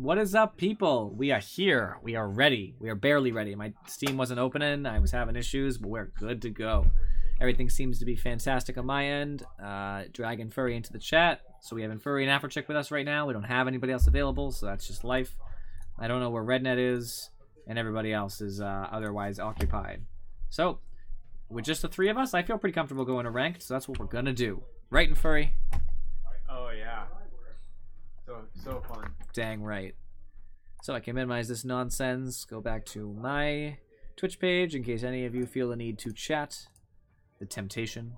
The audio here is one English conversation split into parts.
What is up, people? We are here. We are ready. We are barely ready. My Steam wasn't opening. I was having issues, but we're good to go. Everything seems to be fantastic on my end. Dragging Furry into the chat. So we have Furry and Afrochick with us right now. We don't have anybody else available, so that's just life. I don't know where Rednet is, and everybody else is otherwise occupied. So, with just the three of us, I feel pretty comfortable going to ranked, so that's what we're gonna do. Right, and Furry? Oh, yeah. So fun. Dang right. So I can minimize this nonsense, go back to my Twitch page in case any of you feel the need to chat. The temptation.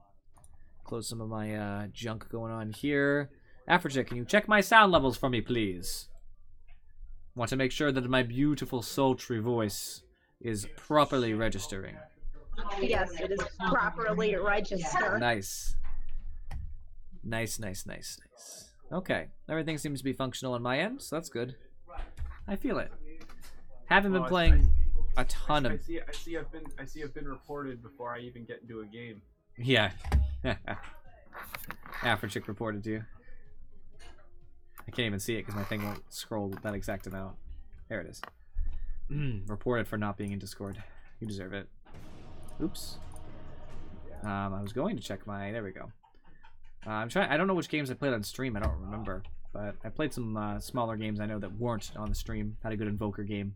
Close some of my junk going on here. Afrochick, can you check my sound levels for me, please? Want to make sure that my beautiful, sultry voice is properly registering. Yes, it is properly registered. Nice. Nice. Okay, everything seems to be functional on my end, so that's good. I feel it. Haven't been playing a ton of. I see. I've been reported before I even get into a game. Yeah. Afrochick reported to you. I can't even see it because my thing won't scroll that exact amount. There it is. Reported for not being in Discord. You deserve it. Oops. I was going to check my. There we go. I'm trying. I don't know which games I played on stream. I don't remember, but I played some smaller games I know that weren't on the stream. Had a good Invoker game.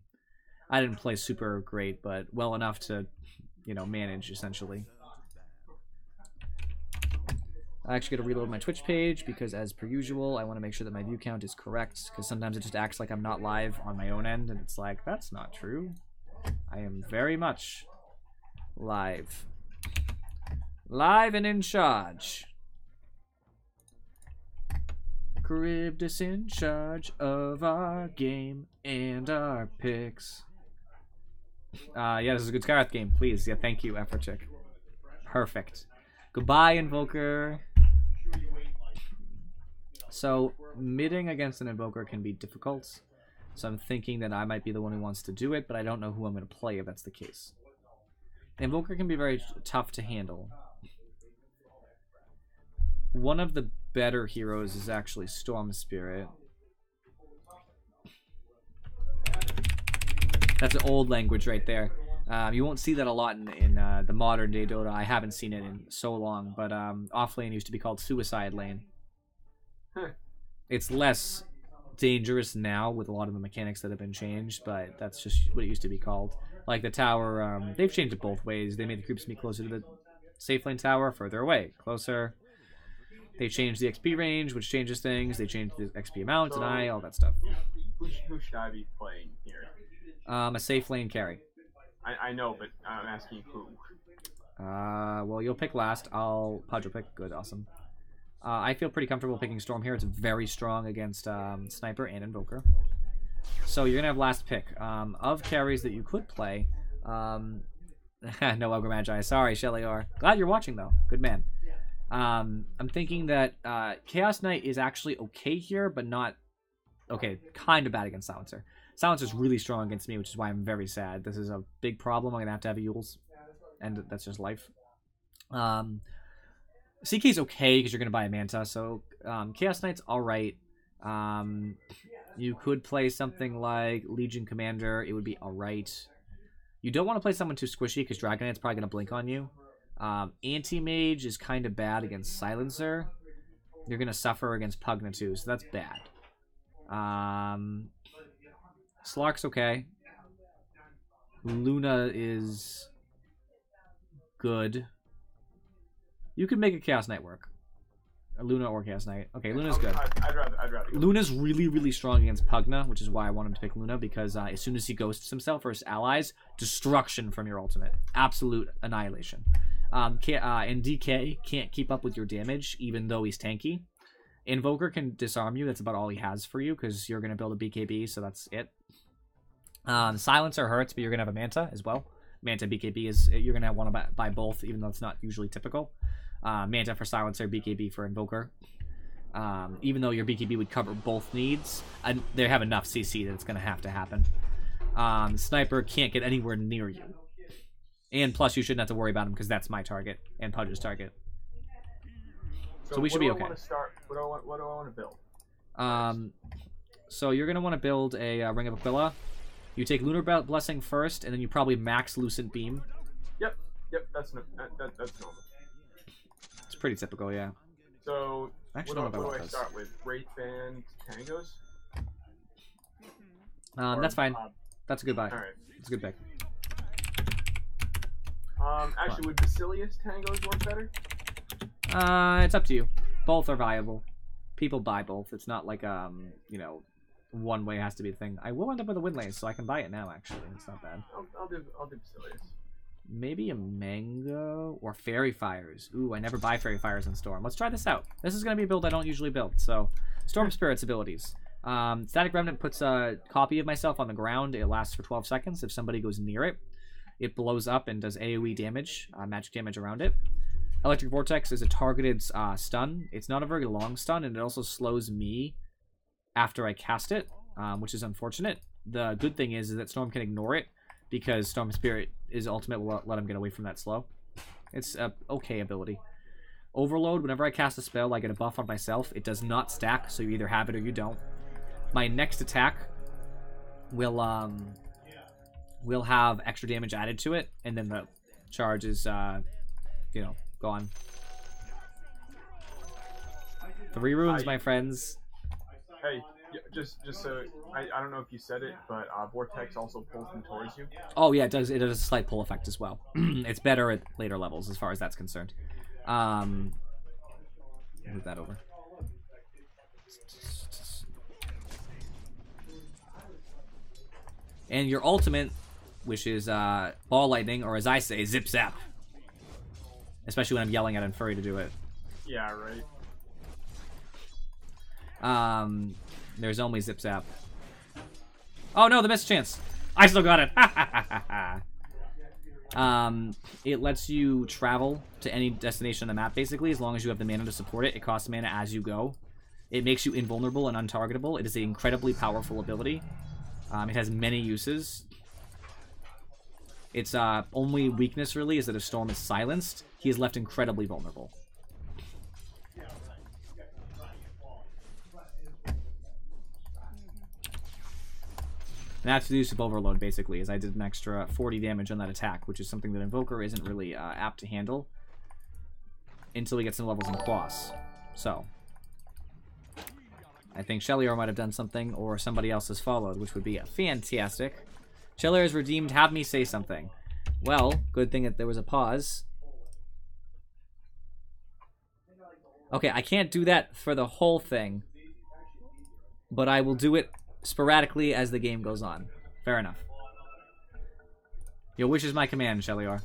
I didn't play super great, but well enough to, you know, manage essentially. I actually got to reload my Twitch page because, as per usual, I want to make sure that my view count is correct. Because sometimes it just acts like I'm not live on my own end, and it's like that's not true. I am very much live, and in charge. Charybdis in charge of our game and our picks. Yeah, this is a good Skyrath game, please. Yeah, thank you, Afrochick. Perfect. Goodbye, Invoker. So, midding against an Invoker can be difficult. So I'm thinking that I might be the one who wants to do it, but I don't know who I'm going to play if that's the case. Invoker can be very tough to handle. One of the better heroes is actually Storm Spirit. That's an old language right there. You won't see that a lot in the modern day Dota. I haven't seen it in so long, but offlane used to be called Suicide Lane. It's less dangerous now with a lot of the mechanics that have been changed, but that's just what it used to be called. Like the tower, they've changed it both ways. They made the creeps meet closer to the safe lane tower, further away, closer. They changed the XP range, which changes things. They changed the XP amount, and all that stuff. Who should I be playing here? A safe lane carry. I know, but I'm asking who. Well, you'll pick last. Pudge will pick. Good, awesome. I feel pretty comfortable picking Storm here. It's very strong against Sniper and Invoker. So you're going to have last pick. Of carries that you could play, no Ogre Magi. Sorry, Shelly R. Glad you're watching, though. Good man. I'm thinking that Chaos Knight is actually okay here, but not... Okay, kind of bad against Silencer. Silencer's really strong against me, which is why I'm very sad. This is a big problem. I'm going to have Yules, and that's just life. CK's okay because you're going to buy a Manta, so Chaos Knight's alright. You could play something like Legion Commander. It would be alright. You don't want to play someone too squishy because Dragon Knight's probably going to blink on you. Anti-Mage is kind of bad against Silencer. You're going to suffer against Pugna too, so that's bad. Slark's okay. Luna is good. You could make a Chaos Knight work. Luna or Chaos Knight. Okay, Luna's good. I'd rather go. Luna's really strong against Pugna, which is why I want him to pick Luna, because as soon as he ghosts himself or his allies, destruction from your ultimate. Absolute annihilation. And DK can't keep up with your damage, even though he's tanky. Invoker can disarm you. That's about all he has for you, because you're going to build a BKB, so that's it. Silencer hurts, but you're going to have a Manta as well. Manta BKB is... You're going to want to buy both, even though it's not usually typical. Manta for Silencer, BKB for Invoker. Even though your BKB would cover both needs, and they have enough CC that it's going to have to happen. Sniper can't get anywhere near you. And plus, you shouldn't have to worry about him, because that's my target, and Pudge's target. So we should be okay. What do I want to build? So you're going to want to build a Ring of Aquila. You take Lunar Blessing first, and then you probably max Lucent Beam. Yep, that's normal. It's pretty typical, yeah. So, Actually, what do I start with? Wraith Band Tangos? That's fine. That's a good buy. Alright. It's a good pick. Actually, would Basilius Tangos work better? It's up to you. Both are viable. People buy both. It's not like, you know, one way has to be the thing. I will end up with a Windlace, so I can buy it now, actually. It's not bad. I'll do Basilius. Maybe a Mango or Fairy Fires. Ooh, I never buy Fairy Fires in Storm. Let's try this out. This is going to be a build I don't usually build. So, Storm Spirit's abilities. Static Remnant puts a copy of myself on the ground. It lasts for 12 seconds. If somebody goes near it, it blows up and does AoE damage, magic damage around it. Electric Vortex is a targeted stun. It's not a very long stun, and it also slows me after I cast it, which is unfortunate. The good thing is that Storm can ignore it, because Storm Spirit is ultimate will let him get away from that slow. It's a okay ability. Overload, whenever I cast a spell, I get a buff on myself. It does not stack, so you either have it or you don't. My next attack will have extra damage added to it, and then the charge is, you know, gone. 3 runes, my friends. Hey, just so I don't know if you said it, but Vortex also pulls them towards you. Oh yeah, it does. It does a slight pull effect as well. It's better at later levels as far as that's concerned. Move that over. And your ultimate, which is Ball Lightning, or as I say, Zip Zap. Especially when I'm yelling at Infuri to do it. Yeah, right. There's only Zip Zap. Oh no, the missed chance. I still got it. It lets you travel to any destination on the map, basically, as long as you have the mana to support it. It costs mana as you go. It makes you invulnerable and untargetable. It is an incredibly powerful ability. It has many uses. Its only weakness, really, is that if Storm is silenced, he is left incredibly vulnerable. And that's the use of Overload, basically, as I did an extra 40 damage on that attack, which is something that Invoker isn't really apt to handle until he gets some levels in Quas. So, I think Shelior might have done something, or somebody else has followed, which would be fantastic. Shelior is redeemed. Have me say something. Well, good thing that there was a pause. Okay, I can't do that for the whole thing, but I will do it sporadically as the game goes on. Fair enough. Your wish is my command, Shelior.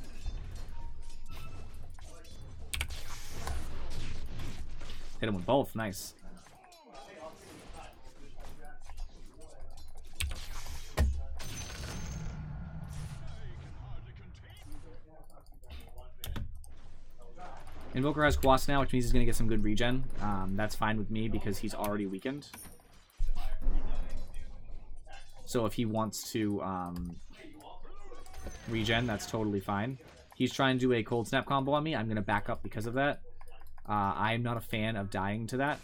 Hit him with both. Nice. Invoker has Quas now, which means he's going to get some good regen. That's fine with me because he's already weakened. So if he wants to regen, that's totally fine. He's trying to do a cold snap combo on me. I'm going to back up because of that. I'm not a fan of dying to that.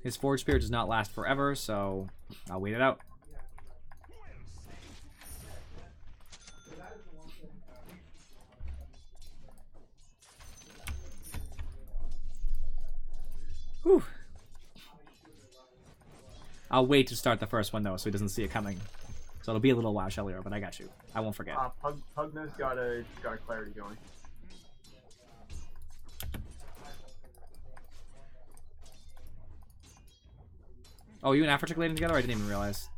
His Forge Spirit does not last forever, so I'll wait it out. Whew. I'll wait to start the first one, though, so he doesn't see it coming. So it'll be a little while, Shelior, but I got you. I won't forget. Pugna's got a clarity going. Oh, you and Afro articulating together? I didn't even realize.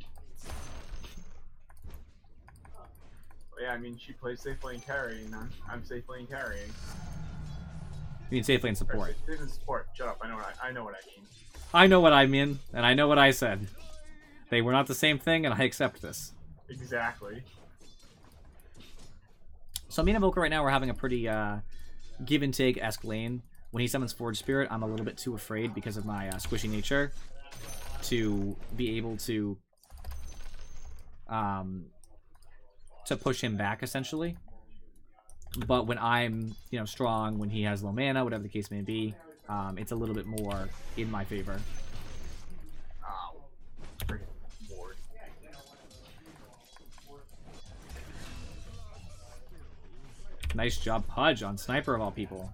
Yeah, I mean, she plays safe lane carrying. I'm safe lane carrying. You mean safe lane support? Safe lane support. Shut up. I know what I mean. I know what I mean, and I know what I said. They were not the same thing, and I accept this. Exactly. So me and Invoker right now, we're having a pretty give and take-esque lane. When he summons Forge Spirit, I'm a little bit too afraid because of my squishy nature to be able to push him back, essentially. But when I'm, strong, when he has low mana, whatever the case may be, it's a little bit more in my favor. Ow. Freaking Lord. Nice job, Pudge, on Sniper of all people.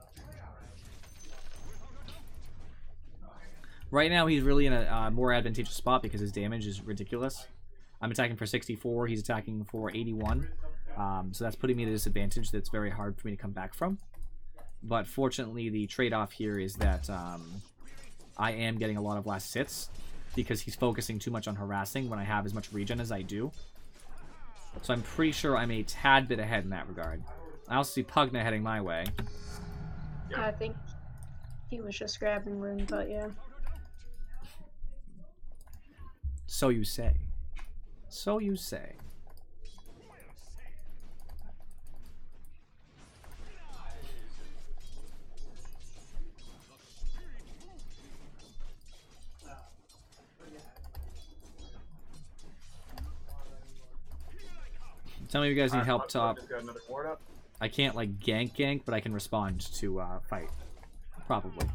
Right now, he's really in a more advantageous spot because his damage is ridiculous. I'm attacking for 64, he's attacking for 81. So that's putting me at a disadvantage that's very hard for me to come back from. But fortunately, the trade-off here is that I am getting a lot of last hits because he's focusing too much on harassing when I have as much regen as I do. So I'm pretty sure I'm a tad bit ahead in that regard. I also see Pugna heading my way. Yep. I think he was just grabbing room, but yeah. So you say. So you say. Tell me if you guys need help top. Got another ward up. I can't like gank, but I can respond to fight. Probably.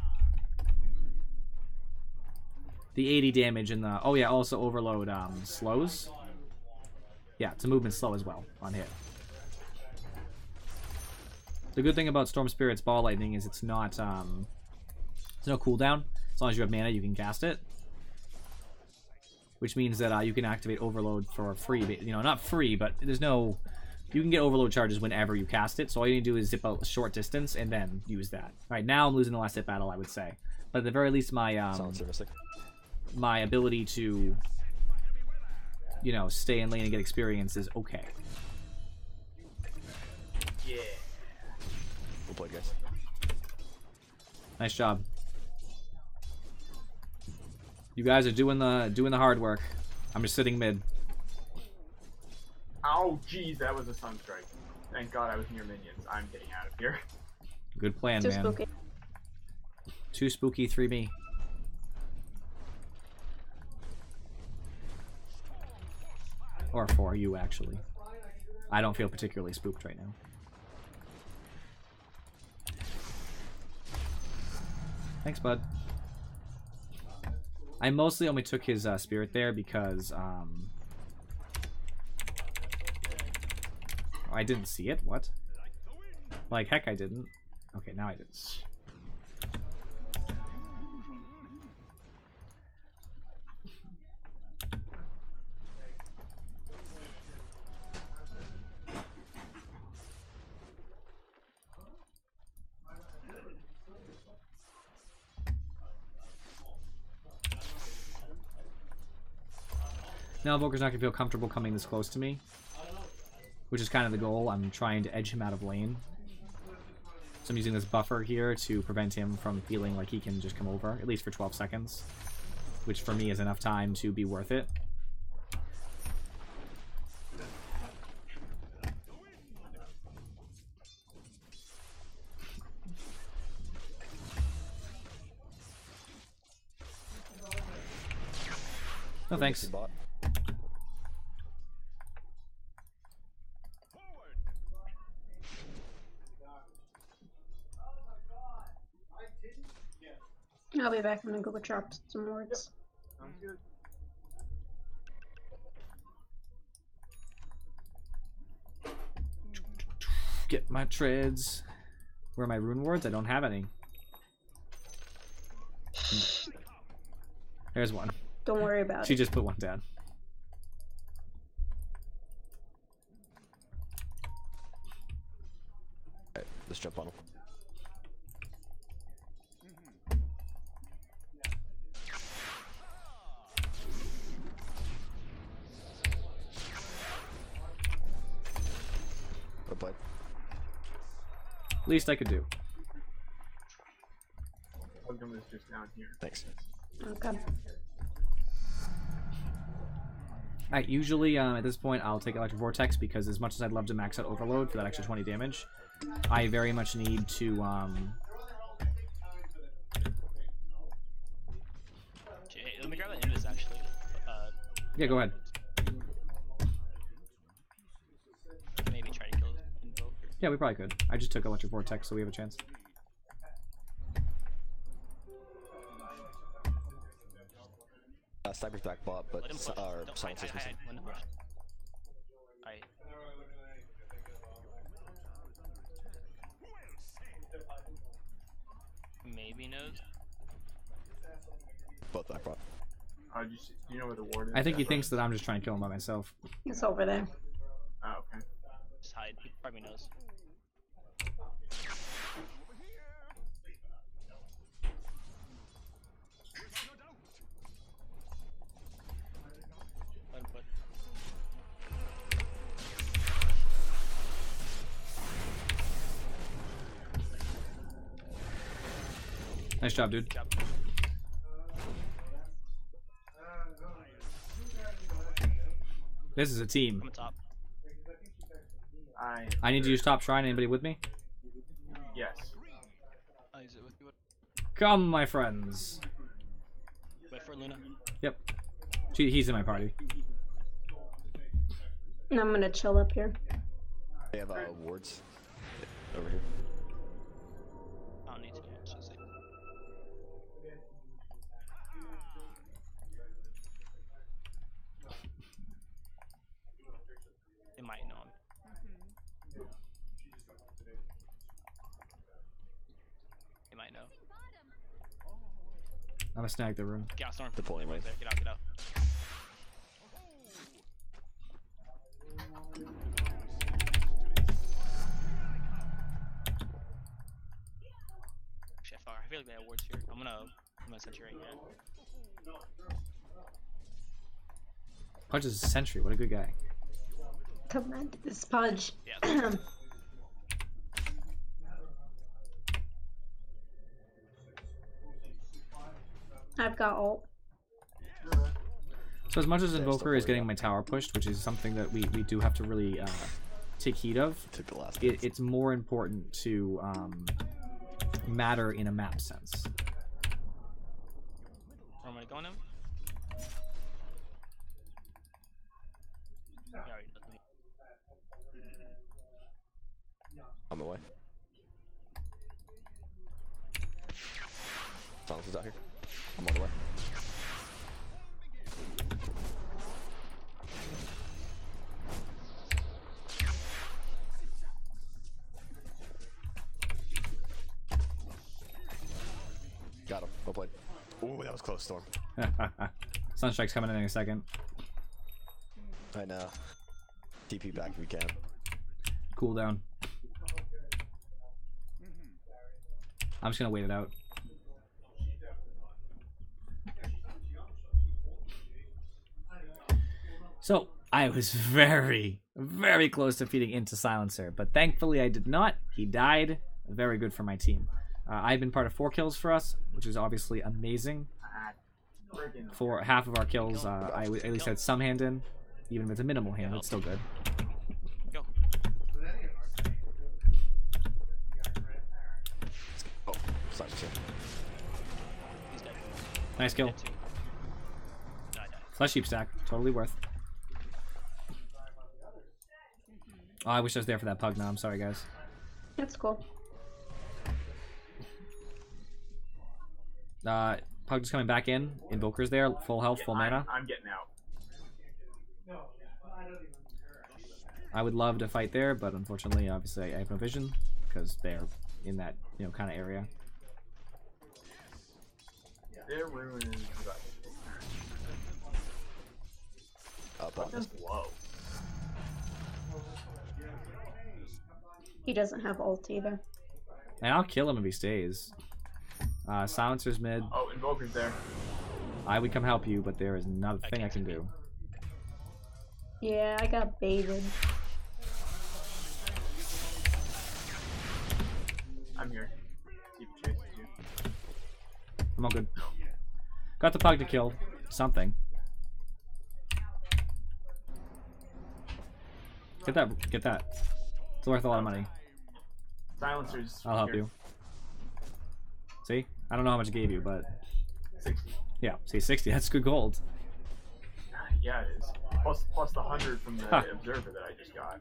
The 80 damage and the... Oh yeah, also overload slows. Yeah, it's a movement slow as well on hit. The good thing about Storm Spirit's Ball Lightning is it's not... There's no cooldown. As long as you have mana, you can cast it. Which means that you can activate Overload for free. Not free, but there's no... You can get Overload charges whenever you cast it, so all you need to do is zip out a short distance and then use that. Alright, now I'm losing the last hit battle, I would say. But at the very least, my ability to, stay in lane and get experience is okay. Yeah. Well played, guys. Nice job. You guys are doing the hard work. I'm just sitting mid. Ow, jeez, that was a Sunstrike. Thank God I was near minions. I'm getting out of here. Good plan, Too man. spooky. Too spooky, 3 me. Or 4 you, actually. I don't feel particularly spooked right now. Thanks, bud. I mostly only took his spirit there because I didn't see it. What? Like heck, I didn't. Okay, now I did. Now Volker's not going to feel comfortable coming this close to me, which is kind of the goal. I'm trying to edge him out of lane. So I'm using this buffer here to prevent him from feeling like he can just come over, at least for 12 seconds, which for me is enough time to be worth it. No thanks. I'll be back. I'm gonna go chop some wards. Sounds good. Get my treads. Where are my rune wards? I don't have any. There's one. Don't worry about She it. just put one down. Alright, let's jump on him. Well played. Least I could do. Welcome is just down here. Thanks. Okay. Alright, usually at this point I'll take Electric Vortex because as much as I'd love to max out Overload for that extra 20 damage, I very much need to Okay, let me grab that invis actually. yeah, go ahead. Maybe try to kill Invoker. Yeah, we probably could. I just took Electric Vortex, so we have a chance. Sniper's back bot, but Let him push. Don't Silence is missing. Let him push. Alright. Maybe knows. Both back bot. Do you know where the ward is? I think he thinks that I'm just trying to kill him by myself. It's over there. Oh, okay. Just hide. He probably knows. Let him put. Nice job, dude. Good job. This is a team. Come on top. I need you to stop shrine. Anybody with me? Yes. Is it with you? Come, my friends. Wait for Luna. Yep. He's in my party. And I'm gonna chill up here. They have wards over here. I don't need to. It's just like... They might know him. They might know. I'm gonna snag the room. Get out, Storm. Deploying right. Get out, get out. Shit, fuck. I feel like they have wards here. I'm gonna sentry right here. Punch is a sentry. What a good guy. Come on, this Pudge. Yeah. I've got ult. So as much as Invoker is getting my tower pushed, which is something that we do have to really take heed of, Took the last. it's more important to matter in a map sense. Where am I going him? Yeah, already let me. On the way. Silence is out here. I'm on the way. Got him. Well played. Ooh, that was close, Storm. Sunstrike's coming in a second. I know. TP back if we can. Cool down. I'm just gonna wait it out. So I was very, very close to feeding into Silencer, but thankfully I did not. He died. Very good for my team. I've been part of 4 kills for us, which is obviously amazing. For half of our kills, I at least had some hand in. Even if it's a minimal hand, it's still good. Go. Oh, Silence here. He's dead. Nice kill. Dead too. No, I died. Flesh heap stack. Totally worth. Oh, I wish I was there for that pug now. I'm sorry, guys. That's cool. Pug's coming back in. Invoker's there. Full health, full mana. I'm getting out. I would love to fight there, but unfortunately, obviously, I have no vision because they're in that, kind of area. Their ruin is But just low. He doesn't have ult either. And I'll kill him if he stays. Silencer's mid. Oh, Invoker's there. I would come help you, but there is nothing I can do. Yeah, I got baited. I'm here. Keep chasing you. I'm all good. Got the pug to kill. Something. Get that. Get that. It's worth a lot of money. Silencer's I'll help here. you. See? I don't know how much I gave you, but 60. yeah. See, 60. That's good gold. Yeah, it is. Plus the 100 from the observer that I just got.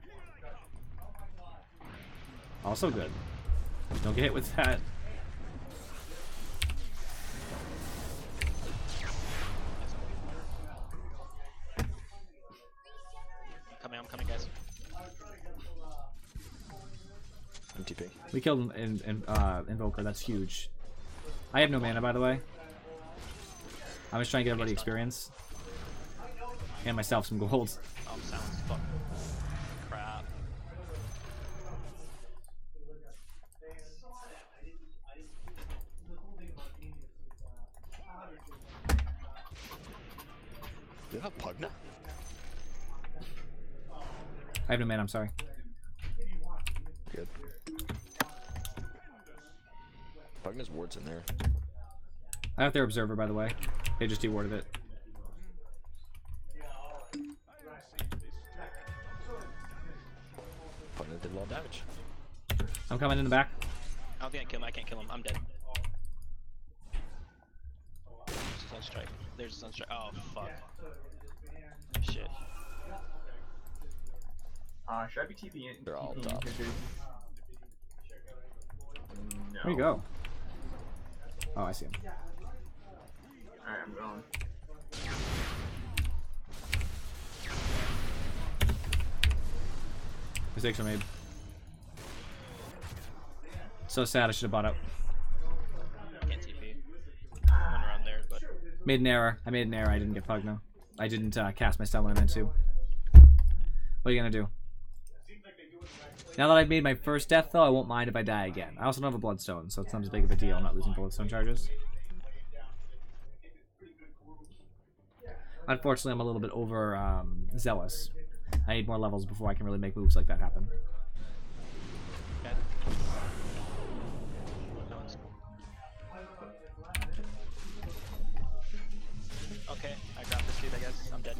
Also good. Don't get hit with that. I'm coming, guys. I'm TP. We killed Invoker. That's huge. I have no mana, by the way. I'm just trying to get everybody experience. And myself some gold. Oh, sounds fuck. Crap. You have Pugna? I have no mana, I'm sorry. Good. Pugna's wards in there. I have their observer, by the way. They just dewarded it. Pugna did a lot of damage. I'm coming in the back. I don't think I kill him. I can't kill him. I'm dead. There's a sunstrike. There's a sunstrike. Oh, fuck. Shit. Should I be TPing? They're all top. No. Where you go? Oh, I see him. Alright, I'm going. Mistakes were made. So sad, I should have bought up. Can't TP. I went around there, but Made an error. I made an error. I didn't get Pugno. I didn't cast my stun when I meant to. What are you gonna do? Now that I've made my first death, though, I won't mind if I die again. I also don't have a Bloodstone, so it's not as big of a deal. I'm not losing Bloodstone charges. Unfortunately, I'm a little bit over zealous. I need more levels before I can really make moves like that happen. dead. No one's... Okay, I got this dude, I guess. I'm dead.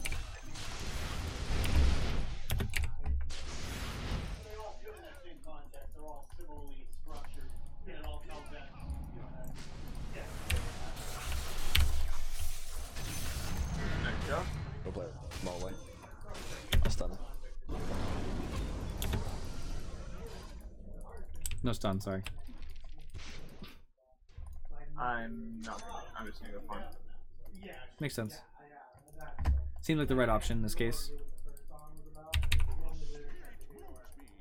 Nice job. Go play small way. I'll stun him. No stun, sorry. I'm not gonna, I'm just gonna go farm. Makes sense. Seemed like the right option in this case.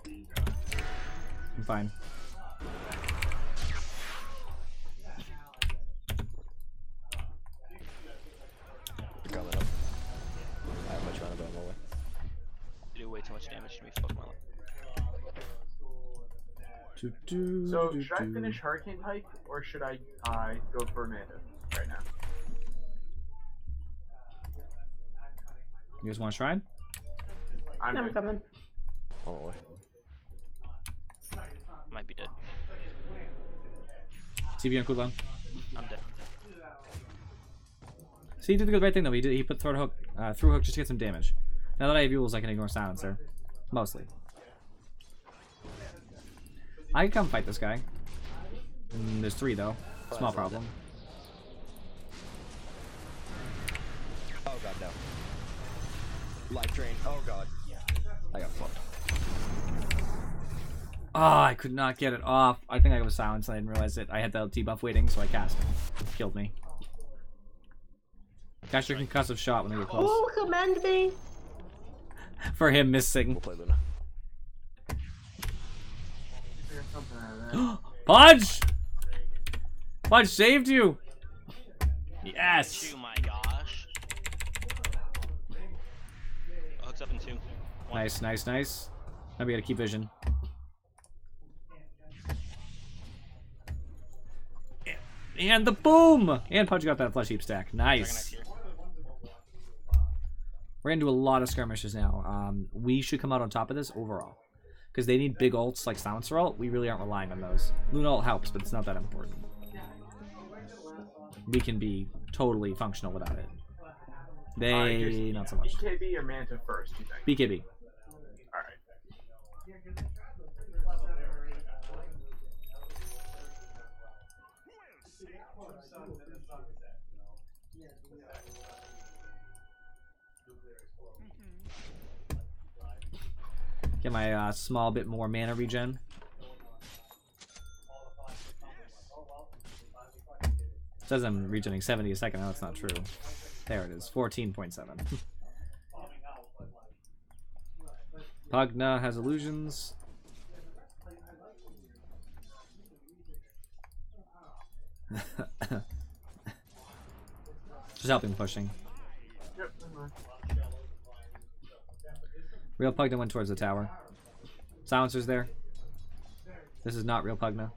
I'm fine. They're coming up. I have much mana, but I'm away. You do way too much damage to me, fuck my life. So, should I finish Hurricane Pike, or should I go for Amanda right now? You guys want to try? I'm I'm ready. coming. I'm away. Might be dead. CV on cooldown. I'm dead. See, he did the right thing though. He put through hook just to get some damage. Now that I have Yules, I can ignore silencer. Mostly. I can come fight this guy. There's 3 though. Small problem. Oh god, no. Life drain. Oh god. I got fucked. Ah, I could not get it off. I think I was silenced and I didn't realize it. I had the LT buff waiting, so I cast it. It killed me. Cast your concussive shot when they get close. Oh, commend me. For him missing. We'll play Luna. Figure something out of that. Punch! Punch saved you! Yes! Oh my gosh. Hooks up in 2. 1. Nice, nice, nice. Now we gotta keep vision. And the boom! And Punch got that flesh heap stack. Nice. We're gonna do a lot of skirmishes now. We should come out on top of this overall. Because they need big ults like Silencer ult. We really aren't relying on those. Luna ult helps, but it's not that important. We can be totally functional without it. They, not so much. BKB or Manta first, you think? BKB. Alright. Get my small bit more mana regen. says I'm regenerating 70 a second. No, that's not true. There it is, 14.7. Pugna has illusions. Just helping pushing. Yep, never mind. Real Pugna went towards the tower. Silencer's there. This is not real Pugna.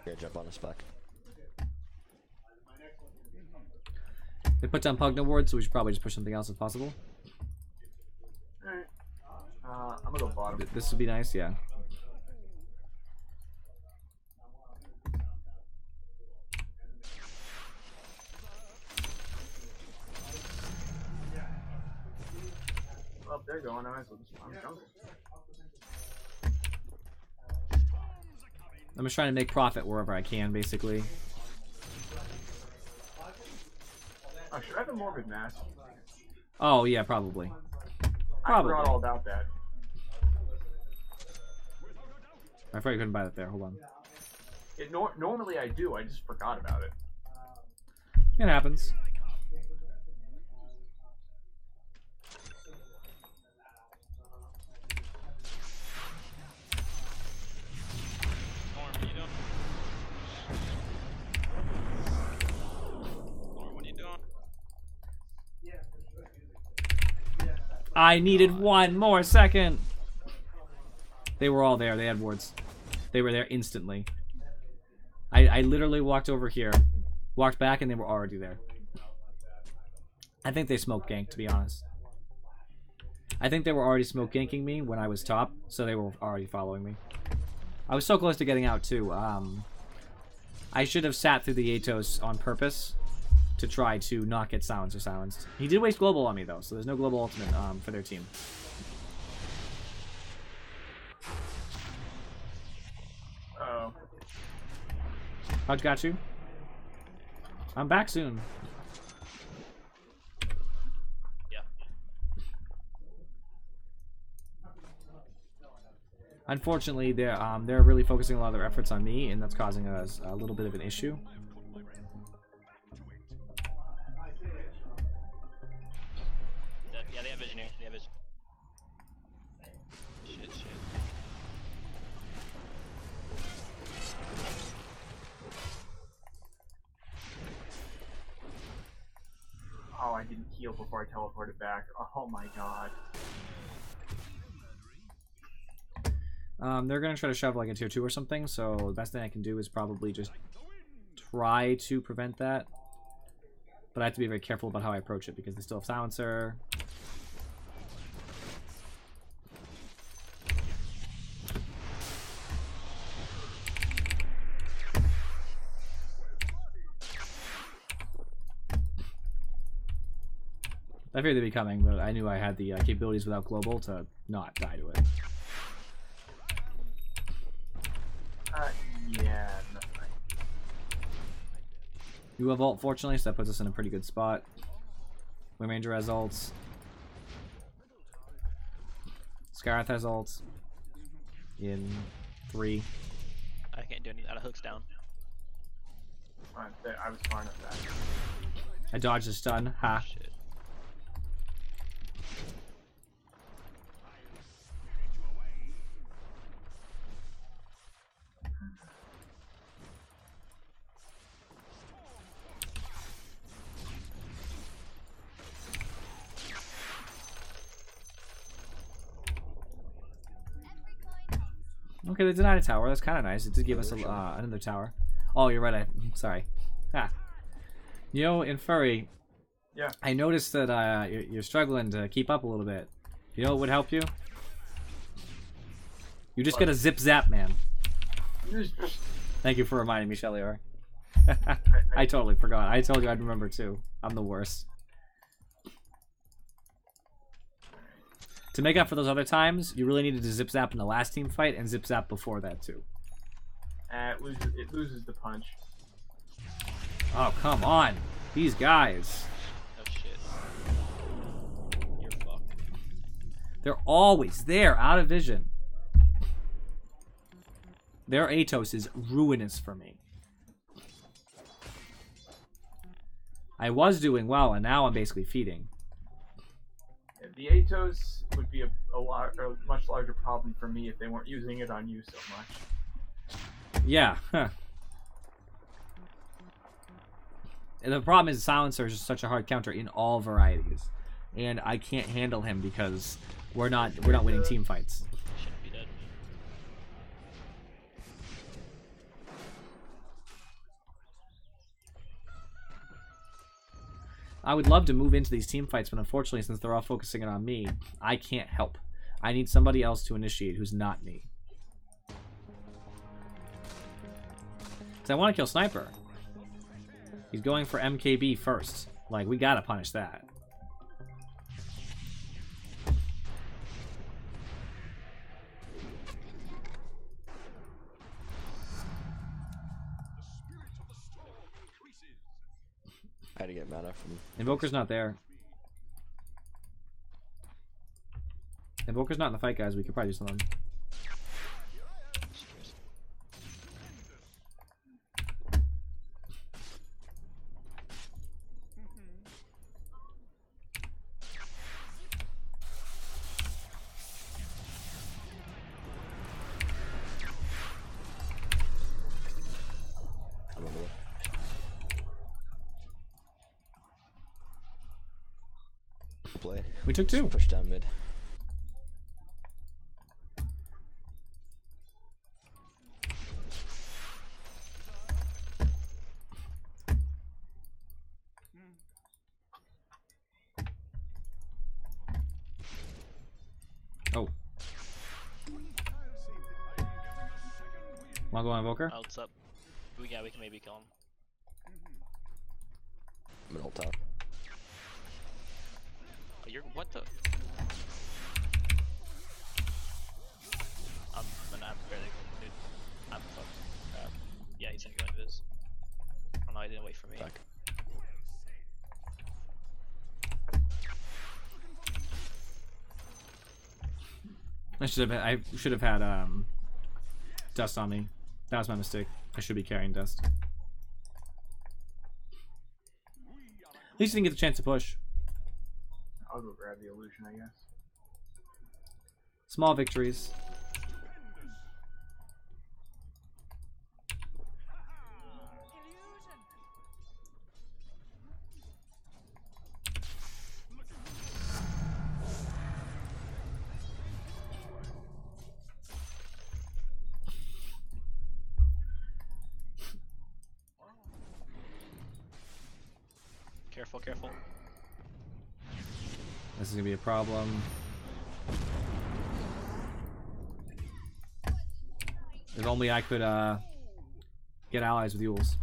Here, jump on the spec. They put down Pugna ward, so we should probably just push something else if possible. Alright. I'm gonna go bottom. This would be nice, yeah. Well, they're going. I might as well just farm jungle. I'm just trying to make profit wherever I can, basically. Oh, should I have a morbid mass? Oh, yeah, probably. I forgot all about that. I forgot you couldn't buy that there. Hold on. Normally I do. I just forgot about it. It happens. Norm, what you doing? Norm, what are you doing? I needed one more second. They were all there. They had wards. They were there instantly. I literally walked over here, walked back, and they were already there. I think they smoke ganked, to be honest. I think they were already smoke ganking me when I was top, so they were already following me. I was so close to getting out, too. I should have sat through the Atos on purpose to try to not get silenced or silenced. He did waste global on me, though, so there's no global ultimate for their team. Uh-oh. How'd got you? I'm back soon. Yeah. Unfortunately, they're really focusing a lot of their efforts on me, and that's causing us a little bit of an issue. Yeah, they have vision here. They have vision. Shit, shit. Oh, I didn't heal before I teleported back. Oh my god. They're gonna try to shove like a tier 2 or something, so the best thing I can do is probably just try to prevent that. But I have to be very careful about how I approach it because they still have silencer. I figured they'd be coming, but I knew I had the capabilities without global to not die to it. Yeah, nothing. You have ult, fortunately, so that puts us in a pretty good spot. Wind Ranger has ults. Scarth has ults. In 3. I can't do anything. That hook's down. Fine, I was fine with that. I dodged a stun. Ha. Shit. Okay, they denied a tower. That's kind of nice. It did give us a, another tower. Oh, you're right. Sorry. Ha. You know, in Furry, Yeah. I noticed that you're struggling to keep up a little bit. You know what would help you? You just get a zip zap, man. Thank you for reminding me, Shelior. I totally forgot. I told you I'd remember too. I'm the worst. To make up for those other times, you really needed to zip zap in the last team fight and zip zap before that too. It loses the punch. Oh, come on. These guys. Oh shit. They're always there, out of vision. Their Atos is ruinous for me. I was doing well, and now I'm basically feeding. Yeah, the Atos would be a much larger problem for me if they weren't using it on you so much. Yeah. Huh. And the problem is Silencer is just such a hard counter in all varieties, and I can't handle him because we're not winning team fights. Shouldn't be dead. I would love to move into these team fights, but unfortunately, since they're all focusing it on me, I can't help. I need somebody else to initiate who's not me. Because I want to kill Sniper. He's going for MKB first. Like, we gotta punish that. I had to get mana from. Invoker's not there. Invoker's not in the fight, guys. We could probably do something. I'm on the way. Play. We took two. Push down mid. Oh. Wanna go on Invoker? Oh, what's up? We can maybe kill him. I'm an ult top. Oh, you're what the? I'm barely dude. I'm fucked. Yeah, he's gonna go like this. Oh no, he didn't wait for me. Back. I should have had dust on me. That was my mistake. I should be carrying dust. At least I didn't get the chance to push. I'll go grab the illusion, I guess. Small victories. Careful, careful. This is gonna be a problem. If only I could get allies with Yules.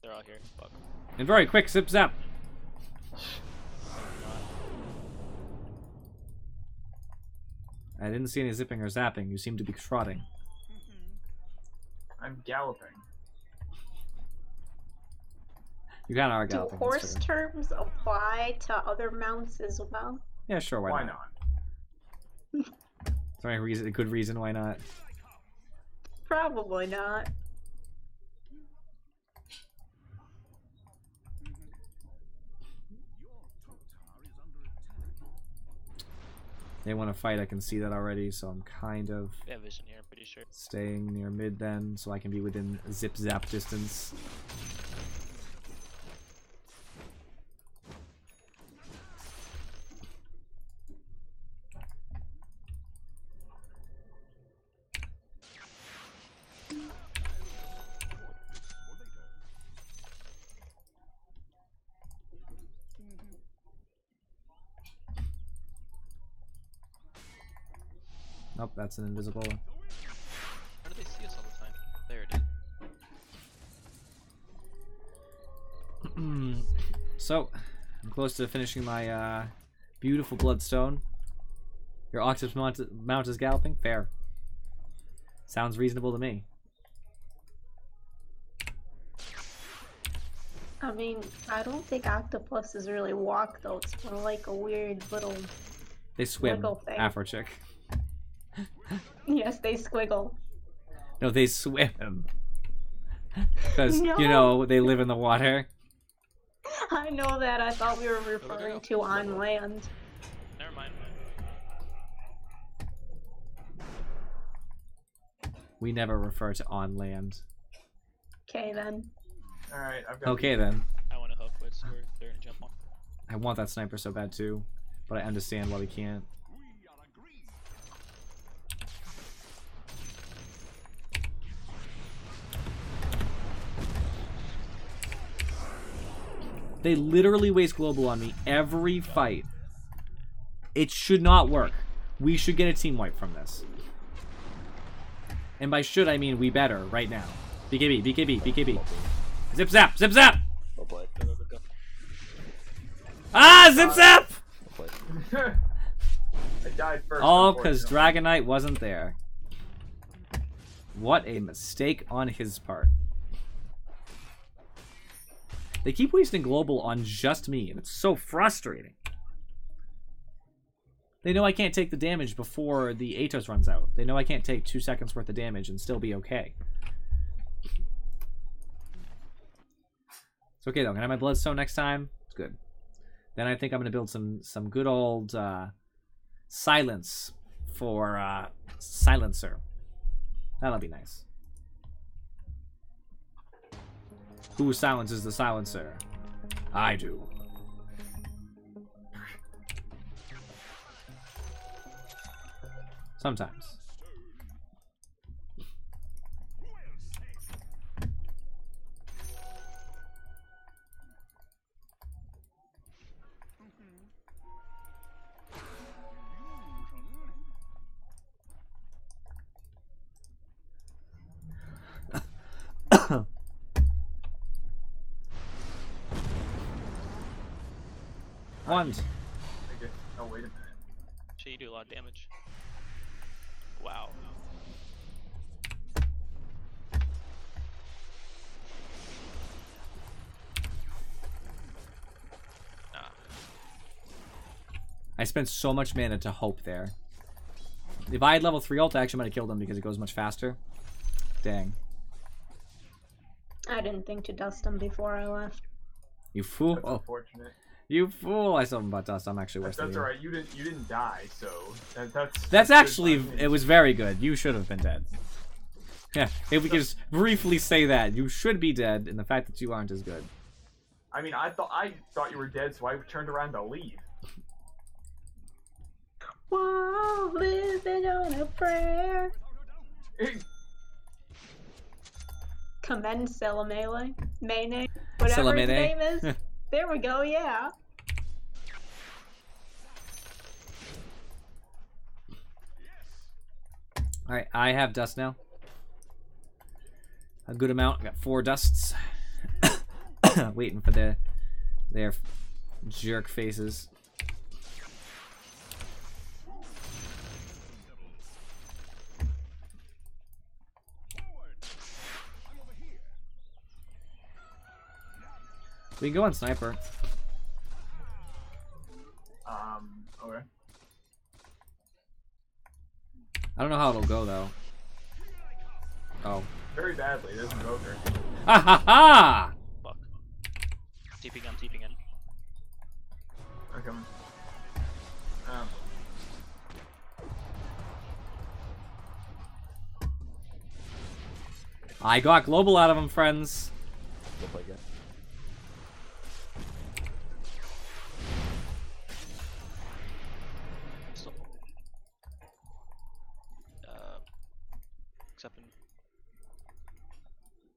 They're all here. Fuck. And very quick, zip zap. I didn't see any zipping or zapping. You seem to be trotting. I'm galloping. You kind of are Do galloping. horse terms apply to other mounts as well? Yeah, sure. Why Why not? not? Is there any reason, a good reason why not? Probably not. They want to fight. I can see that already, so I'm kind of We have vision here, I'm pretty sure. staying near mid then, so I can be within zip zap distance. Nope, that's an invisible one. How do they see us all the time? There it is. So, I'm close to finishing my beautiful bloodstone. Your octopus mount is galloping? Fair. Sounds reasonable to me. I mean, I don't think octopuses really walk though. It's more like a weird little. They swim. Wiggle thing. Afro chick. Yes, they squiggle. No, they swim. Because, No. you know, they live in the water. I know that. I thought we were referring to on land. Never mind. We never refer to on land. Okay then. Alright, I've got. Okay then. I want to hook with sword. They're gonna jump on. I want that sniper so bad too, but I understand why we can't. They literally waste global on me every fight. It should not work. We should get a team wipe from this. And by should, I mean we better right now. BKB, BKB, BKB. Zip zap, zip zap! Well played. Go, go, go, go. Ah, zip zap! Well played. I died first. All because unfortunately. Dragonite wasn't there. What a mistake on his part. They keep wasting global on just me, and it's so frustrating. They know I can't take the damage before the Atos runs out. They know I can't take 2 seconds worth of damage and still be okay. It's okay though. Can I have my Bloodstone next time? It's good. Then I think I'm gonna build some good old silence for silencer. That'll be nice. Who silences the silencer? I do. Sometimes. One. I guess. Oh, wait a minute. Shit, you do a lot of damage. Wow. Nah. I spent so much mana to hope there. If I had level 3 ult, I actually might have killed him because it goes much faster. Dang. I didn't think to dust them before I left. You fool. That's Oh, unfortunate. you fool. I still haven't bought dust. I'm actually worse than That's you. alright. You didn't die, so that's. That's good actually, by me. it was very good. You should have been dead. Yeah, if we could just briefly say that. You should be dead, and the fact that you aren't is good. I mean, I thought you were dead, so I turned around to leave. Whoa, living on a prayer. Commend Selamele. Mene. Whatever his Selamene. name is. There we go, yeah. Alright, I have dust now. A good amount. I got 4 dusts. Waiting for their jerk faces. We can go on sniper. Okay. I don't know how it'll go though. Oh. Very badly. It doesn't go very. Ha ha ha! Fuck. TPing in, TPing in. I'm coming. I got global out of him, friends. Well played, guys. So, except in,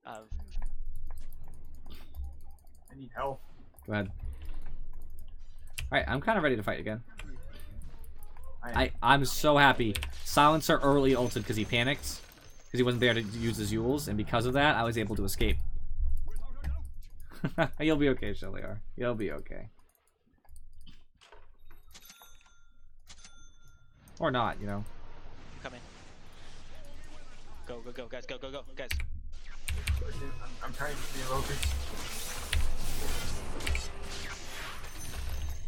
I need help. Go ahead. Alright, I'm kind of ready to fight again. I'm so happy. Silencer early ulted because he panicked. Because he wasn't there to use his Yules, and because of that, I was able to escape. You'll be okay, Sheliar. You'll be okay. Or not, you know. come in. Go, go, go, guys, go, go, go, guys. I'm trying to be local.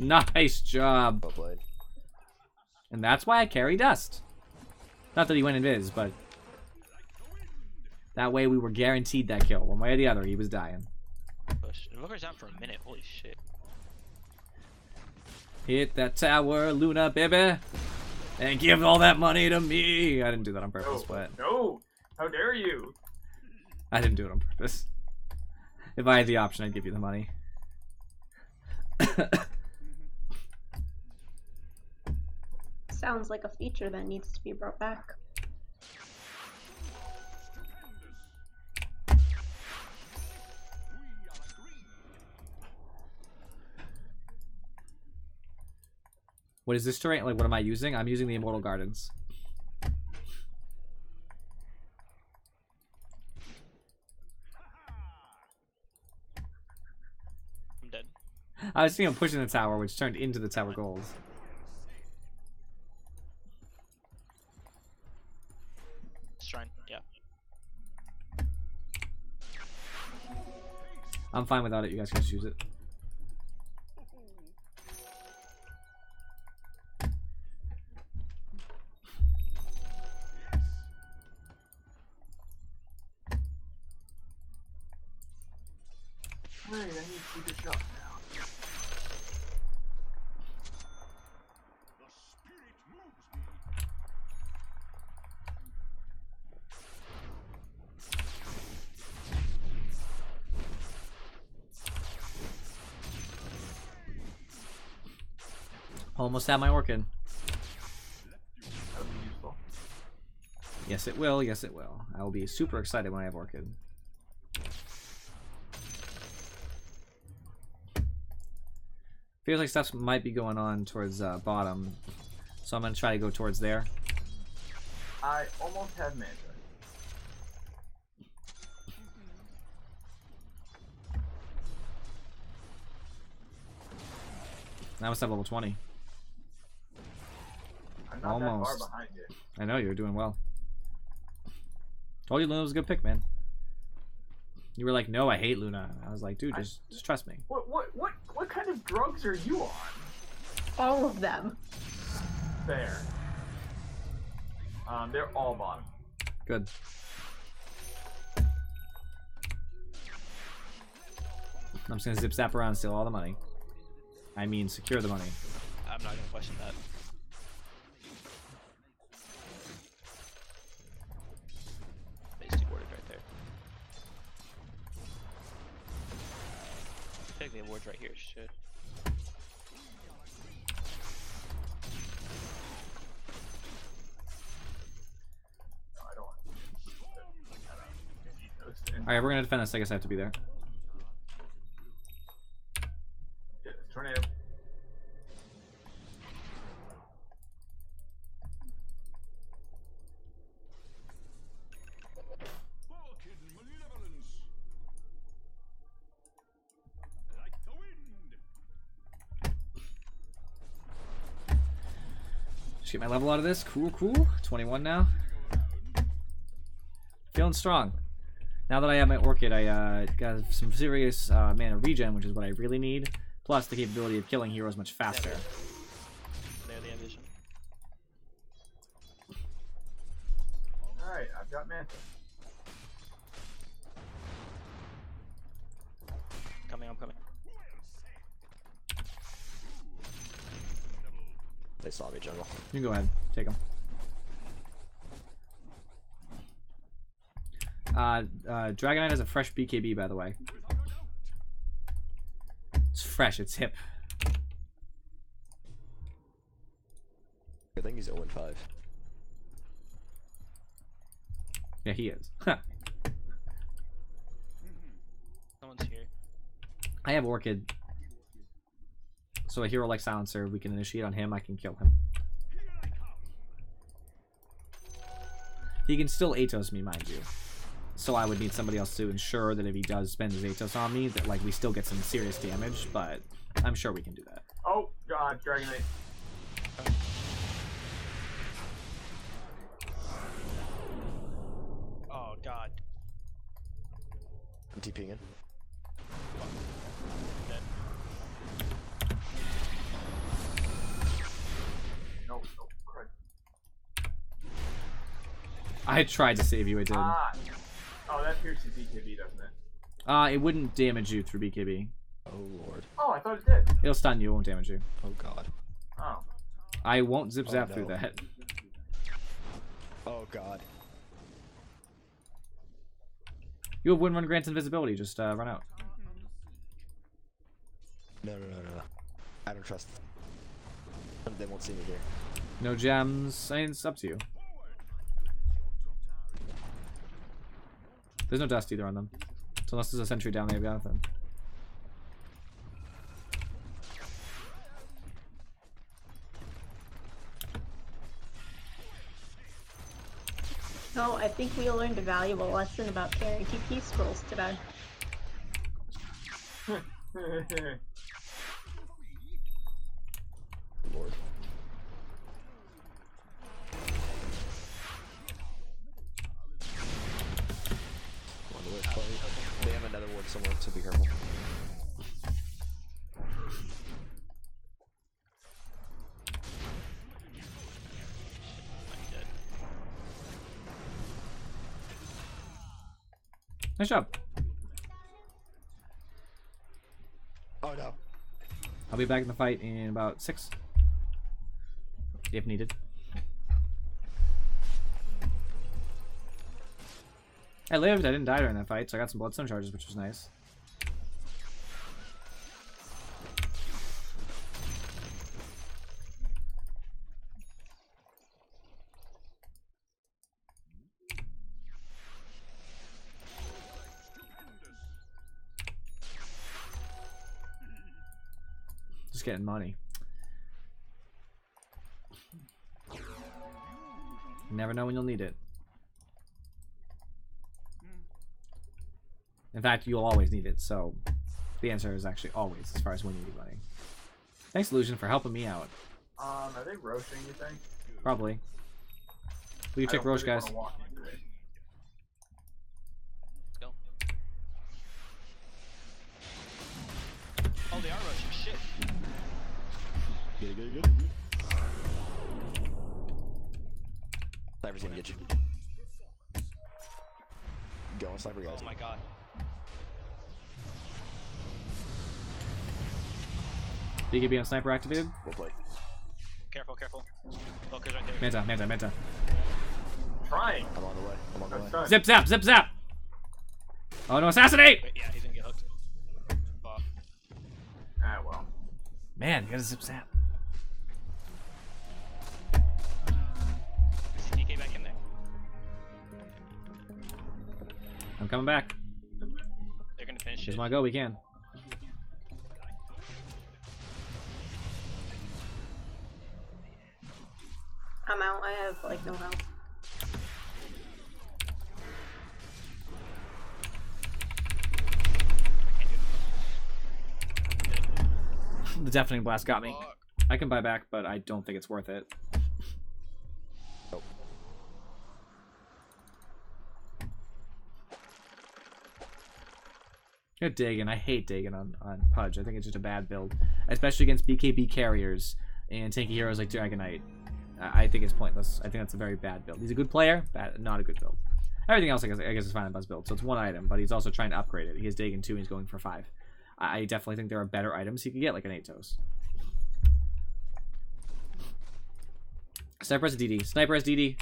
Nice job. Well played. And that's why I carry Dust. Not that he went invis, but that way we were guaranteed that kill. One way or the other, he was dying. Push. Invoker's down for a minute. Holy shit. Hit that tower, Luna, baby. And give all that money to me. I didn't do that on purpose, No, but no! How dare you? I didn't do it on purpose. If I had the option, I'd give you the money. Sounds like a feature that needs to be brought back. What is this terrain? Like, what am I using? I'm using the Immortal Gardens. I'm dead. I was seeing him pushing the tower, which turned into the tower goals. Shrine. Yeah. I'm fine without it. You guys can just use it. Alright, I need to see the shot now. Almost had my Orchid. That would be useful. Yes, it will. Yes, it will. I will be super excited when I have Orchid. Feels like stuff might be going on towards bottom, so I'm gonna try to go towards there. I almost have Manta. Now it's at level 20. I'm not that Almost. far behind you. I know you're doing well. Told you Luna was a good pick, man. You were like, no, I hate Luna. I was like, dude, just trust me. What kind of drugs are you on? All of them. Fair. They're all bottom. Good. I'm just gonna zip zap around and steal all the money. I mean, secure the money. I'm not gonna question that. Basically boarded right there. I think the award's right here. Shit. No, I don't want to. Alright, we're gonna defend this. I guess I have to be there. Tornado. Just get my level out of this. Cool, cool. 21 now. Feeling strong. Now that I have my Orchid, I got some serious mana regen, which is what I really need. Plus the capability of killing heroes much faster. There they have vision. Alright, I've got Manta. Coming, I'm coming. They saw me, jungle. You can go ahead. Take them. Dragonite has a fresh BKB, by the way. It's fresh. It's hip. I think he's 0-5. Yeah, he is. Someone's here. I have Orchid. So a hero like Silencer, we can initiate on him. I can kill him. He can still Atos me, mind you. So I would need somebody else to ensure that if he does spend his Atos on me, that like we still get some serious damage. But I'm sure we can do that. Oh god, Dragonite. Oh god. I'm TPing in. Dead. I tried to save you, I did. Ah. Oh, that pierces BKB, doesn't it? It wouldn't damage you through BKB. Oh lord. Oh, I thought it did. It'll stun you, it won't damage you. Oh god. Oh. I won't zip Oh, zap no. through that. Oh god. You have Windrun grants invisibility, just run out. No. I don't trust. They won't see me here. No gems. I mean, it's up to you. There's no dust either on them. So unless there's a sentry down there, you've got nothing. No, I think we learned a valuable lesson about carrying TP scrolls today. Lord. One way fight. They have another ward somewhere, so be careful. I'm dead. Nice job. Oh no. I'll be back in the fight in about 6. If needed. I lived, I didn't die during that fight, so I got some bloodstone charges, which was nice. Just getting money. You never know when you'll need it. In fact, you'll always need it, so the answer is actually always as far as when you need money. Thanks, Illusion, for helping me out. Are they roaching, you think? Probably. Will you check Roche, guys? Let's go. Oh, they are rushing. Shit. Good. Sniper's gonna get you. Go on, sniper guys. Oh my god. BKB on sniper activated. We'll play. Careful. Focus right there. Manta. Trying. I'm on the way. That's done. Zip zap! Oh no, assassinate! Wait, yeah, he's gonna get hooked. Fuck. Ah, well. Man, you gotta zip zap. DK back in there. I'm coming back. They're gonna finish Just it. wanna go, we can. I'm out. I have like no health. The deafening blast got me. Fuck. I can buy back, but I don't think it's worth it. Nope. Good Dagon. I hate Dagon on Pudge. I think it's just a bad build. Especially against BKB carriers and tanky heroes like Dragonite. I think it's pointless. I think that's a very bad build. He's a good player, not a good build. Everything else I guess is fine in Buzz build. So it's one item, but he's also trying to upgrade it. He has Dagon 2 and he's going for 5. I definitely think there are better items he could get, like an Atos. Sniper has DD. Sniper has DD.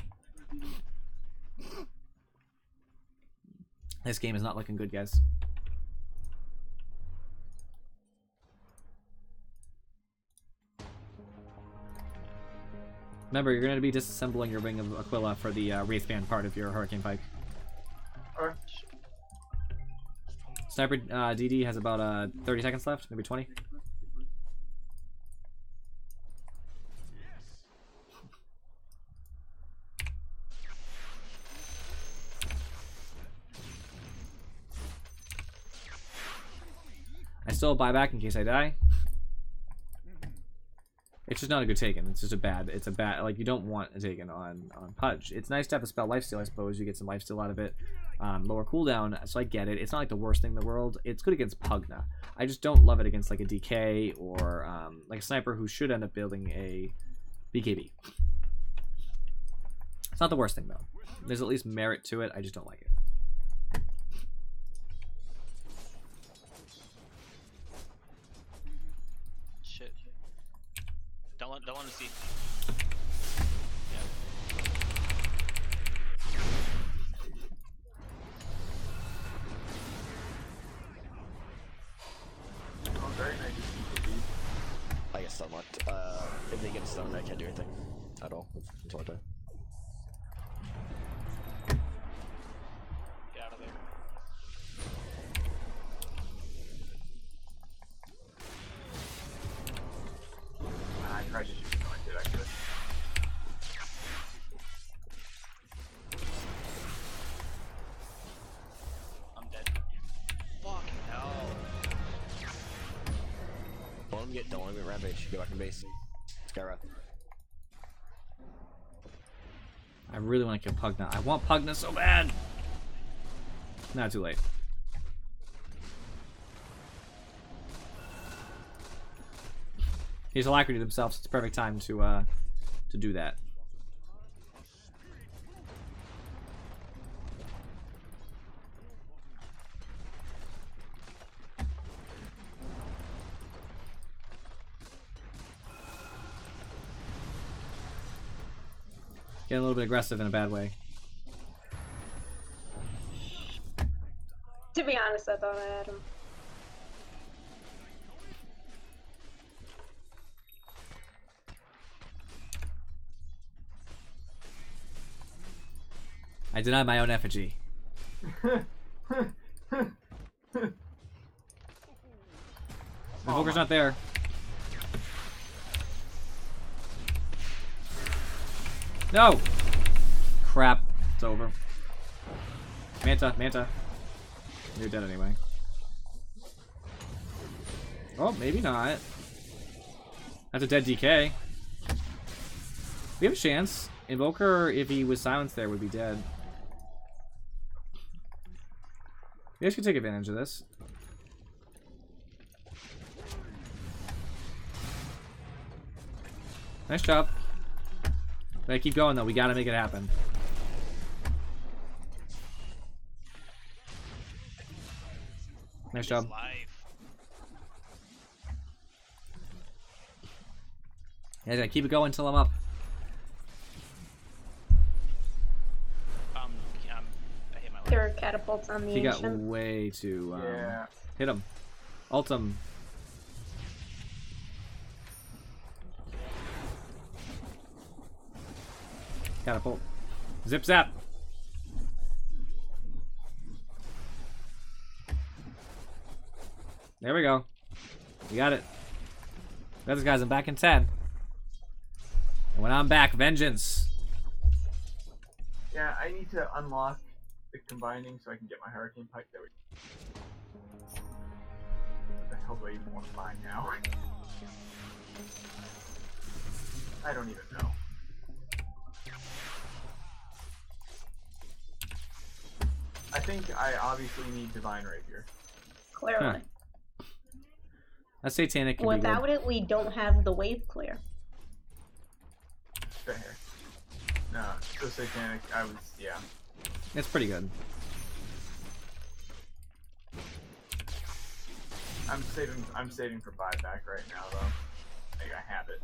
This game is not looking good, guys. Remember, you're going to be disassembling your Ring of Aquila for the Wraithband part of your Hurricane Pike. Alright. Sniper DD has about 30 seconds left, maybe 20. I still buy back in case I die. It's just not a good Taken. It's just a bad. It's a bad. Like, you don't want a Taken on Pudge. It's nice to have a spell Lifesteal, I suppose. You get some lifesteal out of it. Lower cooldown, so I get it. It's not like the worst thing in the world. It's good against Pugna. I just don't love it against like a DK or like a sniper who should end up building a BKB. So not the worst thing though. There's at least merit to it. I just don't like it. Shit. Don't want to see. Oh, very nice to see. I get stun locked. If they get stunned, I can't do anything at all until I die. Get out of there. I tried to shoot him, I did actually. I'm dead. Fucking hell. Don't let him get rampage. Go back in base. Skyra. I really want to kill Pugna. I want Pugna so bad. Not too late. He's alacrity himself, so it's the perfect time to do that. Getting a little bit aggressive in a bad way. To be honest, I thought I had him. I denied my own effigy. Invoker's not there. No! Crap. It's over. Manta, Manta. You're dead anyway. Oh, maybe not. That's a dead DK. We have a chance. Invoker, if he was silenced there, would be dead. You guys can take advantage of this. Nice job. Gotta keep going though, we gotta make it happen. Nice job. Yeah, gotta keep it going until I'm up. I hit my life. There are catapults on the He got ancient. way too. Yeah. Hit him. Ult him. Catapult. Zip zap. There we go. We got it. Those guys, I'm back in 10. And when I'm back, vengeance. Yeah, I need to unlock the combining so I can get my hurricane pike. There we go. What the hell do I even want to buy now? I don't even know. I think I obviously need Divine Rapier. Clearly. Huh. That satanic can Without be good. it, we don't have the wave clear. Fair. No, so satanic, yeah. It's pretty good. I'm saving for buyback right now though. I have it.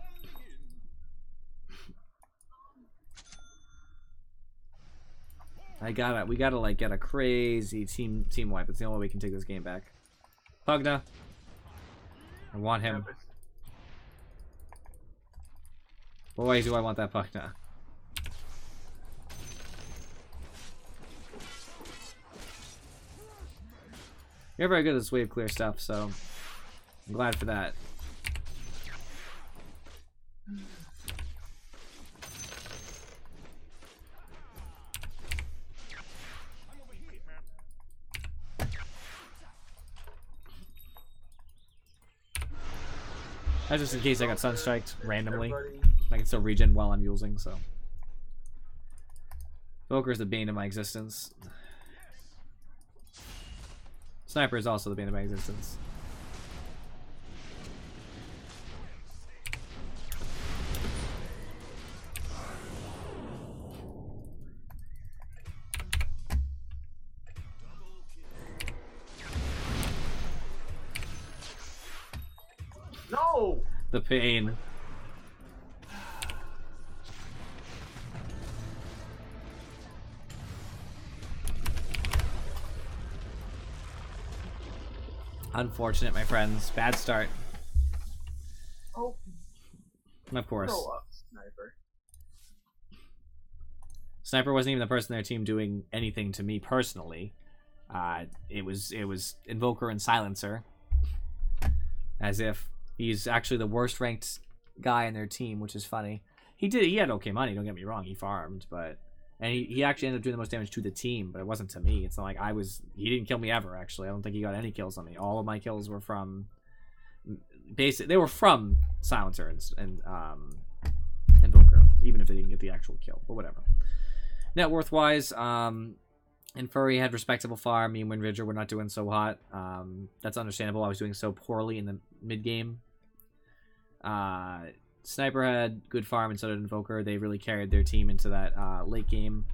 We gotta like get a crazy team wipe. It's the only way we can take this game back. Pugna. I want him. Yeah, Boy, do I want that Pugna. You're very good at this wave clear stuff, so I'm glad for that. That's just in case I got sunstriked randomly. everybody- I can still regen while I'm using, so. Evoker is the bane of my existence. Sniper is also the bane of my existence. No! The pain. Unfortunate, my friends. Bad start. Oh, Of course. grow up, Sniper. Sniper wasn't even the person on their team doing anything to me personally. It was Invoker and Silencer. As if he's actually the worst ranked guy in their team, which is funny. He had okay money, don't get me wrong, he farmed, and he actually ended up doing the most damage to the team, but it wasn't to me. It's not like he didn't kill me ever, actually. I don't think he got any kills on me. All of my kills were from they were from Silencer and Invoker, even if they didn't get the actual kill, but whatever. Net worth wise, and Furry had respectable farm. Me and Windridger were not doing so hot. That's understandable. I was doing so poorly in the mid game. Sniper had good farm, and so did Invoker. They really carried their team into that late game.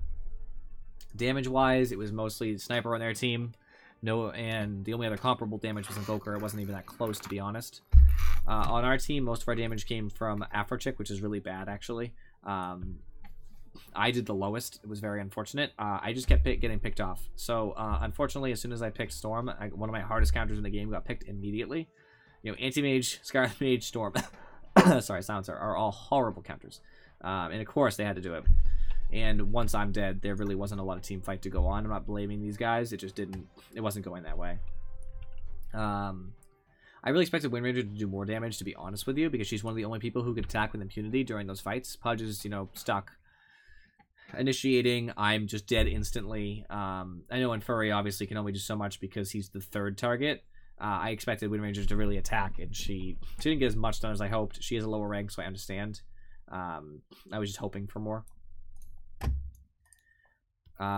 Damage wise, it was mostly Sniper on their team. And the only other comparable damage was Invoker. It wasn't even that close, to be honest. On our team, most of our damage came from Afrochick, which is really bad, actually. I did the lowest. It was very unfortunate. I just kept getting picked off. So, unfortunately, as soon as I picked Storm, one of my hardest counters in the game got picked immediately. Anti-Mage, Scarlet Mage, Storm, sorry, Silencer, are all horrible counters. And of course, they had to do it. And once I'm dead, there really wasn't a lot of team fight to go on. I'm not blaming these guys. It just didn't. It wasn't going that way. I really expected Windranger to do more damage, to be honest with you, because she's one of the only people who could attack with impunity during those fights. Pudge is, stuck. Initiating, I'm just dead instantly. I know Furry obviously can only do so much because he's the third target. I expected Windranger to really attack, and she didn't get as much done as I hoped. She is a lower rank, so I understand. I was just hoping for more.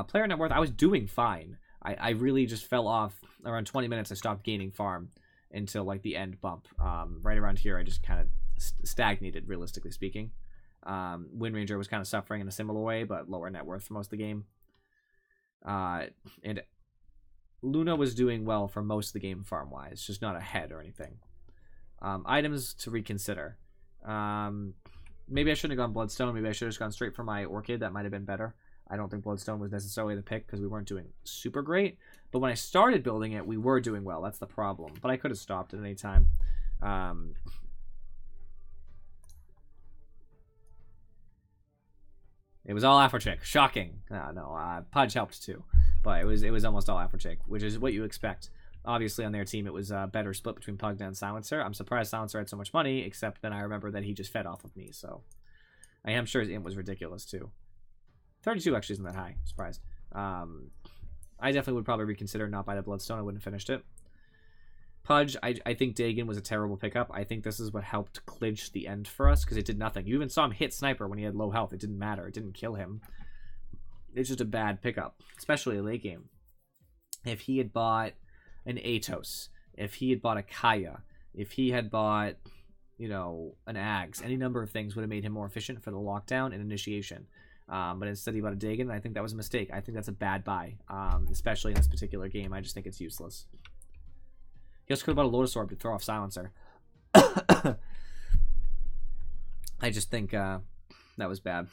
Player net worth, I was doing fine. I really just fell off around 20 minutes. I stopped gaining farm until like the end bump. Right around here, I just kind of stagnated, realistically speaking. Windranger was kind of suffering in a similar way, but lower net worth for most of the game. And Luna was doing well for most of the game farm-wise, just not ahead or anything. Items to reconsider. Maybe I shouldn't have gone Bloodstone. Maybe I should have just gone straight for my Orchid. That might have been better. I don't think Bloodstone was necessarily the pick because we weren't doing super great. But when I started building it, we were doing well. That's the problem. But I could have stopped at any time. It was all Afrochick. Shocking. Pudge helped too. But it was almost all Afrochick, which is what you expect. Obviously, on their team, it was a better split between Pugna and Silencer. I'm surprised Silencer had so much money, except then I remember that he just fed off of me. So I am sure his int was ridiculous too. 32 actually isn't that high. Surprised. I definitely would probably reconsider not buy the Bloodstone. I wouldn't have finished it. Pudge, I think Dagon was a terrible pickup. I think this is what helped clinch the end for us, because it did nothing. You even saw him hit Sniper when he had low health. It didn't matter. It didn't kill him. It's just a bad pickup, especially late game. If he had bought an Atos, if he had bought a Kaya, if he had bought, an Ags, any number of things would have made him more efficient for the lockdown and initiation. But instead he bought a Dagon, and I think that was a mistake. I think that's a bad buy, especially in this particular game. I just think it's useless. He also could have bought a Lotus Orb to throw off Silencer. I just think that was bad.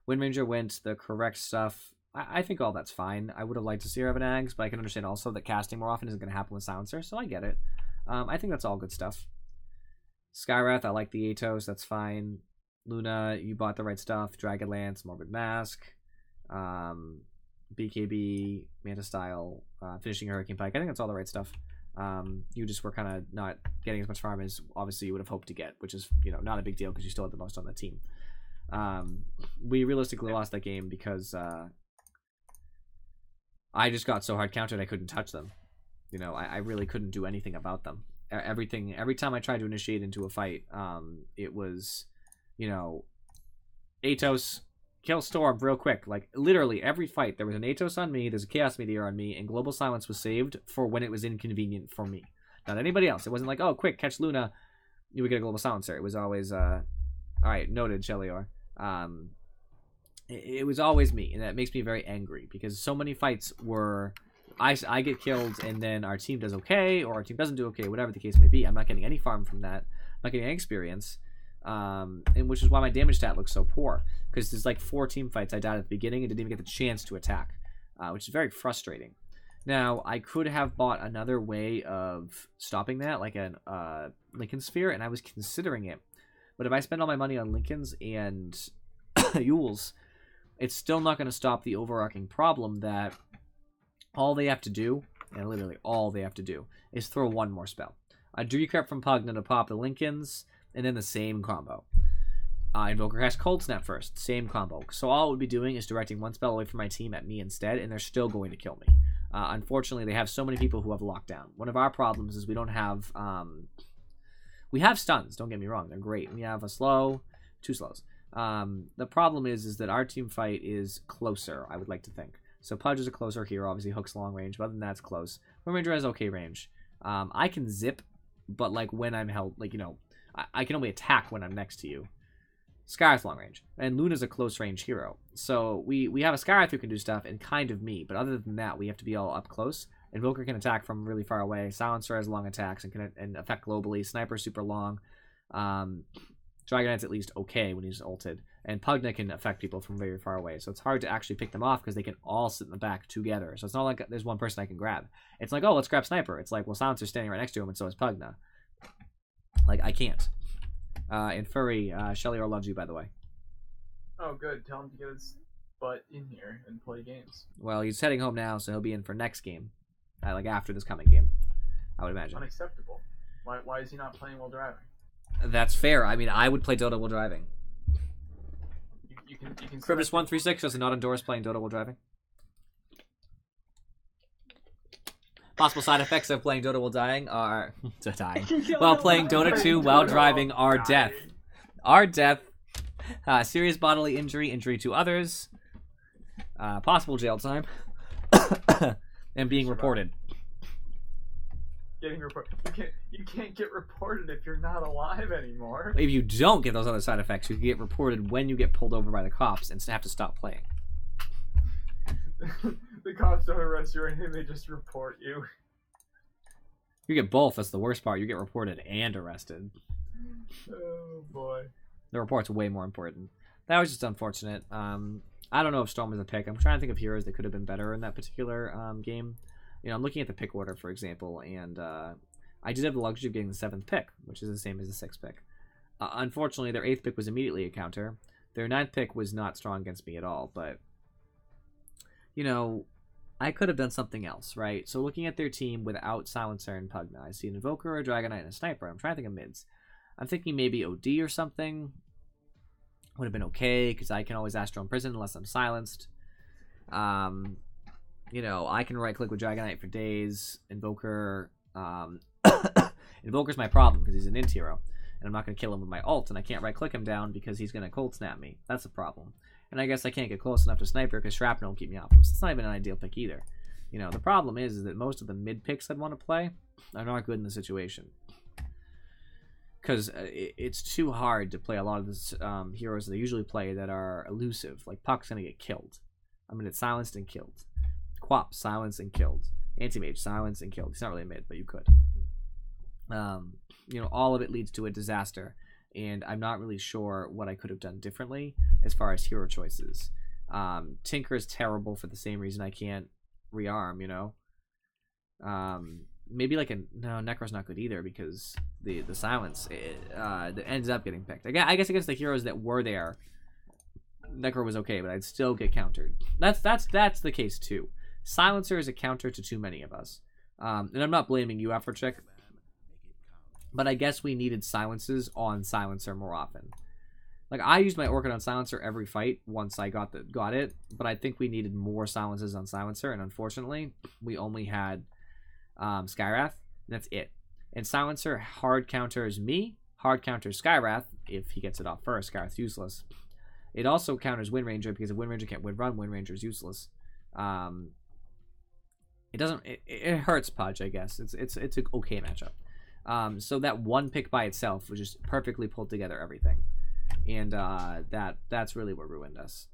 Windranger went the correct stuff. I think all that's fine. I would have liked to see her have an Ags, but I can understand also that casting more often isn't going to happen with Silencer, so I get it. I think that's all good stuff. Skywrath, I like the Atos, that's fine. Luna, you bought the right stuff. Dragonlance, Morbid Mask, BKB, Manta Style, finishing Hurricane Pike. I think that's all the right stuff. You just were kind of not getting as much farm as obviously you would have hoped to get, which is, not a big deal because you still had the most on the team. We realistically lost that game because I just got so hard countered I couldn't touch them. I really couldn't do anything about them. Every time I tried to initiate into a fight, it was, Atos, kill Storm real quick. Like, literally, every fight, there was an Atos on me, there's a Chaos Meteor on me, and Global Silence was saved for when it was inconvenient for me. Not anybody else. It wasn't like, oh, quick, catch Luna, you would get a Global Silencer. It was always, alright, noted, Shelior. It was always me, and that makes me very angry, because so many fights were, I get killed, and then our team does okay, or our team doesn't do okay, whatever the case may be. I'm not getting any farm from that. not getting any experience, and which is why my damage stat looks so poor. Because there's like 4 team fights I died at the beginning and didn't even get the chance to attack, which is very frustrating. Now, I could have bought another way of stopping that, like a Lincoln Sphere, and I was considering it. But if I spend all my money on Lincolns and Yules, it's still not going to stop the overarching problem that all they have to do, and literally all they have to do, is throw one more spell. A Dreecrep from Pugna to pop the Lincolns, and then the same combo. Invoker has Cold Snap first, same combo. So all it would be doing is directing one spell away from my team at me instead, and they're still going to kill me. Unfortunately, they have so many people who have lockdown. One of our problems is we don't have... we have stuns, don't get me wrong, they're great. We have a slow, 2 slows. The problem is that our team fight is closer, I would like to think. So Pudge is a closer hero, obviously Hook's long range, but other than that, it's close. Wind Ranger has okay range. I can zip, but like when I'm held, like, you know, I can only attack when I'm next to you. Skyrath long range, and Luna's a close range hero. So we have a Skyrath who can do stuff, and kind of me, but other than that, we have to be all up close. Invoker can attack from really far away. Silencer has long attacks and can affect globally. Sniper's super long. Dragonite's at least okay when he's ulted. And Pugna can affect people from very far away. So it's hard to actually pick them off because they can all sit in the back together. So it's not like there's one person I can grab. It's like, oh, let's grab Sniper. It's like, well, Silencer's standing right next to him, and so is Pugna. Like, I can't. And Furry, Shelly loves you, by the way. Oh, good. Tell him to get his butt in here and play games. Well, he's heading home now, so he'll be in for next game. Like after this coming game, I would imagine. Unacceptable. Why is he not playing while driving? That's fair. I mean, I would play Dota while driving. You can Cribus136 does not endorse playing Dota while driving. Possible side effects of playing Dota while dying are while playing Dota 2 while driving are death. Serious bodily injury, injury to others, possible jail time, and being reported. Getting reported. You can't get reported if you're not alive anymore. If you don't get those other side effects, you can get reported when you get pulled over by the cops and have to stop playing. The cops don't arrest you or anything, they just report you. You get both, that's the worst part. You get reported and arrested. Oh boy. The report's way more important. That was just unfortunate. I don't know if Storm was a pick. I'm trying to think of heroes that could have been better in that particular game. You know, I'm looking at the pick order, for example, and I did have the luxury of getting the 7th pick, which is the same as the 6th pick. Unfortunately, their 8th pick was immediately a counter. Their 9th pick was not strong against me at all, but, you know, I could have done something else, right? So looking at their team without Silencer and Pugna, I see an Invoker, a Dragonite, and a Sniper. I'm trying to think of mids. I'm thinking maybe OD or something. Would have been okay, because I can always Astral Imprison unless I'm silenced. You know, I can right-click with Dragonite for days. Invoker, Invoker's my problem, because he's an int hero. And I'm not going to kill him with my ult, and I can't right-click him down because he's going to cold snap me. That's a problem. And I guess I can't get close enough to Sniper because Shrapnel will keep me off him. So it's not even an ideal pick either. You know, the problem is that most of the mid picks I'd want to play are not good in the situation. Because it's too hard to play a lot of the heroes that I usually play that are elusive. Like, Puck's going to get killed. I'm going to get silenced and killed. Quap, silenced and killed. Anti-Mage, silenced and killed. He's not really a mid, but you could. You know, all of it leads to a disaster. And I'm not really sure what I could have done differently as far as hero choices. Tinker is terrible for the same reason I can't rearm, you know. Maybe like no, Necro's not good either because the silence that ends up getting picked. I guess against the heroes that were there, Necro was okay, but I'd still get countered. That's the case too. Silencer is a counter to too many of us, and I'm not blaming you, Afrochick. But I guess we needed silences on Silencer more often. Like, I used my Orchid on Silencer every fight once I got it, but I think we needed more silences on Silencer, and unfortunately, we only had Skyrath, and that's it. And Silencer hard counters me, hard counters Skyrath, if he gets it off first. Skyrath's useless. It also counters Wind Ranger, because if Wind Ranger can't Wind Run, Wind Ranger is useless. It hurts Pudge, I guess. It's an okay matchup. So that one pick by itself was just perfectly pulled together everything. And that's really what ruined us.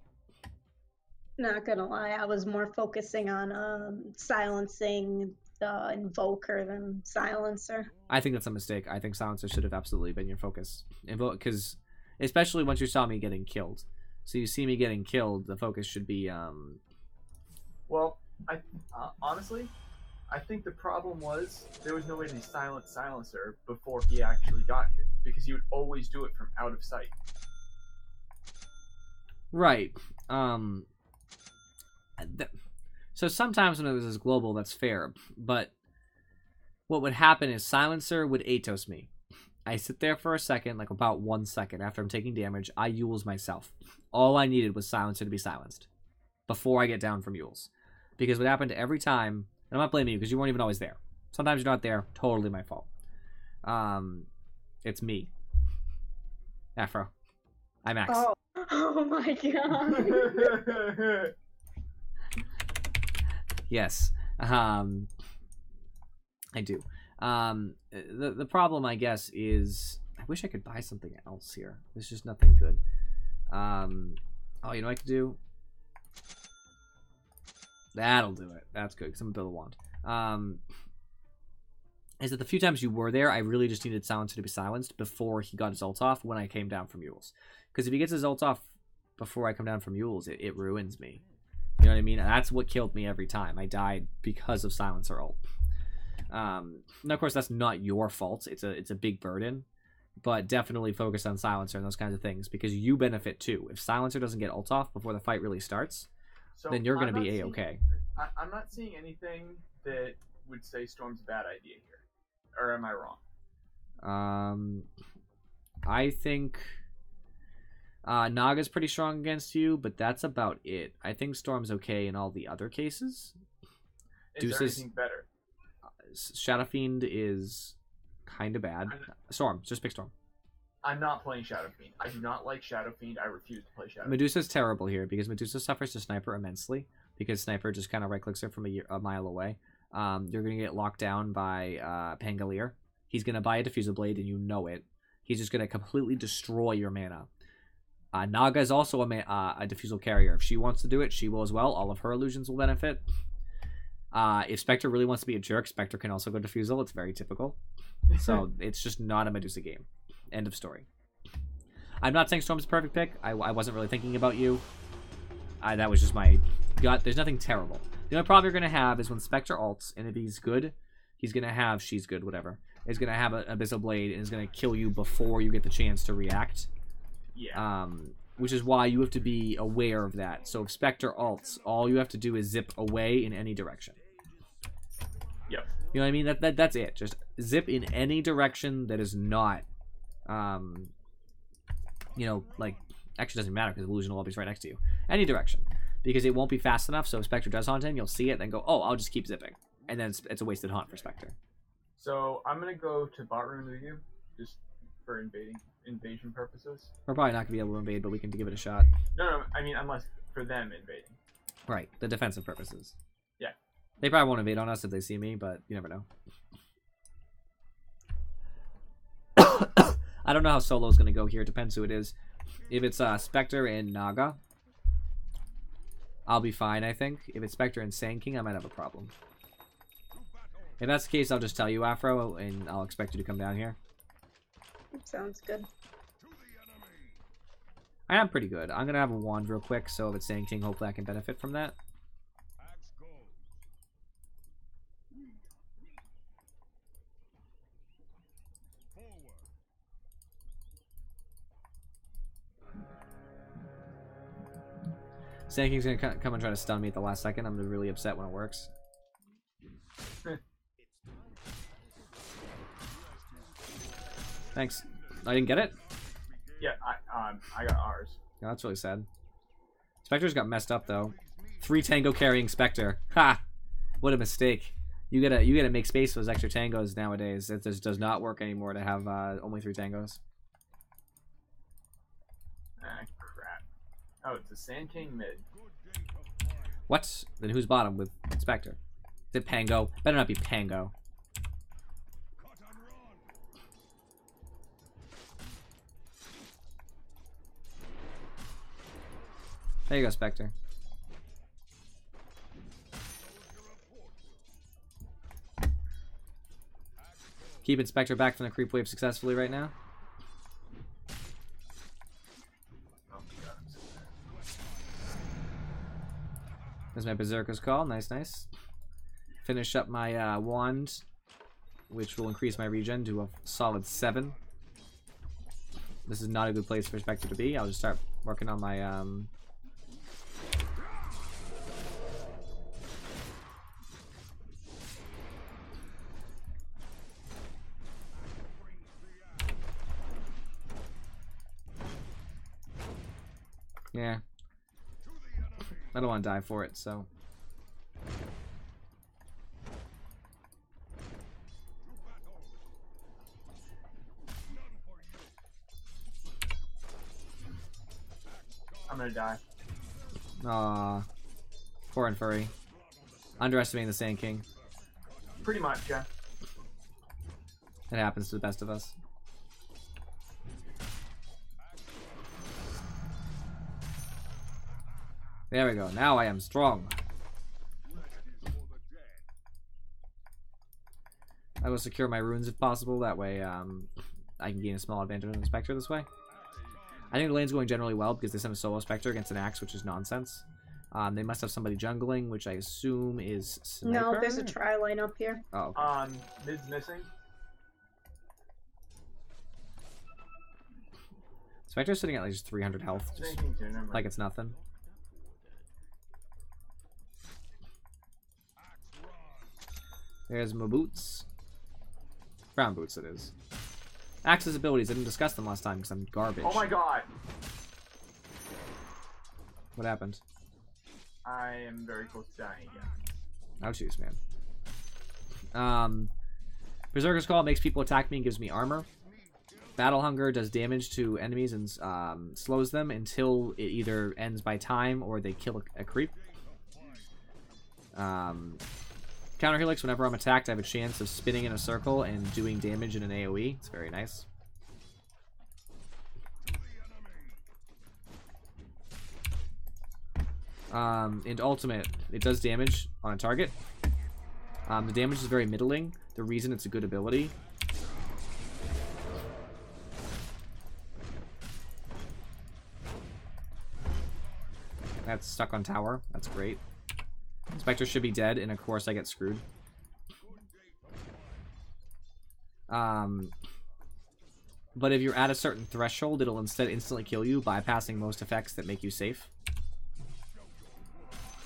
Not gonna lie, I was more focusing on silencing Invoker than Silencer. I think that's a mistake. I think Silencer should have absolutely been your focus. Because, especially once you saw me getting killed. So you see me getting killed, the focus should be, Well, I honestly, I think the problem was there was no way to silence Silencer before he actually got you, because he would always do it from out of sight. Right. So sometimes when it was global, that's fair. But what would happen is Silencer would Atos me. I sit there for a second, like about 1 second after I'm taking damage. I Yules myself. All I needed was Silencer to be silenced before I get down from Yules. Because what happened every time, and I'm not blaming you because you weren't even always there. Sometimes you're not there. Totally my fault. It's me. Afro. I'm Max. Oh my god. Yes. I do. The problem, I guess, is I wish I could buy something else here. There's just nothing good. Oh, you know what I could do? That'll do it. That's good, because I'm gonna build a wand. Is that the few times you were there, I really just needed Silencer to be silenced before he got his ult off when I came down from Yules. Because if he gets his ult off before I come down from Yules, it ruins me. You know what I mean? That's what killed me every time. I died because of Silencer ult. Now, of course, that's not your fault. It's a big burden. But definitely focus on Silencer and those kinds of things, because you benefit too. If Silencer doesn't get ult off before the fight really starts, So then you're going to be A-okay. I'm not seeing anything that would say Storm's a bad idea here. Or am I wrong? I think Naga's pretty strong against you, but that's about it. I think Storm's okay in all the other cases. Is there anything better? Shadow Fiend is kind of bad. Storm, just pick Storm. I'm not playing Shadow Fiend. I do not like Shadow Fiend. I refuse to play Shadow Fiend. Medusa's terrible here because Medusa suffers to Sniper immensely because Sniper just kind of right-clicks her from a mile away. You're going to get locked down by Pangolier. He's going to buy a Diffusal Blade, and you know it. He's just going to completely destroy your mana. Naga is also a Diffusal Carrier. If she wants to do it, she will as well. All of her illusions will benefit. If Spectre really wants to be a jerk, Spectre can also go Diffusal. It's very typical. So it's just not a Medusa game. End of story. I'm not saying Storm's a perfect pick. I wasn't really thinking about you. That was just my gut. There's nothing terrible. The only problem you're going to have is when Spectre ults, and if he's good, he's going to have, she's good, whatever, is going to have an Abyssal Blade and is going to kill you before you get the chance to react. Yeah. Which is why you have to be aware of that. So if Spectre ults, all you have to do is zip away in any direction. Yep. You know what I mean? That's it. Just zip in any direction that is not, you know, like, actually doesn't matter because Illusion will always be right next to you. Any direction. Because it won't be fast enough, so if Spectre does haunt him, you'll see it, then go, oh, I'll just keep zipping. And then it's a wasted haunt for Spectre. So I'm going to go to bot room with you, just for invasion purposes. We're probably not going to be able to invade, but we can give it a shot. No, I mean, unless for them invading. Right, the defensive purposes. Yeah. They probably won't invade on us if they see me, but you never know. I don't know how solo's going to go here. It depends who it is. If it's Spectre and Naga, I'll be fine, I think. If it's Spectre and Sand King, I might have a problem. If that's the case, I'll just tell you, Afro, and I'll expect you to come down here. Sounds good. I am pretty good. I'm going to have a wand real quick, so if it's Sand King, hopefully I can benefit from that. Sand King's going to come and try to stun me at the last second. I'm really upset when it works. Thanks. I didn't get it? Yeah, I got ours. Oh, that's really sad. Spectre's got messed up, though. 3 tango carrying Spectre. Ha! What a mistake. You gotta make space for those extra tangos nowadays. It just does not work anymore to have only 3 tangos. Ah, crap. Oh, it's a Sand King mid. What? Then who's bottom with Spectre? Is it Pango? Better not be Pango. There you go, Spectre. Keeping Spectre back from the creep wave successfully right now. Oh my god, I'm so bad. There's my Berserker's Call. Nice, nice. Finish up my wand, which will increase my regen to a solid 7. This is not a good place for Spectre to be. I'll just start working on my yeah. I don't want to die for it, so. I'm gonna die. Aw. Poor and furry. Underestimating the Sand King. Pretty much, yeah. It happens to the best of us. There we go. Now I am strong. I will secure my runes if possible. That way, I can gain a small advantage on the Spectre this way. I think the lane's going generally well because they sent a solo Spectre against an Axe, which is nonsense. They must have somebody jungling, which I assume is Sniper? No, there's a tri lane up here. Oh, okay. Mid's missing. Spectre's sitting at like just 300 health. Just Thinking too, never mind. like it's nothing. There's my boots. Brown boots, it is. Axe's abilities, I didn't discuss them last time because I'm garbage. Oh my god! What happened? I am very close to dying again. Ouchies, man. Berserker's Call makes people attack me and gives me armor. Battle Hunger does damage to enemies and slows them until it either ends by time or they kill a creep. Counter Helix, whenever I'm attacked, I have a chance of spinning in a circle and doing damage in an AoE. It's very nice. And Ultimate, it does damage on a target. The damage is very middling. The reason it's a good ability. That's stuck on tower. That's great. Spectre should be dead, and of course I get screwed. But if you're at a certain threshold, it'll instead instantly kill you, bypassing most effects that make you safe.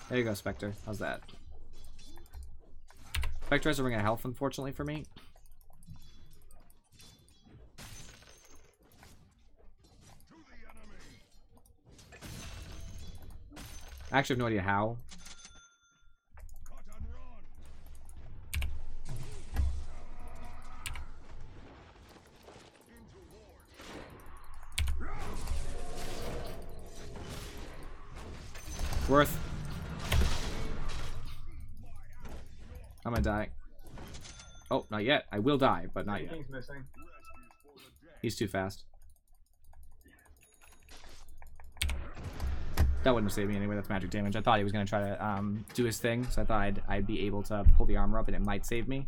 There you go, Spectre. How's that? Spectre has a ring of health, unfortunately, for me. I actually have no idea how. Worth. I'm gonna die. Oh, not yet. I will die, but not yet. King's missing. He's too fast. That wouldn't have saved me anyway. That's magic damage. I thought he was gonna try to do his thing, so I thought I'd be able to pull the armor up and it might save me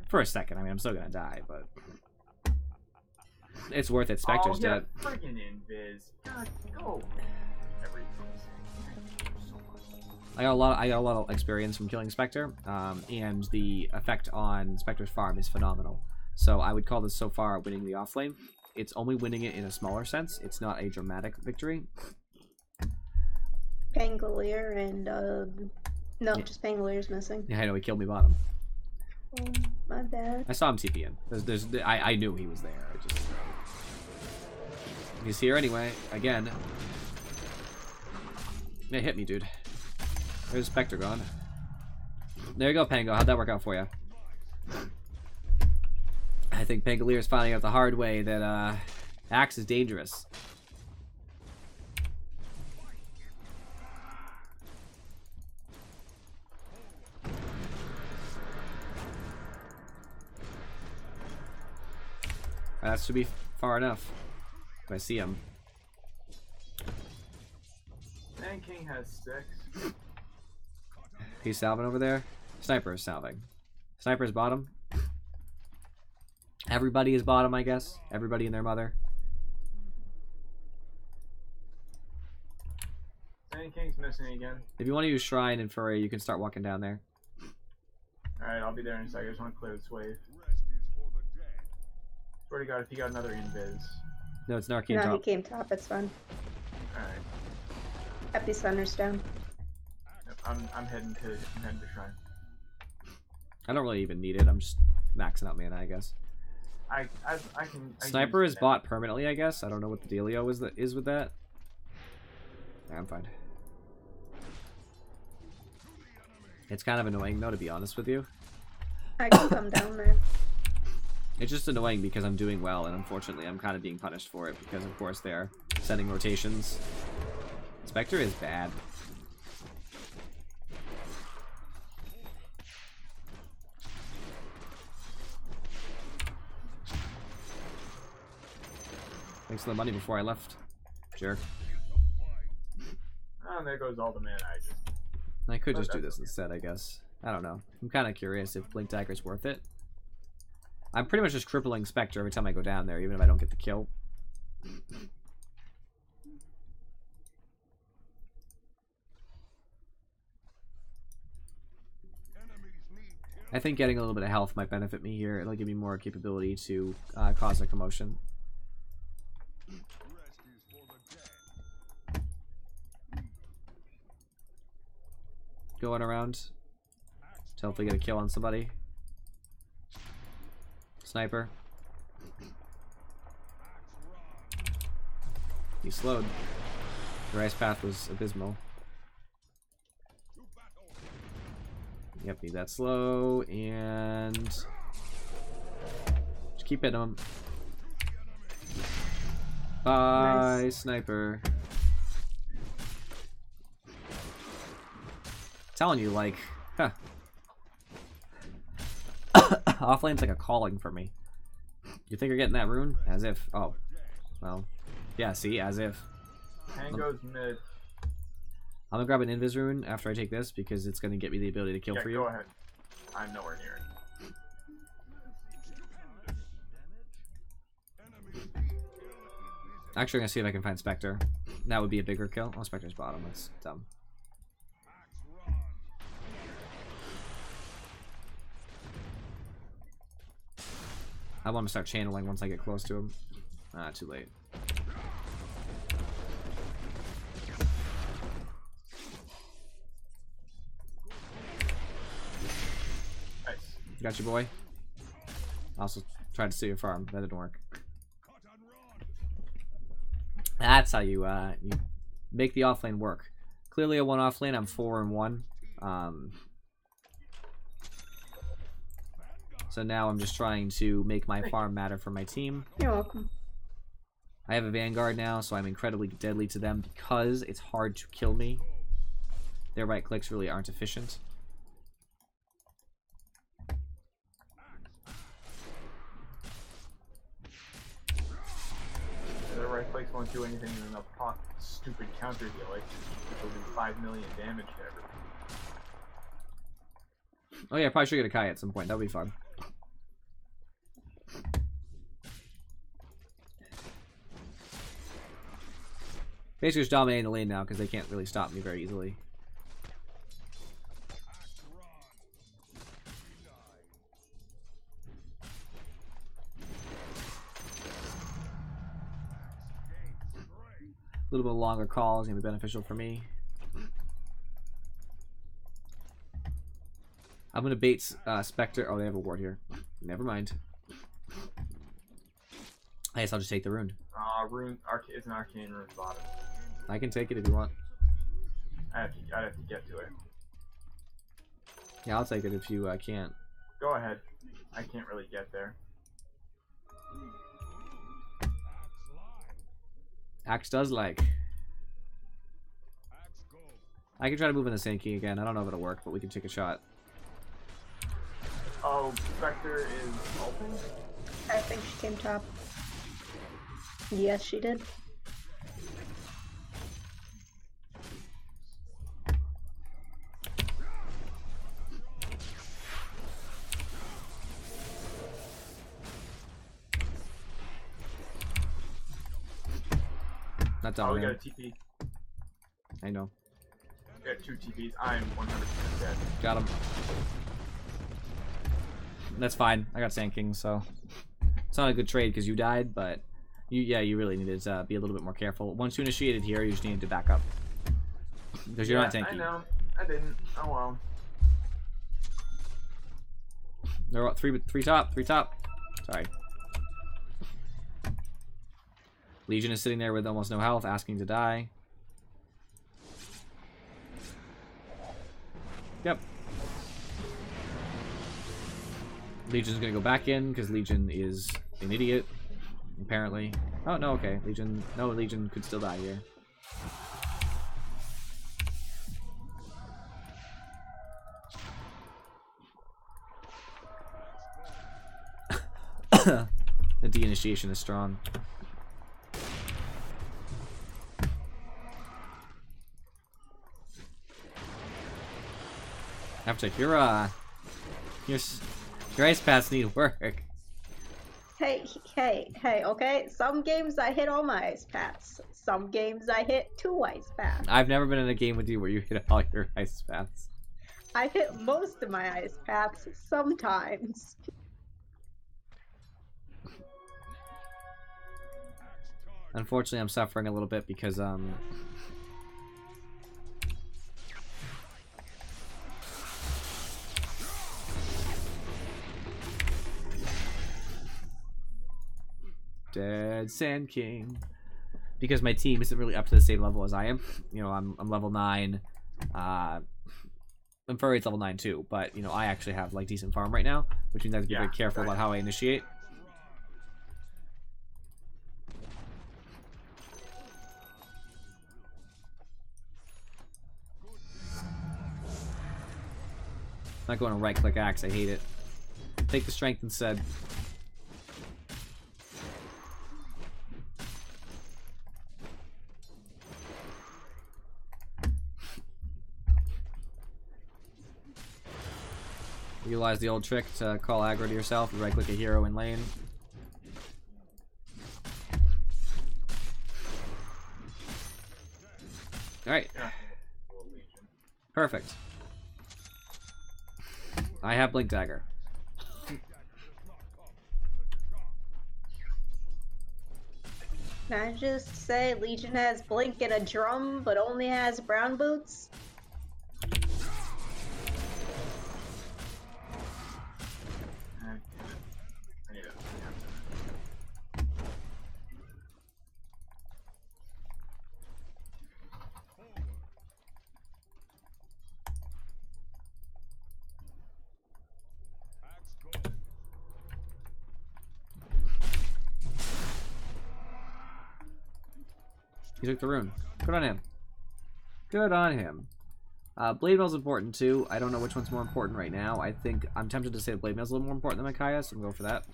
for a second. I mean, I'm still gonna die, but it's worth it. Spectre's dead. Friggin' invis. God, go. I got a lot of experience from killing Spectre, and the effect on Spectre's farm is phenomenal. So I would call this so far winning the offlane. It's only winning it in a smaller sense. It's not a dramatic victory. Pangolier and no, Yeah. just Pangolier's missing. Yeah, I know he killed me bottom. Oh, my bad. I saw him TP in. I knew he was there. He's here anyway. Again. Yeah, hit me, dude. There's Spectre gone. There you go, Pango. How'd that work out for you? I think Pangolier's finding out the hard way that Axe is dangerous. That should be far enough. If I see him. Man King has 6. He's salving over there. Sniper is salving. Sniper's bottom. Everybody is bottom, I guess. Everybody and their mother. Sand King's missing again. If you want to use Shrine and Furry, you can start walking down there. Alright, I'll be there in a second. I just want to clear this wave. Swear to God, if he got another invis. No, it's an arcane No, he top. came top. It's fine. Alright. Epicenter's down. I'm heading to Shrine. I don't really even need it. I'm just maxing out mana, I guess. I can. Sniper is bought permanently, I guess. I don't know what the dealio is with that. Yeah, I'm fine. It's kind of annoying, though, to be honest with you. I can come down there. It's just annoying because I'm doing well, and unfortunately I'm kind of being punished for it because, of course, they're sending rotations. Spectre is bad. Thanks for the money before I left, jerk. Oh, and there goes all the mana I just... I could just do this instead, I guess. I don't know. I'm kind of curious if Blink Dagger is worth it. I'm pretty much just crippling Spectre every time I go down there, even if I don't get the kill. I think getting a little bit of health might benefit me here. It'll give me more capability to cause a commotion. Going around to hopefully get a kill on somebody. Sniper. He slowed. The ice path was abysmal. Yep, need that slow, and just keep hitting him. Bye, Nice. Sniper. Telling you, like, huh. Offlane's like a calling for me. You think you're getting that rune? As if. Oh. Well. Yeah, see? As if. Tango's mid. I'm gonna grab an Invis rune after I take this because it's gonna get me the ability to kill Yeah, for you. go ahead. I'm nowhere near it. Actually, I'm gonna see if I can find Spectre. That would be a bigger kill. Oh, Spectre's bottom. That's dumb. I want to start channeling once I get close to him. Ah, too late. Nice. Got you, boy. Also tried to steal your farm. That didn't work. That's how you you make the offlane work. Clearly a one offlane. I'm 4-1. So now I'm just trying to make my farm matter for my team. You're welcome. I have a Vanguard now, so I'm incredibly deadly to them because it's hard to kill me. Their right clicks really aren't efficient. The right clicks won't do anything in a pop stupid counter heal, like, which will do 5 million damage to everything. Oh yeah, I probably should get a Kai at some point. That would be fun. Basically just dominating the lane now because they can't really stop me very easily. A little bit longer call is going to be beneficial for me. I'm going to bait Spectre. Oh, they have a ward here. Never mind. I guess I'll just take the rune. Rune, it's an arcane rune bottom. I can take it if you want. I'd have to get to it. Yeah, I'll take it if you can't. Go ahead. I can't really get there. Axe does like. I can try to move in the Sand King again. I don't know if it'll work, but we can take a shot. Oh, Spectre is ulting? I think she came top. Yes, she did. Not Oh, done. we got Man. a TP. I know. We got 2 TPs. I'm 100% dead. Got him. That's fine. I got Sand King, so it's not a good trade because you died, but you really needed to be a little bit more careful. Once you initiated here, you just needed to back up because you're not tanky. I know. I didn't. Oh well. They're all three top. Sorry. Legion is sitting there with almost no health, asking to die. Yep. Legion's gonna go back in because Legion is an idiot, apparently. Oh no, okay. Legion could still die here. The de-initiation is strong. After your ice paths need work. Hey, okay? Some games I hit all my ice paths. Some games I hit 2 ice paths. I've never been in a game with you where you hit all your ice paths. I hit most of my ice paths sometimes. Unfortunately, I'm suffering a little bit because Dead Sand King. Because my team isn't really up to the same level as I am. You know, I'm level 9. And Furry's level 9 too, but you know, I actually have like decent farm right now, which means I have to be very careful about how I initiate. I'm not going to right click axe, I hate it. Take the strength instead. Utilize the old trick to call aggro to yourself. You right click a hero in lane. Alright. Perfect. I have Blink Dagger. Can I just say Legion has Blink and a drum, but only has brown boots? He took the rune. Good on him. Good on him. Blade Mail's important too. I don't know which one's more important right now. I think I'm tempted to say Blade Mail's a little more important than Micaiah, so I'm going to go for that.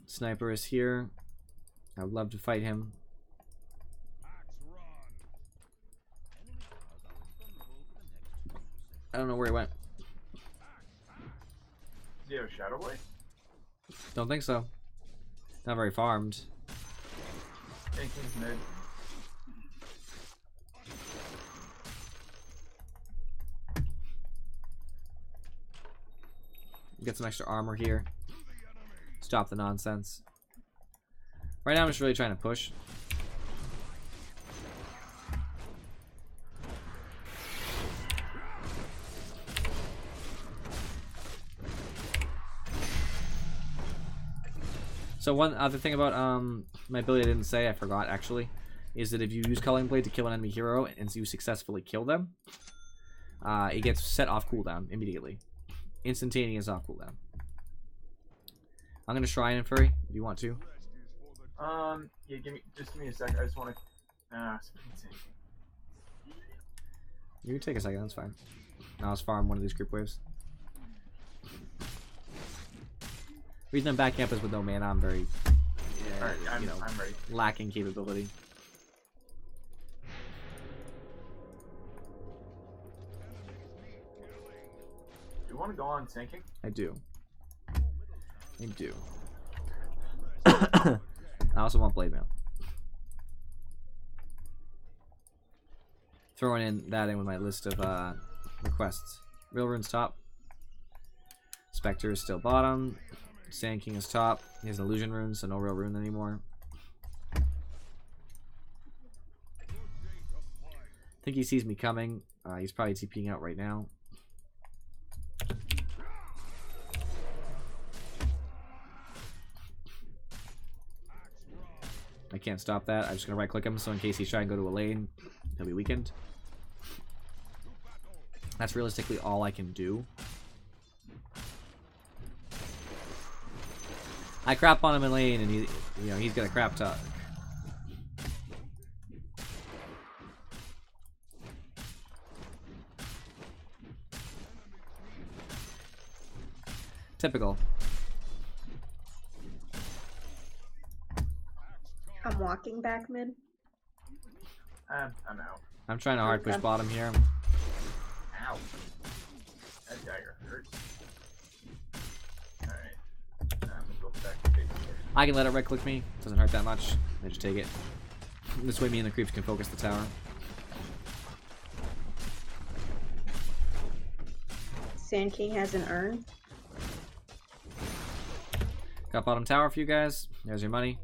Sniper is here. I would love to fight him. I don't know where he went. Does he have a Shadow Blade? Don't think so. Not very farmed. King's mid. Get some extra armor here. Stop the nonsense. Right now I'm just really trying to push. So one other thing about my ability I didn't say, I forgot actually, is that if you use Culling Blade to kill an enemy hero and you successfully kill them, it gets set off cooldown immediately. Instantaneous off cooldown. I'm gonna Shrine and Furry if you want to. Yeah, give me a sec. I just want to. You can take a second, that's fine. I'll just farm one of these group waves. Reason I'm backing up is with no mana, I'm very, Alright, I'm ready. lacking capability. want to go on sinking? I do. I do. I also want blade mail. Throwing in that in with my list of requests. Real rune's top. Spectre is still bottom. Sand King is top. He has an illusion rune, so no real rune anymore. I think he sees me coming. He's probably TPing out right now. I can't stop that. I'm just going to right click him so in case he's trying to go to a lane, he'll be weakened. That's realistically all I can do. I crap on him in lane and he's got a crap talk. Typical. I'm walking back mid. I'm out. I'm trying to hard push bottom here. Ow. That dagger hurt. Alright. I'm gonna go back to base here. I can let it right click me. Doesn't hurt that much. I just take it. This way me and the creeps can focus the tower. Sand King has an urn. Got bottom tower for you guys. There's your money.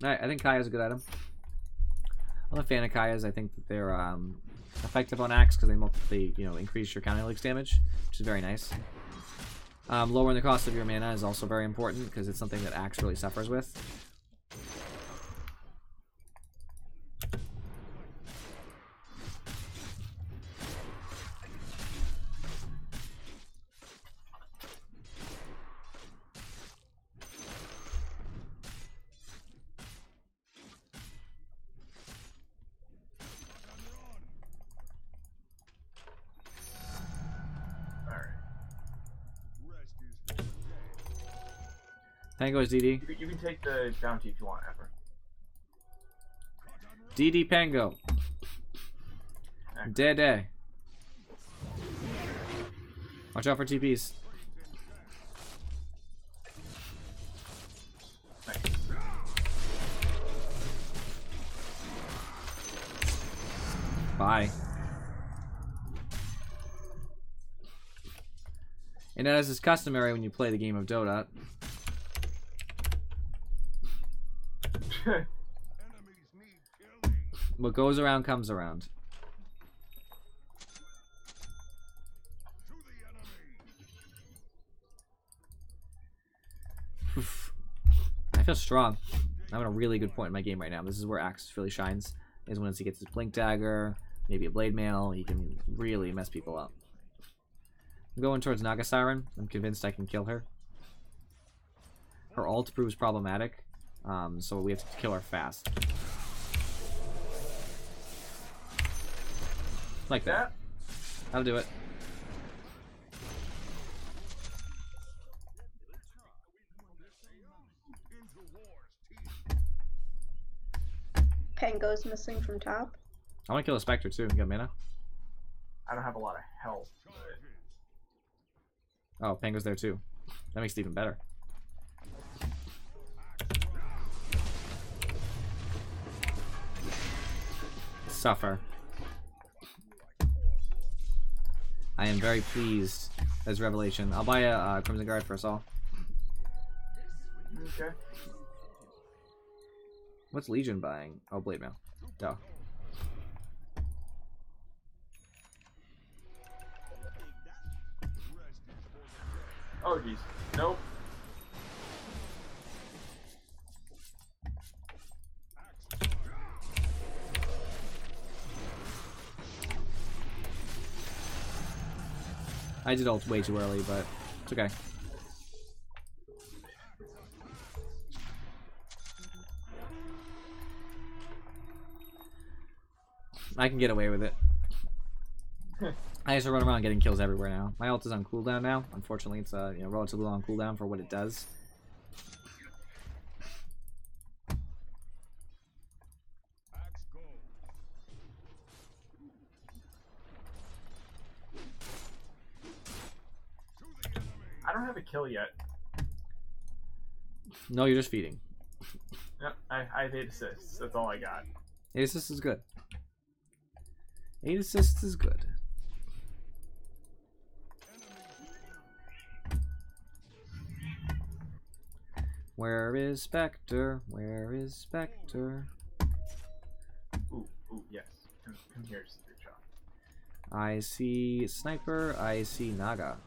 Alright, I think Kaya's a good item. I'm a fan of Kaya's. I think that they're effective on Axe because they increase your counter licks damage, which is very nice. Lowering the cost of your mana is also very important because it's something that Axe really suffers with. Pango is DD. You can take the bounty if you want, Emperor. DD Pango. Dead. Watch out for TPs. Nice. Bye. And as is customary when you play the game of Dota, what goes around comes around. I feel strong. I'm at a really good point in my game right now. This is where Axe really shines. Is when he gets his Blink Dagger, maybe a Blade Mail, he can really mess people up. I'm going towards Naga Siren. I'm convinced I can kill her. Her ult proves problematic. So we have to kill her fast. Like that. That'll do it. Pango's missing from top. I want to kill a Spectre too. You got mana? I don't have a lot of health. But... Oh, Pango's there too. That makes it even better. Suffer. I am very pleased as Revelation. I'll buy a Crimson Guard for us all. Okay. What's Legion buying? Oh, Blade Mail. Duh. Oh, geez. Nope. I did ult way too early, but it's okay. I can get away with it. I just run around getting kills everywhere now. My ult is on cooldown now. Unfortunately, it's relatively long cooldown for what it does. don't have a kill yet. No, you're just feeding. No, I have 8 assists. That's all I got. 8 assists is good. 8 assists is good. Where is Spectre? Where is Spectre? Ooh, yes. Come here, Secret Shot. I see Sniper. I see Naga.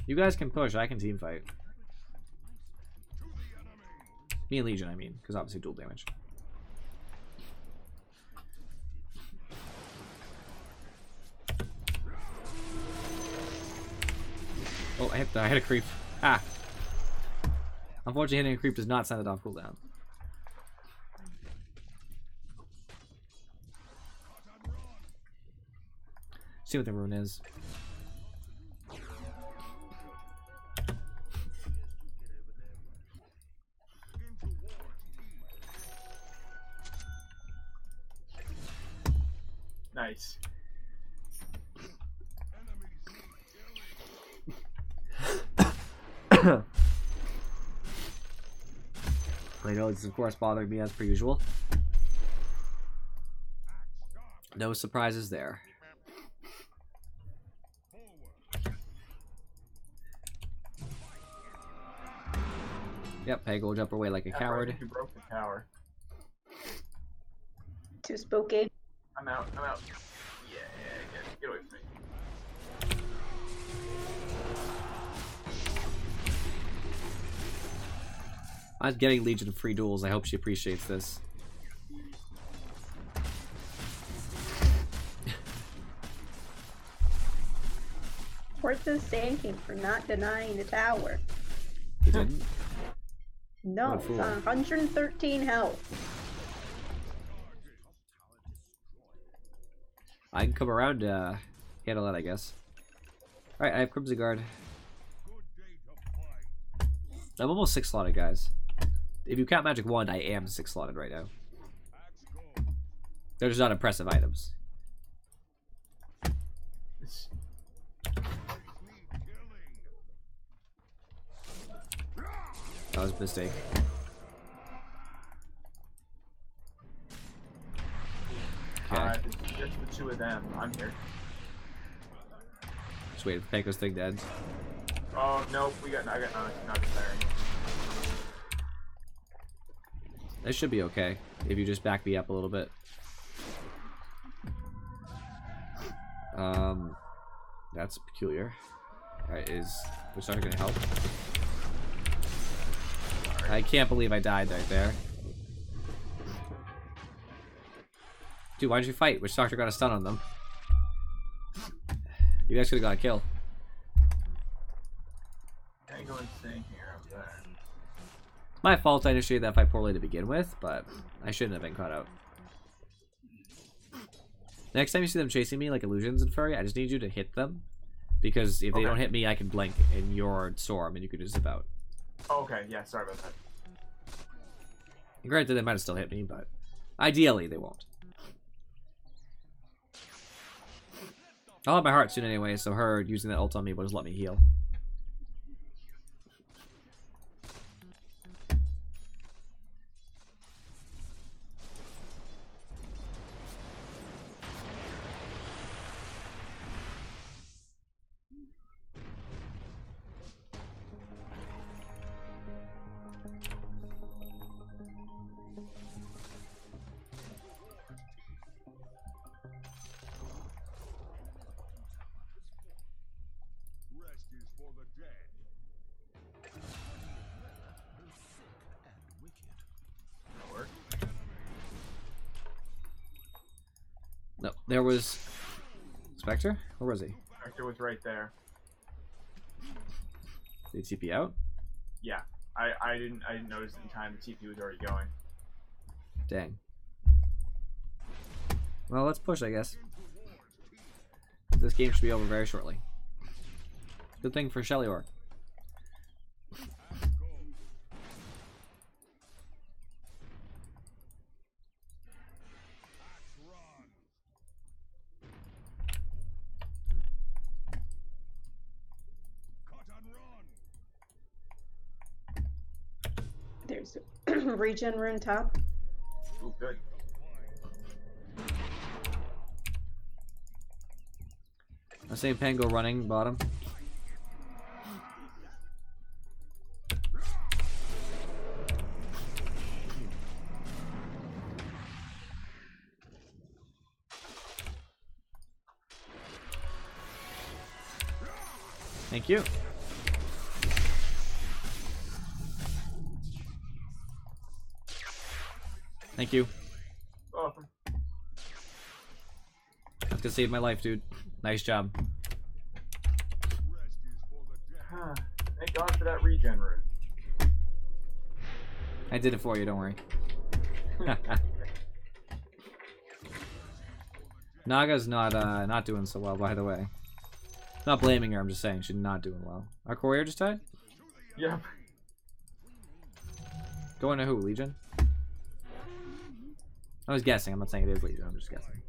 You guys can push. I can team fight. Me and Legion, I mean, because obviously dual damage. Oh, I hit a creep. Ah. Unfortunately, hitting a creep does not send it off cooldown. See what the rune is. Nice. Plato is of course bothering me as per usual. No surprises there. Yep, Peg will jump away like a coward. You broke the tower. Too spooky. I'm out. Yeah, get away from me. I'm getting Legion free duels. I hope she appreciates this. Where's the Sand King for not denying the tower? He didn't? No, What a it's fool. on 113 health. I can come around to handle that, I guess. Alright, I have Crimson Guard. I'm almost 6 slotted, guys. If you count Magic Wand, I am 6 slotted right now. They're just not impressive items. That was a mistake. Okay. Just the 2 of them. I'm here. Just wait for Panko's thing to end. Oh no, I got not firing. That should be okay if you just back me up a little bit. That's peculiar. Alright, is Witchstalker gonna help? I can't believe I died right there. Dude, why did you fight? Witchstalker got a stun on them. You guys could have got a kill. I go insane here up there. My fault I initiated that fight poorly to begin with, but I shouldn't have been caught out. Next time you see them chasing me like illusions and furry, I just need you to hit them. Because if they don't hit me, I can blink in your storm and you can just zip out. Oh, okay, yeah, sorry about that. And granted, they might have still hit me, but ideally they won't. I'll have my heart soon anyway, so her using that ult on me will just let me heal. No, there was Spectre? Where was he? Vector was right there. Did he TP out? Yeah, I didn't notice in time. The TP was already going. Dang. Well, let's push, I guess. This game should be over very shortly. Good thing for Shellior. use regen rune top. Ooh, good. I say Pango running bottom. Thank you. Thank you. Welcome. That's gonna save my life, dude. Nice job. Thank God for that regen rune. I did it for you, don't worry. Naga's not doing so well, by the way. Not blaming her, I'm just saying she's not doing well. Our courier just died? Yep. Going to who? Legion? I was guessing. I'm not saying it is Legion. I'm just guessing.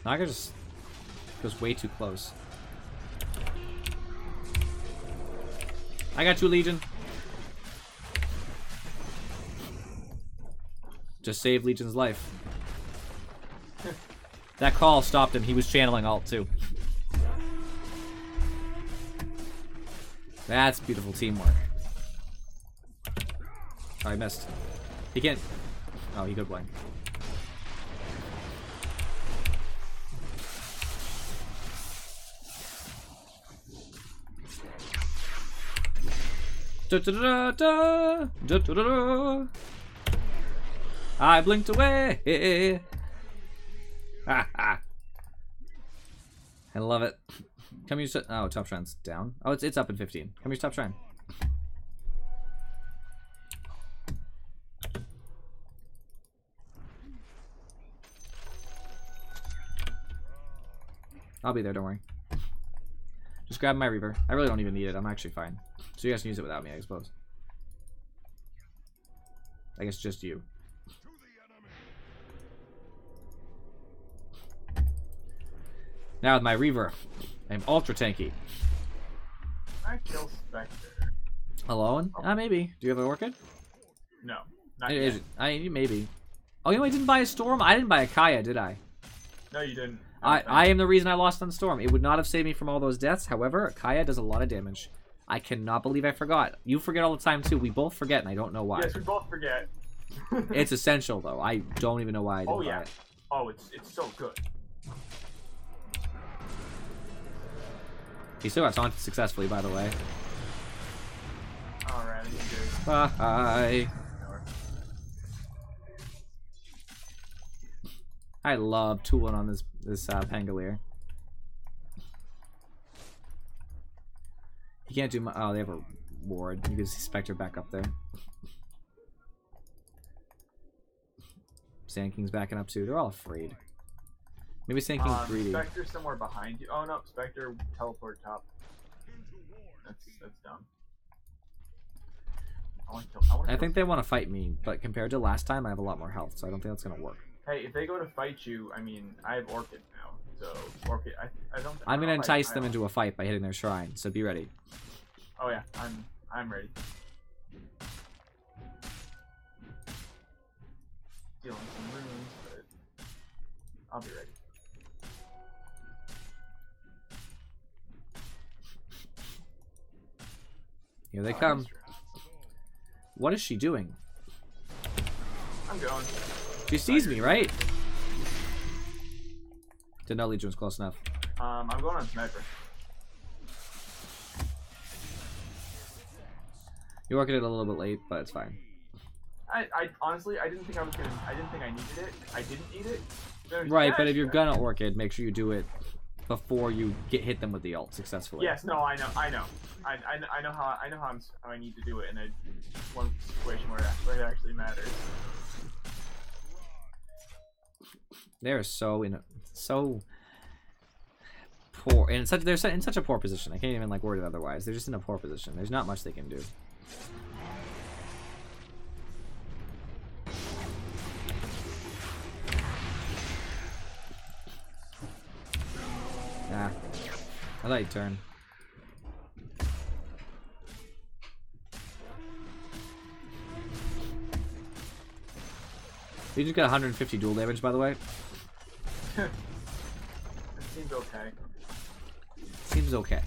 Naga just goes way too close. I got you, Legion. Just saved Legion's life. That call stopped him. He was channeling alt too. That's beautiful teamwork. Oh, I missed. He can't. Oh, he could blink. Da, da, da, da, da, da, da, da. I blinked away. Ha ha. I love it. Come use. Oh, top shrine's down. Oh, it's up in 15. Come use top shrine. I'll be there. Don't worry. Just grab my Reaver. I really don't even need it. I'm actually fine. So you guys can use it without me, I suppose. I guess just you. Now with my Reaver, I'm ultra tanky. I kill Spectre. Alone? Oh. Maybe. Do you have an Orchid? No, not It yet. is. Maybe. Oh, you know I didn't buy a Storm? I didn't buy a Kaya, did I? No, you didn't. I am the reason I lost on Storm. It would not have saved me from all those deaths. However, Kaya does a lot of damage. I cannot believe I forgot. You forget all the time, too. We both forget, and I don't know why. Yes, we both forget. It's essential, though. I don't even know why I didn't Oh, yeah. buy it. Oh, it's so good. He still got taunted successfully, by the way. Alright, you do. Bye. I love tooling on this Pangolier. He can't do my. Oh, they have a ward. You can see Spectre back up there. Sand King's backing up too. They're all afraid. Maybe Sand King's greedy. Spectre's somewhere behind you. Oh no, Spectre teleport top. That's dumb. I think they want to fight me, but compared to last time, I have a lot more health, so I don't think that's gonna work. Hey, if they go to fight you, I mean, I have Orchid now, so Orchid. I don't. I'm gonna entice them into a fight by hitting their shrine, so be ready. Oh yeah, I'm ready. Stealing some runes, but I'll be ready. Here they come. What is she doing? I'm going. She sees me, right? Didn't know Legion was close enough. I'm going on Sniper. You worked it a little bit late, but it's fine. I honestly, I didn't think I needed it. I didn't need it. Right, but if you're gonna Orchid, make sure you do it before you hit them with the ult successfully. Yes, no, I know. I know how I need to do it in one situation where it actually matters. They're so poor, and they're in such a poor position. I can't even word it otherwise. They're just in a poor position. There's not much they can do. I thought you'd turn. You just got 150 dual damage, by the way. It seems okay. Seems okay.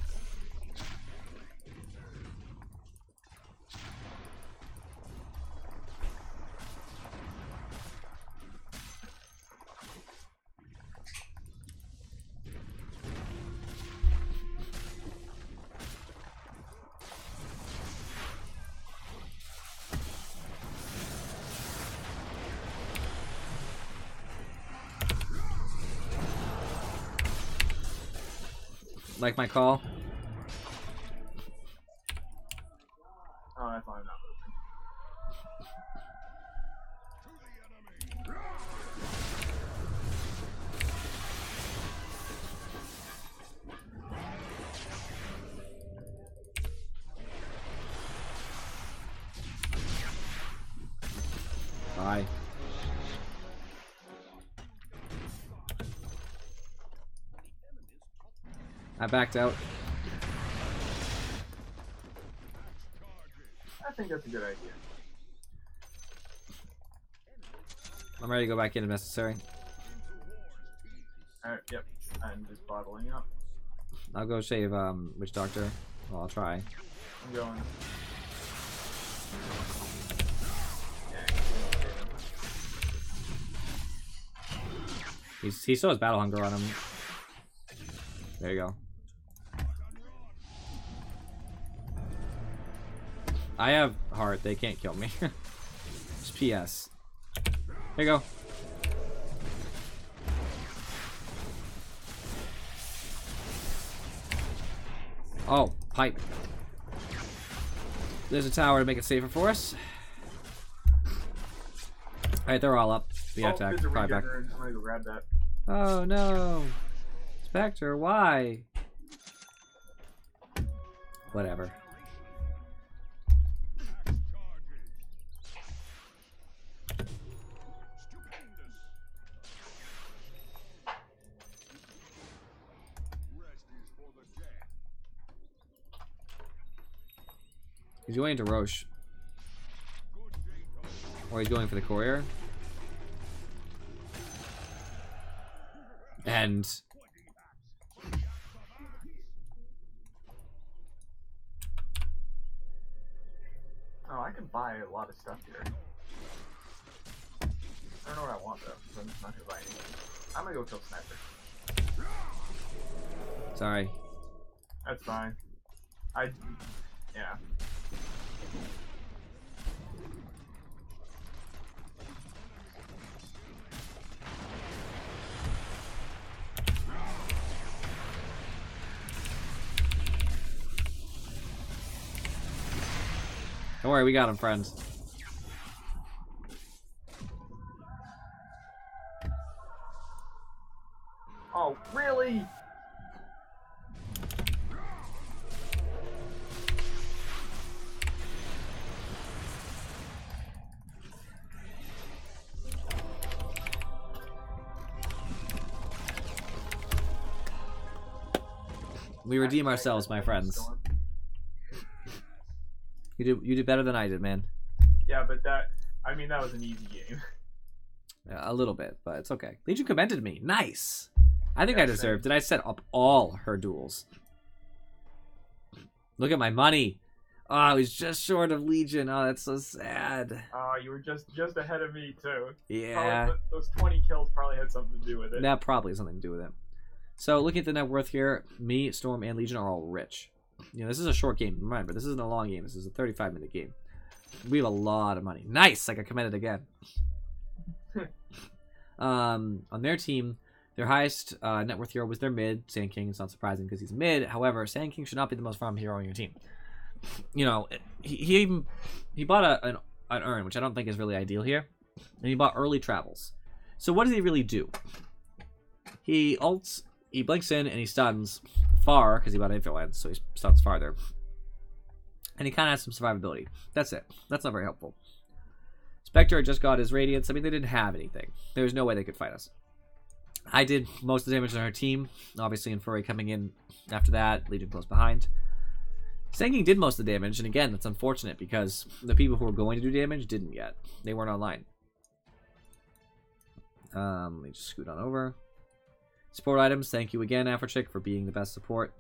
Like my call? Oh, that's why I'm not moving. Bye. I backed out. I think that's a good idea. I'm ready to go back in if necessary. Alright, yep. I'm just bottling up. I'll go save Witch Doctor. Well, I'll try. I'm going. He still has Battle Hunger on him. There you go. I have heart. They can't kill me. Just PS. There you go. Oh, pipe. There's a tower to make it safer for us. Alright, they're all up. We attack. There's a Probably back. regenerator. I'm gonna go grab that. Oh no. Spectre, why? Whatever. He's going to Roche. Or he's going for the courier. And Oh, I can buy a lot of stuff here. I don't know what I want though, so I'm just not gonna buy anything. I'm gonna go kill Sniper. sorry. That's fine. Yeah. Don't worry, we got him, friends. Oh, really? We redeem ourselves, my friends. You did better than I did, man. Yeah, but that was an easy game. Yeah, a little bit, but it's okay. Legion commended me. Nice. I think Yeah, I deserved. Did I set up all her duels? Look at my money. Oh, I was just short of Legion. Oh, that's so sad. You were just ahead of me too. Yeah. Probably, those 20 kills probably had something to do with it. That probably has something to do with it. So, looking at the net worth here, me, Storm, and Legion are all rich. You know, this is a short game. Remember, this isn't a long game. This is a 35-minute game. We have a lot of money. Nice! I got commended again. On their team, their highest net worth hero was their mid, Sand King. It's not surprising because he's mid. However, Sand King should not be the most farm hero on your team. You know, he bought an urn, which I don't think is really ideal here. And he bought early travels. So what does he really do? He ults, he blinks in, and he stuns far, because he bought info lens, so he stuns farther. And he kind of has some survivability. That's it. That's not very helpful. Spectre just got his Radiance. I mean, they didn't have anything. There was no way they could fight us. I did most of the damage on our team. Obviously, and Furry coming in after that. Legion close behind. Sand King did most of the damage, and again, that's unfortunate because the people who were going to do damage didn't yet. They weren't online. Let me just scoot on over. Support items, thank you again, Afrochick, for being the best support.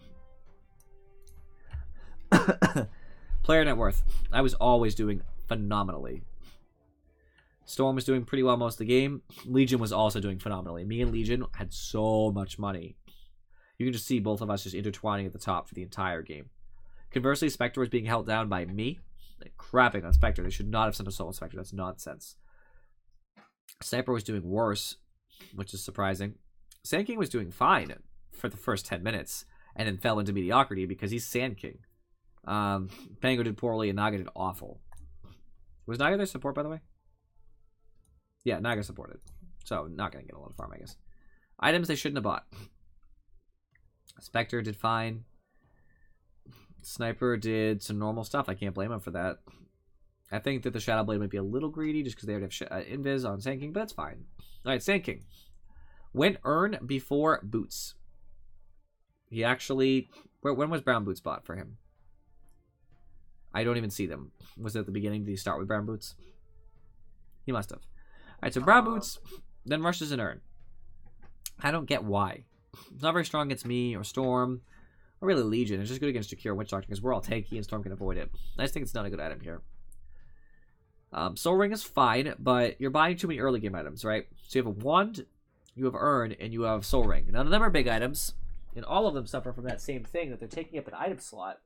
Player net worth. I was always doing phenomenally. Storm was doing pretty well most of the game. Legion was also doing phenomenally. Me and Legion had so much money. You can just see both of us just intertwining at the top for the entire game. Conversely, Spectre was being held down by me. Like, crapping on Spectre. They should not have sent a solo Spectre. That's nonsense. Sniper was doing worse, which is surprising. Sand King was doing fine for the first 10 minutes, and then fell into mediocrity because he's Sand King. Pango did poorly, and Naga did awful. Was Naga their support, by the way? Yeah, Naga supported. So, not going to get a lot of farm, I guess. Items they shouldn't have bought. Spectre did fine. Sniper did some normal stuff. I can't blame him for that. I think that the Shadow Blade might be a little greedy just because they already have Invis on Sand King, but that's fine. Alright, Sand King. Went Earn before Boots. He actually... When was Brown Boots bought for him? I don't even see them. Was it at the beginning? Did he start with Brown Boots? He must have. Alright, so Brown Boots, then rushes an Earn. I don't get why. It's not very strong against me or Storm. Or really Legion. It's just good against Jakir Witch Doctor because we're all tanky and Storm can avoid it. I just think it's not a good item here. Soul Ring is fine, but you're buying too many early game items, right? So you have a Wand, you have Earn, and you have Soul Ring. None of them are big items, and all of them suffer from that same thing, that they're taking up an item slot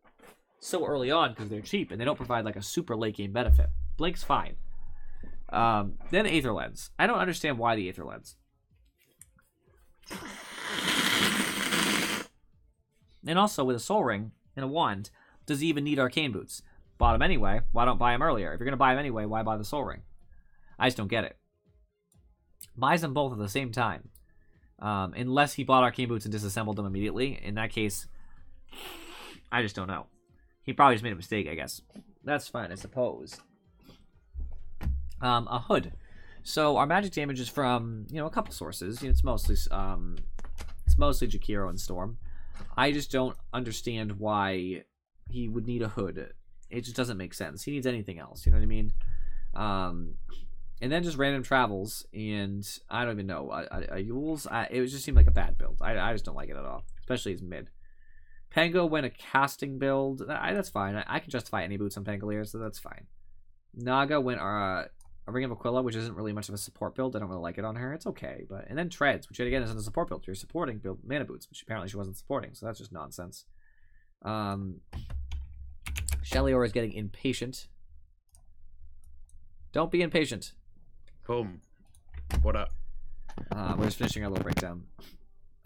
so early on because they're cheap, and they don't provide like a super late game benefit. Blink's fine. Then Aether Lens. I don't understand why the Aether Lens. And also, with a Soul Ring and a Wand, does he even need Arcane Boots? Bought them anyway. Why don't buy them earlier? If you're going to buy them anyway, why buy the Soul Ring? I just don't get it. Buys them both at the same time. Unless he bought Arcane Boots and disassembled them immediately. In that case, I just don't know. He probably just made a mistake, I guess. That's fine, I suppose. A Hood. So our magic damage is from, a couple sources. It's mostly Jakiro and Storm. I just don't understand why he would need a Hood. It just doesn't make sense. He needs anything else, you know what I mean? And then just random travels, and I don't even know. Yules, it just seemed like a bad build. I just don't like it at all, especially as mid. Pango went a casting build. That's fine. I can justify any boots on Pangolier, so that's fine. Naga went a Ring of Aquila, which isn't really much of a support build. I don't really like it on her. It's okay. And then Treads, which again isn't a support build. You're supporting build mana boots, which apparently she wasn't supporting, so that's just nonsense. Shellyor is getting impatient. Don't be impatient. Boom. What up? We're just finishing our little breakdown.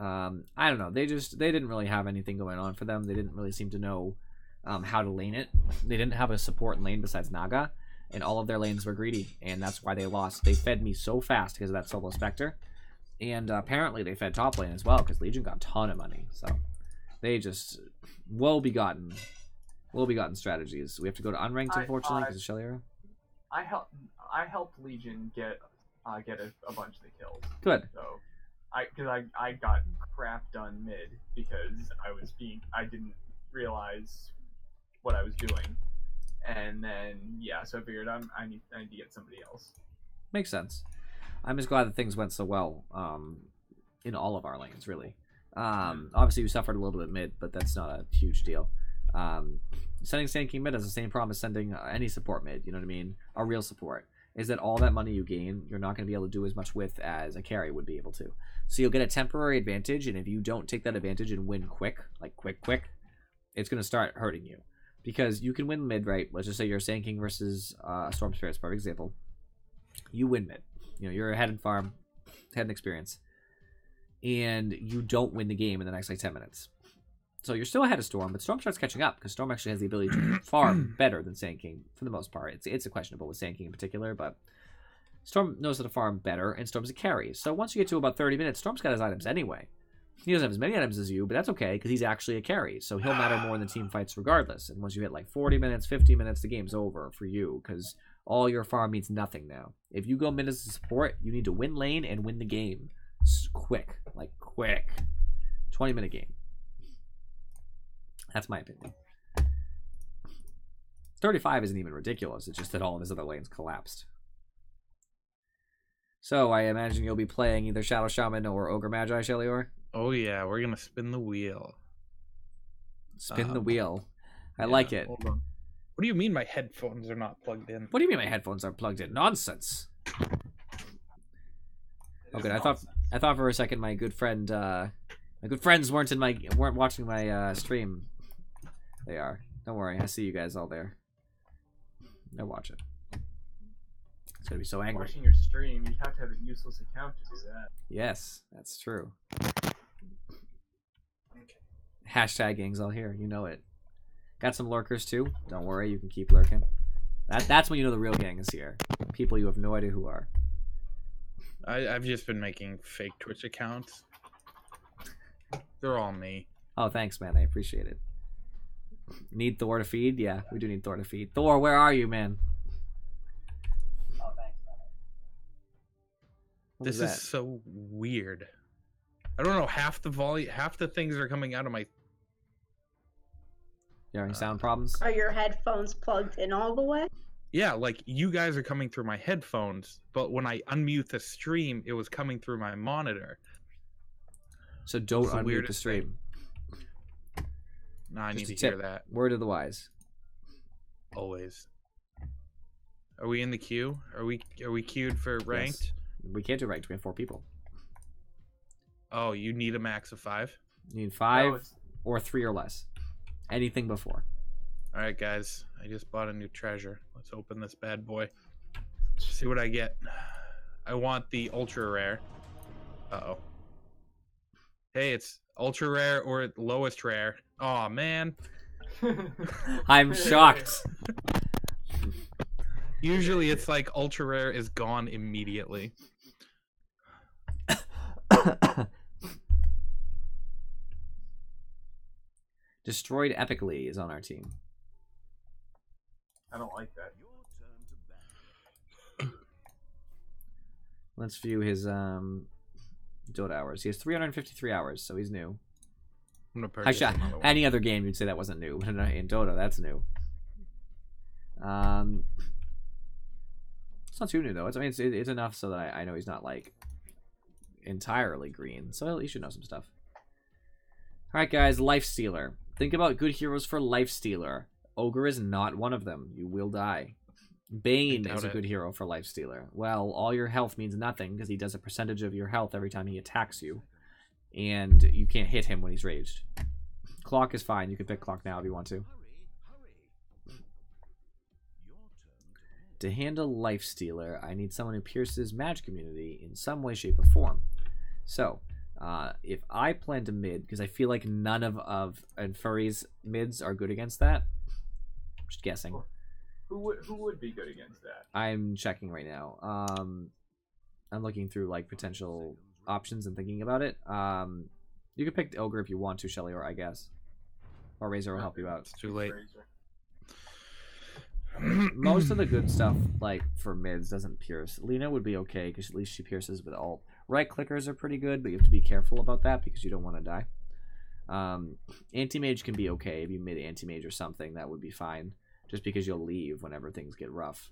I don't know. They didn't really have anything going on for them. They didn't really seem to know how to lane it. They didn't have a support lane besides Naga, and all of their lanes were greedy, and that's why they lost. They fed me so fast because of that solo Spectre, and apparently they fed top lane as well because Legion got a ton of money. So they just woe-begotten strategies. We have to go to unranked, unfortunately, because of Shellyor. I helped Legion get a bunch of the kills. Good. So I got crap done mid because I didn't realize what I was doing, and then so I figured I need to get somebody else. Makes sense. I'm just glad that things went so well in all of our lanes, really. Obviously, we suffered a little bit mid, but that's not a huge deal. Sending Sand King mid has the same problem as sending any support mid, you know what I mean? A real support. Is that all that money you gain, you're not going to be able to do as much with as a carry would be able to. So you'll get a temporary advantage, and if you don't take that advantage and win quick, like quick, it's going to start hurting you. Because you can win mid, right? Let's just say you're Sand King versus Storm Spirit's perfect example. You win mid. You're ahead in farm, ahead in experience. And you don't win the game in the next 10 minutes. So you're still ahead of Storm, but Storm starts catching up because Storm actually has the ability to farm better than Sand King for the most part. It's a questionable with Sand King in particular, but Storm knows how to farm better, and Storm's a carry. So once you get to about 30 minutes, Storm's got his items anyway. He doesn't have as many items as you, but that's okay because he's actually a carry. So he'll matter more in the team fights regardless. And once you hit 40 minutes, 50 minutes, the game's over for you because all your farm means nothing now. If you go mid as a support, you need to win lane and win the game. Quick, like quick. 20-minute game. That's my opinion. 35 isn't even ridiculous. It's just that all of his other lanes collapsed. So I imagine you'll be playing either Shadow Shaman or Ogre Magi, Shelior? Oh yeah, we're gonna spin the wheel. Spin the wheel. I like it. Hold on. What do you mean my headphones are not plugged in? What do you mean my headphones aren't plugged in? Nonsense. Okay, I thought for a second my good friends weren't watching my stream. They are. Don't worry, I see you guys all there. Now watch it. It's gonna be so angry. Watching your stream, you have to have a useless account to do that. Yes, that's true. Hashtag gang's all here, you know it. Got some lurkers too. Don't worry, you can keep lurking. That's when you know the real gang is here. People you have no idea who are. I've just been making fake Twitch accounts. They're all me. Oh, thanks, man. I appreciate it. Need Thor to feed? Yeah, we do need Thor to feed. Thor, where are you, man? Oh, thanks. What This was is that? so weird. I don't know, half the things are coming out of my... You having sound problems? Are your headphones plugged in all the way? Yeah, like, you guys are coming through my headphones, but when I unmute the stream, it was coming through my monitor. So don't It's the unmute the weirdest stream. Nah, I need Just to a hear tip. that. Word of the wise. Always. Are we in the queue? Are we queued for ranked? Yes. We can't do ranked. We have 4 people. Oh, you need a max of 5? You need 5 No, it's- or 3 or less. Anything before. Alright, guys. I just bought a new treasure. Let's open this bad boy. See what I get. I want the ultra rare. Uh-oh. Hey, it's ultra rare or lowest rare. Aw, man. I'm shocked. Usually it's like ultra rare is gone immediately. Destroyed epically is on our team. I don't like that. Let's view his Dota hours. He has 353 hours, so he's new. I'm gonna purchase Actually, another one. any other game you'd say that wasn't new, but in Dota, that's new. It's not too new though. I mean, it's enough so that I know he's not like entirely green, so he should know some stuff. All right, guys, Lifestealer. Think about good heroes for Lifestealer. Ogre is not one of them. You will die. Bane is a good hero for Lifestealer. Well, all your health means nothing because he does a percentage of your health every time he attacks you, and you can't hit him when he's raged. Clock is fine. You can pick Clock now if you want to. To handle Lifestealer, I need someone who pierces Magic Community in some way, shape, or form. So, if I plan to mid, because I feel like none of Furry's mids are good against that. Just guessing. Who would be good against that? I'm checking right now. I'm looking through like potential options and thinking about it. You could pick Ogre if you want to, Shelly, or I guess. Or Razor will help you out. It's too late. Most of the good stuff, like for mids, doesn't pierce. Lena would be okay because at least she pierces with ult. Right clickers are pretty good, but you have to be careful about that because you don't want to die. Anti-mage can be okay if you mid anti-mage or something. That would be fine, just because you'll leave whenever things get rough.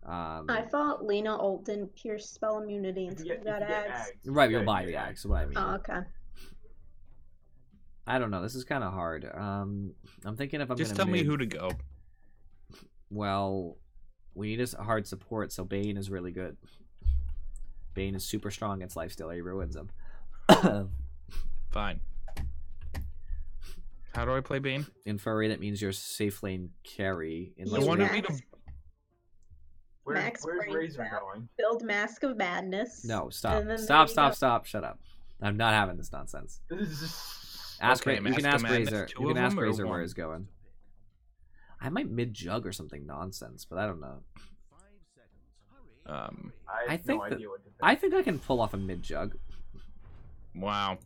I thought Lena ult didn't pierce spell immunity until you got axe. Right, you'll buy the axe. What I mean. Oh, okay. I don't know. This is kind of hard. I'm thinking if I'm Just gonna tell me mid- who to go. Well, we need a hard support, so Bane is really good. Bane is super strong against Lifestealer. He ruins him. Fine. How do I play Bane? In Furry, that means you're safe lane carry. You Unless wanted we- me to- Max Where's Brains Razor out. going? Build Mask of Madness. No, stop. And then Stop, there you go. stop. Shut up. I'm not having this nonsense. Ask Okay, you can Mask of ask Madness, Razor. two You can of ask them or Razor where one? he's going. I might mid jug or something nonsense, but I don't know. I I have think no that- idea what to pick. I think I can pull off a mid jug. Wow.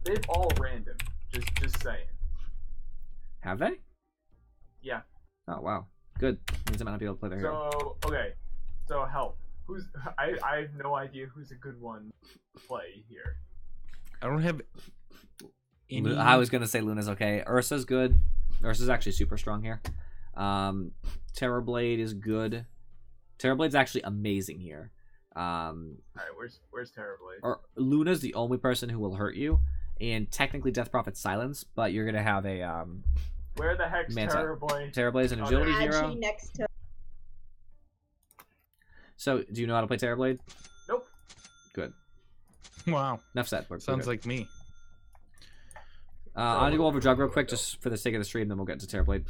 They've all random. Just saying. Have they? Yeah. Oh wow, good. Means I might not be able to play their hero. So okay. So help. Who's I have no idea who's a good one to play here. I don't have any. I was gonna say Luna's okay. Ursa's good. Ursa's actually super strong here. Terrorblade is good. Terrorblade's actually amazing here. Alright, where's Terrorblade? Or Luna's the only person who will hurt you, and technically Death Prophet's silence, but you're gonna have a Where the heck's Manta. Terrorblade? Terrorblade's an agility hero. Actually, next to. So, do you know how to play Terrorblade? Nope. Good. Wow. Enough said. We're Sounds good. like me. I'm gonna go over Drug real quick, just for the sake of the stream, then we'll get into Terrorblade.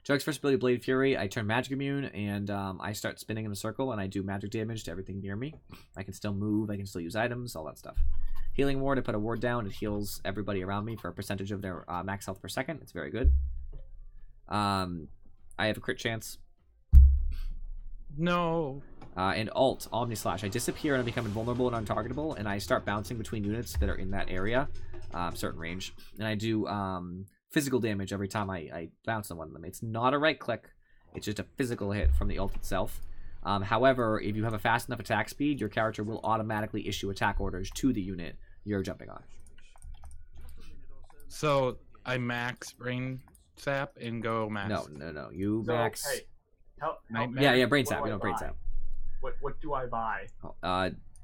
Drug's first ability, Blade Fury. I turn magic immune, and I start spinning in a circle, and I do magic damage to everything near me. I can still move, I can still use items, all that stuff. Healing Ward, I put a ward down. It heals everybody around me for a percentage of their max health per second. It's very good. I have a crit chance. No. And alt, Omni Slash. I disappear and I become invulnerable and untargetable, and I start bouncing between units that are in that area, certain range. And I do physical damage every time I bounce on one of them. It's not a right click, it's just a physical hit from the ult itself. However, if you have a fast enough attack speed, your character will automatically issue attack orders to the unit you're jumping on. So I max brain sap and go max. No. You So, max. hey, help Nightmare? me. Yeah, brain What sap. do You I know, brain buy? sap. What do I buy?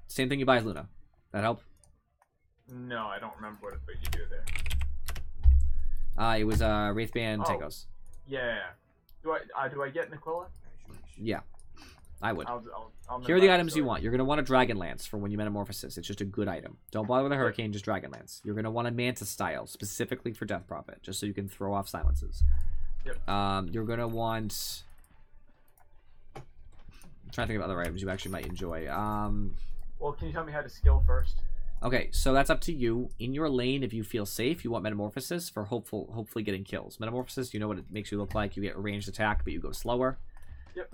Same thing you buy as Luna. That help? No, I don't remember what you do there. It was Wraithband Oh. Tangos. Yeah. Do I get Naquilla? Yeah, I would. I'll Here are the buy items you sword. want. You're going to want a Dragon Lance for when you Metamorphosis. It's just a good item. Don't bother with a Hurricane, just Dragon Lance. You're going to want a Mantis style, specifically for Death Prophet, just so you can throw off silences. Yep. You're going to want... I'm trying to think of other items you actually might enjoy. Well, can you tell me how to skill first? Okay, so that's up to you. In your lane, if you feel safe, you want Metamorphosis for hopefully getting kills. Metamorphosis, you know what it makes you look like. You get a ranged attack, but you go slower. Yep.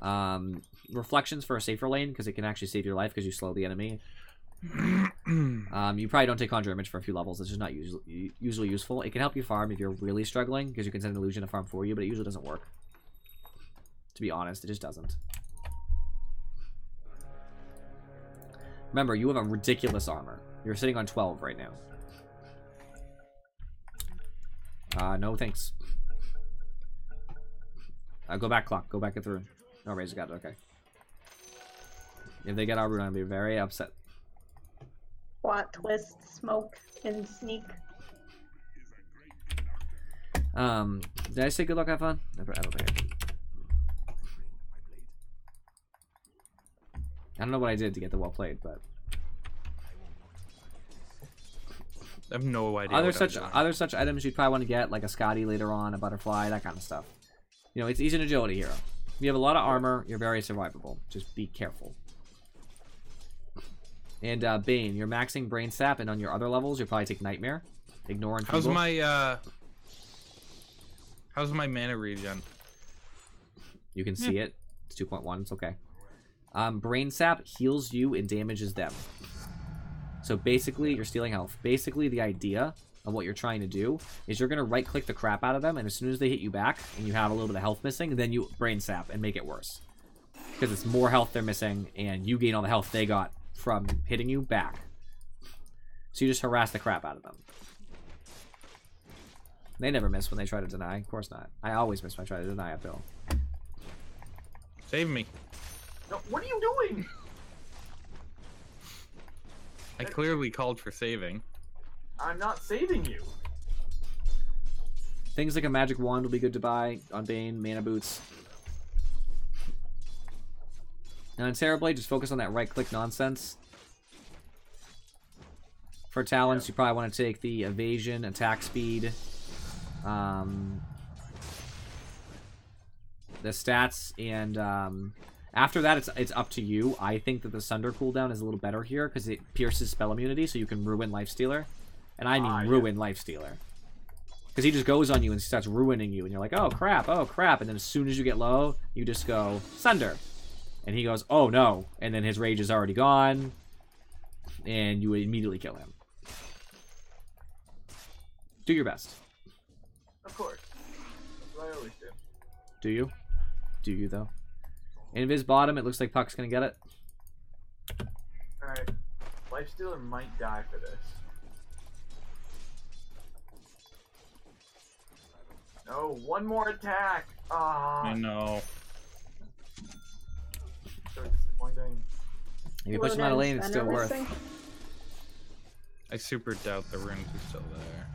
Reflections for a safer lane, because it can actually save your life because you slow the enemy. You probably don't take Conjure Image for a few levels. It's just not usually useful. It can help you farm if you're really struggling, because you can send an illusion to farm for you, but it usually doesn't work. To be honest, it just doesn't. Remember, you have a ridiculous armor. You're sitting on 12 right now. No thanks. Go back, Clock. Go back at the rune. No, Razor got it. Okay. If they get our rune, I'll be very upset. Plot twist, smoke, and sneak. Did I say good luck, have fun? I don't think I did. I don't know what I did to get the well played, but I have no idea. other such items you'd probably want to get, like a Scotty later on, a butterfly, that kind of stuff. You know, he's an agility hero. You have a lot of armor. You're very survivable. Just be careful. And Bane, you're maxing Brain Sap, and on your other levels, you'll probably take Nightmare. Ignore and How's Feeble. my mana regen? You can see it. It's 2.1. It's okay. Brain Sap heals you and damages them. So basically, you're stealing health. Basically, the idea of what you're trying to do is you're going to right-click the crap out of them, and as soon as they hit you back, and you have a little bit of health missing, then you Brain Sap and make it worse. Because it's more health they're missing, and you gain all the health they got from hitting you back. So you just harass the crap out of them. They never miss when they try to deny. Of course not. I always miss when I try to deny uphill. Save me. No, what are you doing? I clearly called for saving. I'm not saving you. Things like a magic wand will be good to buy on Bane, mana boots. And on Terrorblade, just focus on that right-click nonsense. For talents, you probably want to take the evasion, attack speed, the stats, and after that, it's up to you. I think that the Sunder cooldown is a little better here because it pierces spell immunity, so you can ruin Lifestealer. And I mean ruin Lifestealer. Because he just goes on you and starts ruining you, and you're like, oh crap, and then as soon as you get low, you just go, Sunder. And he goes, oh no, and then his rage is already gone, and you immediately kill him. Do your best. Of course. That's what I always do. Do you? Do you, though? Invis bottom. It looks like Puck's gonna get it. Alright. Lifestealer might die for this. No, one more attack! Ah, I know. so disappointing. If you push him out of lane, it's still Luna's worth. missing. I super doubt the runes are still there.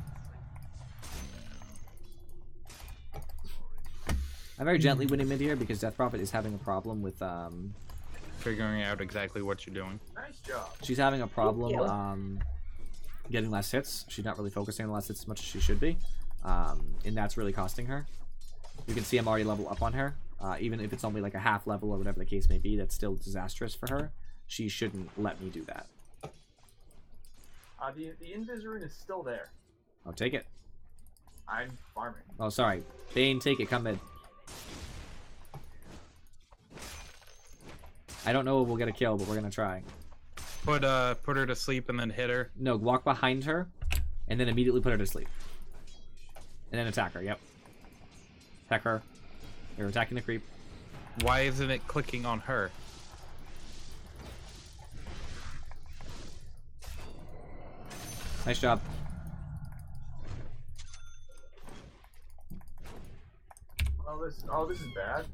I'm very gently winning mid here because Death Prophet is having a problem with Figuring out exactly what you're doing. Nice job. she's having a you. problem getting less hits. She's not really focusing on less hits as much as she should be. And that's really costing her. You can see I'm already level up on her. Even if it's only like a half level or whatever the case may be, that's still disastrous for her. She shouldn't let me do that. The Invis rune is still there. I'll take it. I'm farming. Oh, sorry. Bane, take it. Come mid. I don't know if we'll get a kill, but we're gonna try. Put her to sleep and then hit her. No, walk behind her, and then immediately put her to sleep. And then attack her, yep. Attack her. You're attacking the creep. Why isn't it clicking on her? Nice job. Oh, this is bad.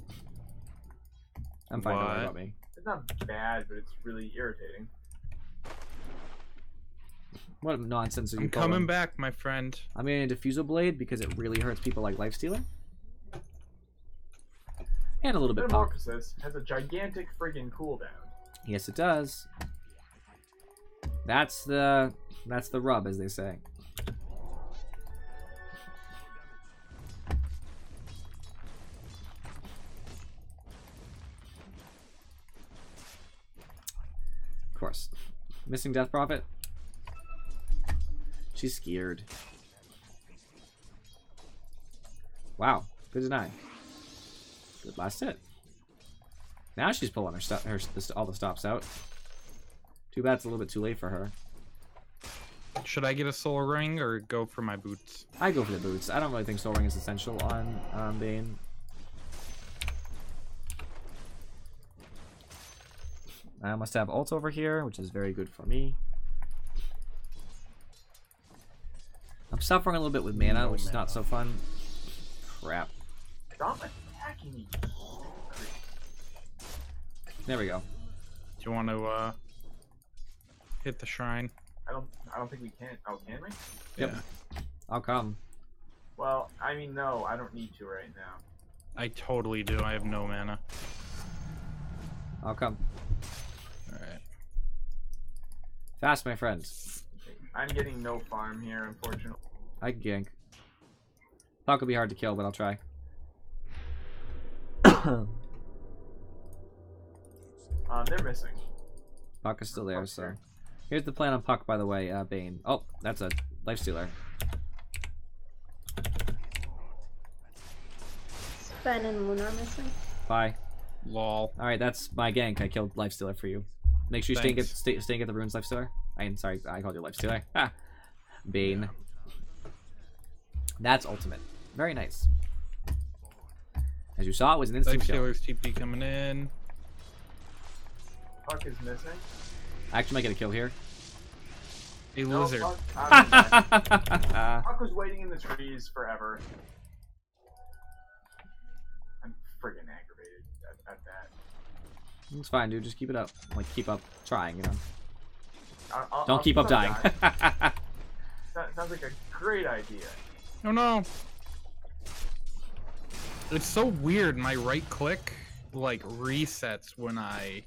I'm fine, don't worry What? about me. It's not bad, but it's really irritating. What nonsense are you I'm pulling? coming back, my friend. I'm getting a Diffusal Blade because it really hurts people like Lifestealer. And a little bit pop. Metamorphosis has a gigantic friggin' cooldown. Yes, it does. That's the rub, as they say. Of course. Missing Death Prophet. She's scared. Wow. Good deny. Good last hit. Now she's pulling all the stops out. Too bad it's a little bit too late for her. Should I get a soul ring or go for my boots? I go for the boots. I don't really think Soul Ring is essential on Bane. I must have ult over here, which is very good for me. I'm suffering a little bit with mana, No which is mana. not so fun. Crap. Stop attacking me. There we go. Do you want to hit the shrine? I don't think we can. Oh, can we? Yep. Yeah. I'll come. Well, I mean, no, I don't need to right now. I totally do. I have no mana. I'll come. Alright. Fast, my friends. I'm getting no farm here, unfortunately. I can gank. Puck will be hard to kill, but I'll try. They're missing. Puck is still there, so... Here's the plan on Puck, by the way, Bane. Oh, that's a Lifestealer. Sven and Luna are missing. Bye. Lol. Alright, that's my gank. I killed Lifestealer for you. Make sure you stay Thanks. and get the runes, Lifestealer. I'm sorry, I called you Lifestealer. Ha! Bane. That's ultimate. Very nice. As you saw, it was an instant kill. Lifestealer's TP coming in. Puck is missing. I actually might get a kill here. A No, lizard. Puck, Puck was waiting in the trees forever. I'm friggin' aggravated at that. It's fine, dude. Just keep it up. Like, keep up trying, you know. I'll Don't keep up dying. Sounds like a great idea. Oh no. It's so weird. My right click like resets when I.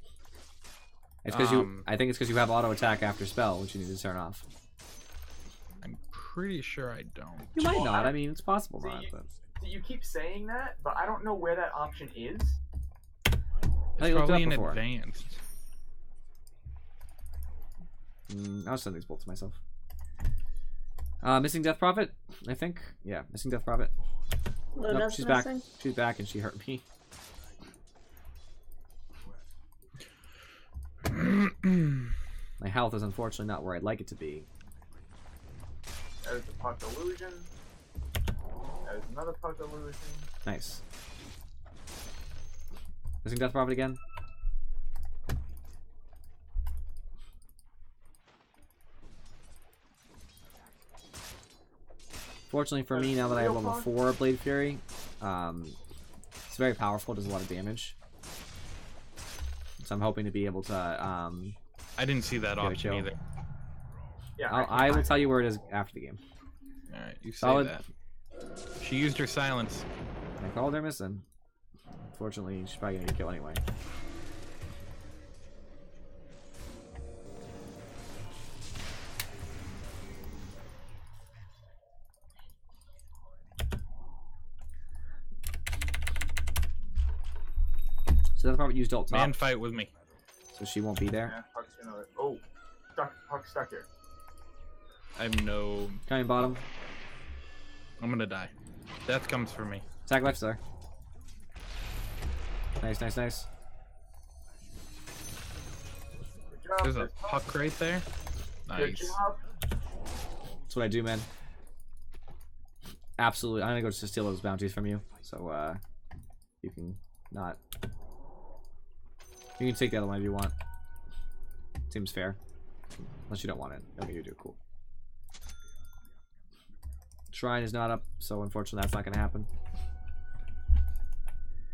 It's because I think it's because you have auto attack after spell, which you need to turn off. I'm pretty sure I don't. You might Well, not. I mean, it's possible See, not. But You keep saying that, but I don't know where that option is. I It's looked it up probably in before. advanced. I'll send these bolts to myself. Missing Death Prophet, I think. Yeah, missing Death Prophet. Nope, Luna's she's missing. back. She's back, and she hurt me. My health is unfortunately not where I'd like it to be. There's the Puck illusion. There's another Puck illusion. Nice. Missing Death Prophet again. Fortunately for me, now that I have level 4 Blade Fury, it's very powerful, does a lot of damage. So I'm hoping to be able to I didn't see that option either. Yeah, I will tell you where it is after the game. Alright, you say Solid. that. She used her silence. I called her missing. Unfortunately, she's probably gonna get killed anyway. So that's probably used ult top, Man, fight with me. so she won't be there. Yeah, Puck's gonna. Oh, Puck's stuck here. I have no. Coming bottom. I'm gonna die. Death comes for me. Attack left there. Nice, nice, nice. Good job. There's a good puck right there. Good Nice. job. That's what I do, man. Absolutely. I'm gonna go to steal those bounties from you, so you can not. You can take the other one if you want. Seems fair. Unless you don't want it. Okay, you do. Cool. Shrine is not up, so unfortunately that's not gonna happen.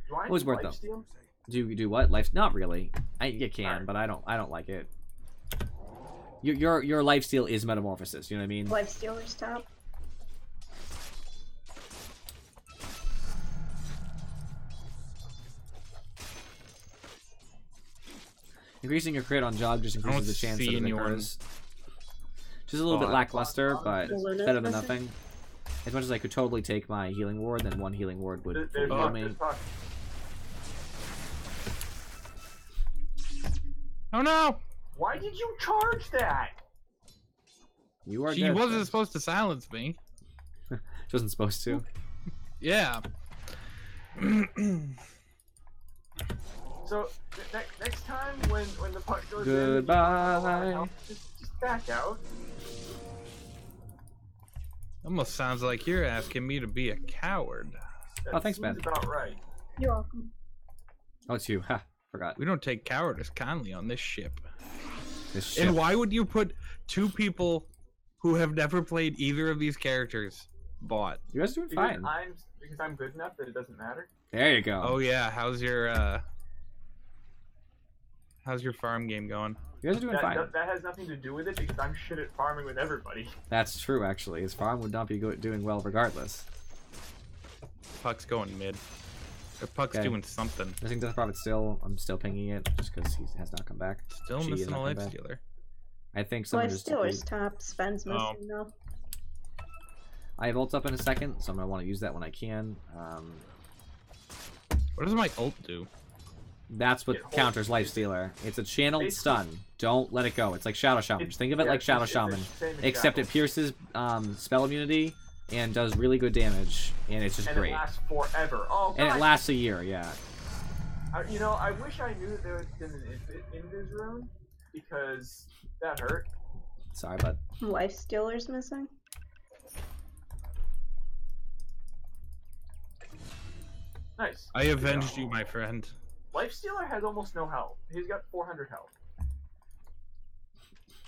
Do I Always need worth though. lifesteal? Do you do what? Life? Not really. You can, Alright. but I don't like it. Your lifesteal is metamorphosis. You know what I mean? Lifestealer's top. Increasing your crit on jog just increases the chance that it occurs. Just a little bit lackluster, but Luna's better than missing. nothing. As much as I could totally take my healing ward, then one healing ward would There's heal Puck. me. There's Puck. Oh no! Why did you charge that? You are She dead. wasn't supposed to silence me. She wasn't supposed to. Yeah. So next time when the Puck goes Goodbye. in, just back out. Almost sounds like you're asking me to be a coward. Oh, thanks, seems man. About right. You're welcome. Oh, it's you. Ha. Forgot. We don't take cowardice kindly on this ship. This ship. And why would you put two people who have never played either of these characters bot? You guys are doing Because fine. I'm good enough that it doesn't matter. There you go. Oh yeah, how's your farm game going? You guys are doing fine. That has nothing to do with it because I'm shit at farming with everybody. That's true, actually. His farm would not be doing well regardless. Puck's going mid. Or Puck's Okay. doing something. Missing Death Prophet still. I'm still pinging it just because he has not come back. Still She is missing a not life coming back. stealer. I think someone just took Lifestealer's the- top. Sven's Oh. missing though. I have ult up in a second, so I'm gonna want to use that when I can. What does my ult do? That's what It holds- counters Life Stealer. It's a channeled Basically- stun. Don't let it go. It's like Shadow Shaman. Just think of it like Shadow it's the Shaman, same as except it Shadow. pierces spell immunity and does really good damage, and it's just And great. it lasts forever. Oh, And God. it lasts a year. Yeah. You know, I wish I knew that there was been an invis rune because that hurt. Sorry, but Lifestealer's missing. Nice. I avenged you, my friend. Lifestealer has almost no health. He's got 400 health. Do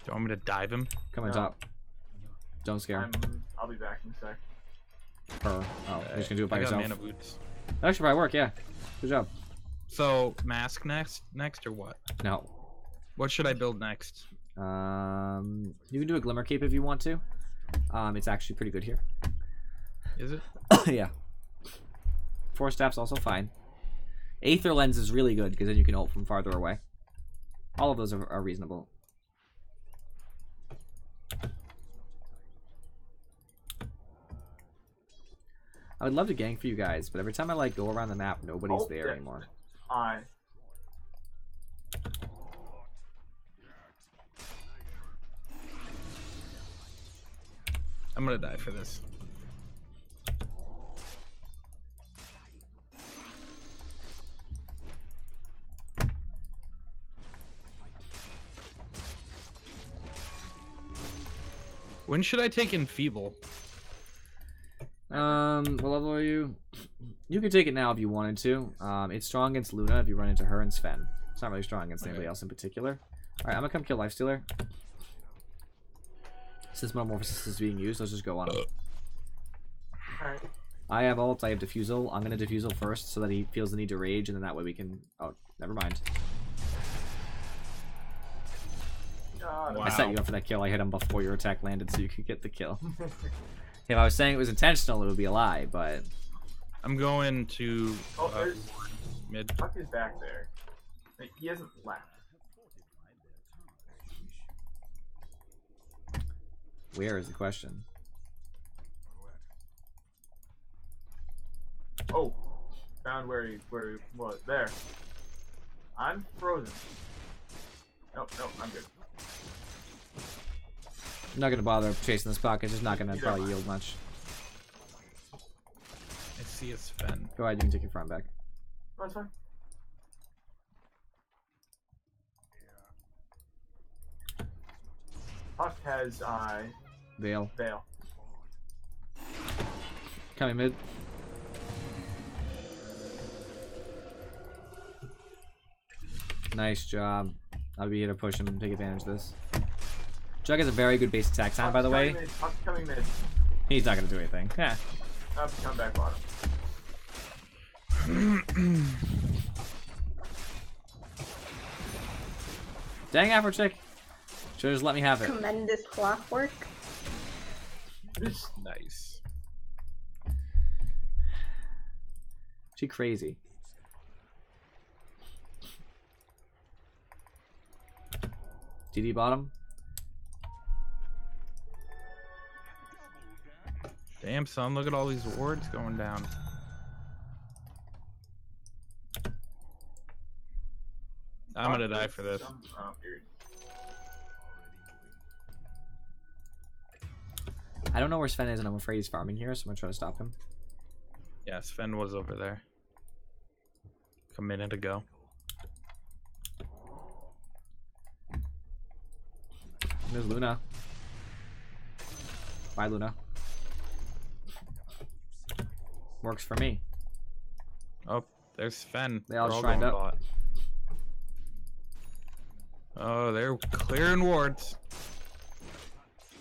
you want me to dive him? come on No. top. Don't scare I'll be back in a sec. her. Oh, you're just gonna do it by I got yourself. mana boots. That should probably work. Yeah. Good job. So mask next or what? No. What should I build next? You can do a Glimmer Cape if you want to. It's actually pretty good here. Is it? Yeah. 4 Staff's also fine. Aether Lens is really good because then you can ult from farther away. All of those are reasonable. I would love to gank for you guys, but every time I like go around the map, nobody's Oh, there yeah. anymore. I'm gonna die for this. When should I take Enfeeble? What level are you? You could take it now if you wanted to. It's strong against Luna if you run into her and Sven. It's not really strong against anybody else in particular. Alright, I'm gonna come kill Lifestealer. Since Metamorphosis is being used, let's just go on him. Alright. I have ult, I have Diffusal. I'm gonna Diffusal first so that he feels the need to rage, and then that way we can... Oh, never mind. God. Wow. I set you up for that kill. I hit him before your attack landed so you could get the kill. If I was saying it was intentional, it would be a lie, but... I'm going to Oh, there's... mid. Puck is back there. Like, he hasn't left. Where is the question? Oh, found where he was. There. I'm frozen. Nope, I'm good. I'm not gonna bother chasing this puck. It's just not gonna probably yield much. I see a Sven. Go ahead, you can take your front back. That's fine. Puck has Veil. Veil. Coming mid. Nice job. I'll be here to push him and take advantage of this. Jug has a very good base attack time, by the way. Puck's coming mid. He's not gonna do anything. Yeah. Come back bottom. Dang, Afrochick. Should've just let me have it. Tremendous clockwork. Nice. She crazy. DD bottom. Damn, son, look at all these wards going down. I'm gonna die for this. Oh, weird. I don't know where Sven is, and I'm afraid he's farming here, so I'm gonna try to stop him. Yeah, Sven was over there. A minute ago. There's Luna. Bye, Luna. Works for me. Oh, there's Sven. They all They're shined going up. bot. Oh, they're clearing wards.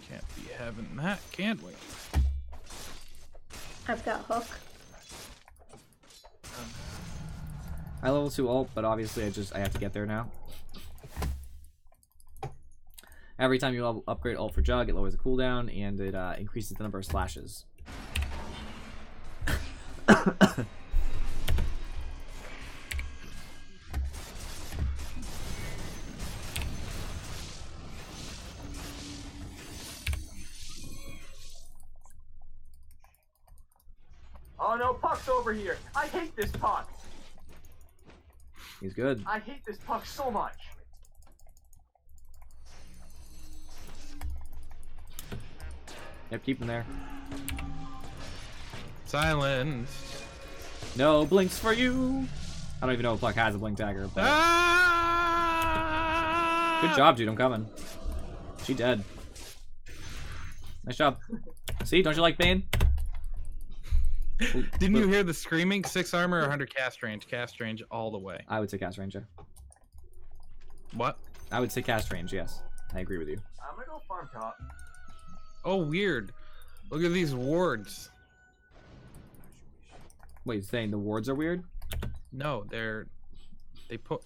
Can't be having that, can't we? I've got hook. I level 2 ult, but obviously I have to get there now. Every time you upgrade ult for Jug, it lowers the cooldown and it increases the number of slashes. Oh no, Puck's over here. I hate this Puck. He's good. I hate this Puck so much. Yep, keep him there. Silence. No blinks for you. I don't even know if Puck has a blink dagger. But... Ah! Good job, dude. I'm coming. She dead. Nice job. See, don't you like Bane? Didn't you hear the screaming? 6 armor or 100 cast range? Cast range all the way. I would say cast range. Yeah. What? I would say cast range. Yes, I agree with you. I'm gonna go farm top. Oh, weird. Look at these wards. Wait, you're saying the wards are weird? No, they put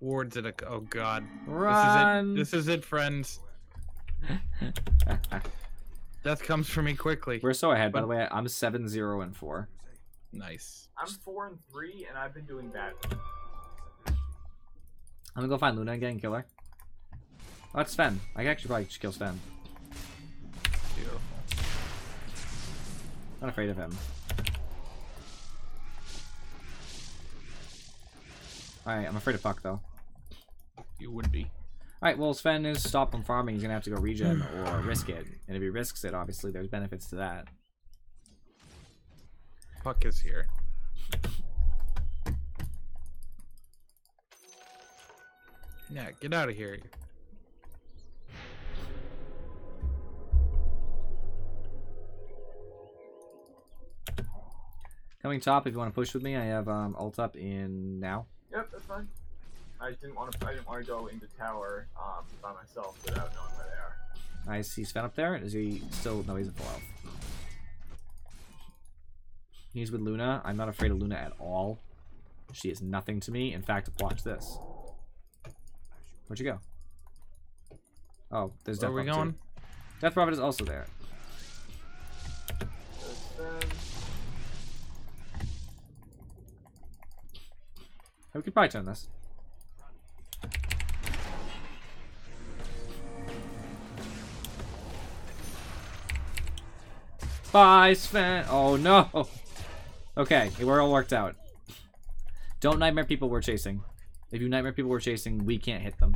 wards at a. Oh God. Run. This is it, friends. Death comes for me quickly. We're so ahead, by the way. I'm 7-0-4. Nice. I'm 4-3, and I've been doing bad. I'm gonna go find Luna again and kill her. Oh, it's Sven. I can actually probably just kill Sven. Beautiful. Not afraid of him. Alright, I'm afraid of Puck, though. You would be. Alright, well, Sven is stopped from farming. He's gonna have to go regen or risk it. And if he risks it, obviously, there's benefits to that. Puck is here. Yeah, get out of here. Coming top if you want to push with me. I have ult up in now. Yep, that's fine. I didn't want to go into tower by myself without knowing where they are. I see Sven up there. Is he still? No, he's at full health. He's with Luna. I'm not afraid of Luna at all. She is nothing to me. In fact, watch this. Where'd you go? Oh, there's Death Where are we Prophet going? too. Death Prophet is also there. We could probably turn this. Bye, Sven. Oh no. Okay, we're all worked out. Don't nightmare people we're chasing. If you nightmare people we're chasing, we can't hit them.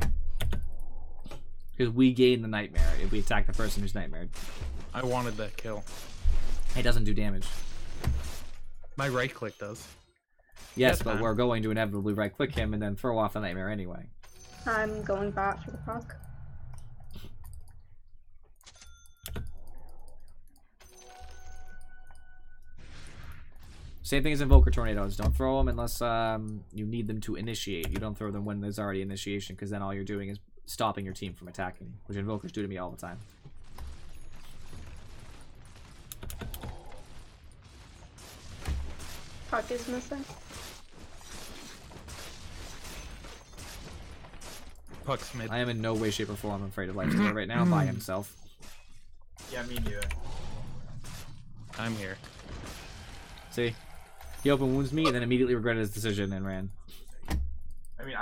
Because we gain the nightmare if we attack the person who's nightmared. I wanted that kill. It doesn't do damage. My right click does. Yes, That's but fine. we're going to inevitably right click him and then throw off the nightmare anyway. I'm going back for the puck. Same thing as Invoker Tornadoes. Don't throw them unless you need them to initiate. You don't throw them when there's already initiation, because then all you're doing is stopping your team from attacking, which Invokers do to me all the time. Puck is missing. Puck's mid. I am in no way, shape, or form afraid of Lifestealer right now by himself. Yeah, me neither. I'm here. See? He open wounds me and then immediately regretted his decision and ran. I mean,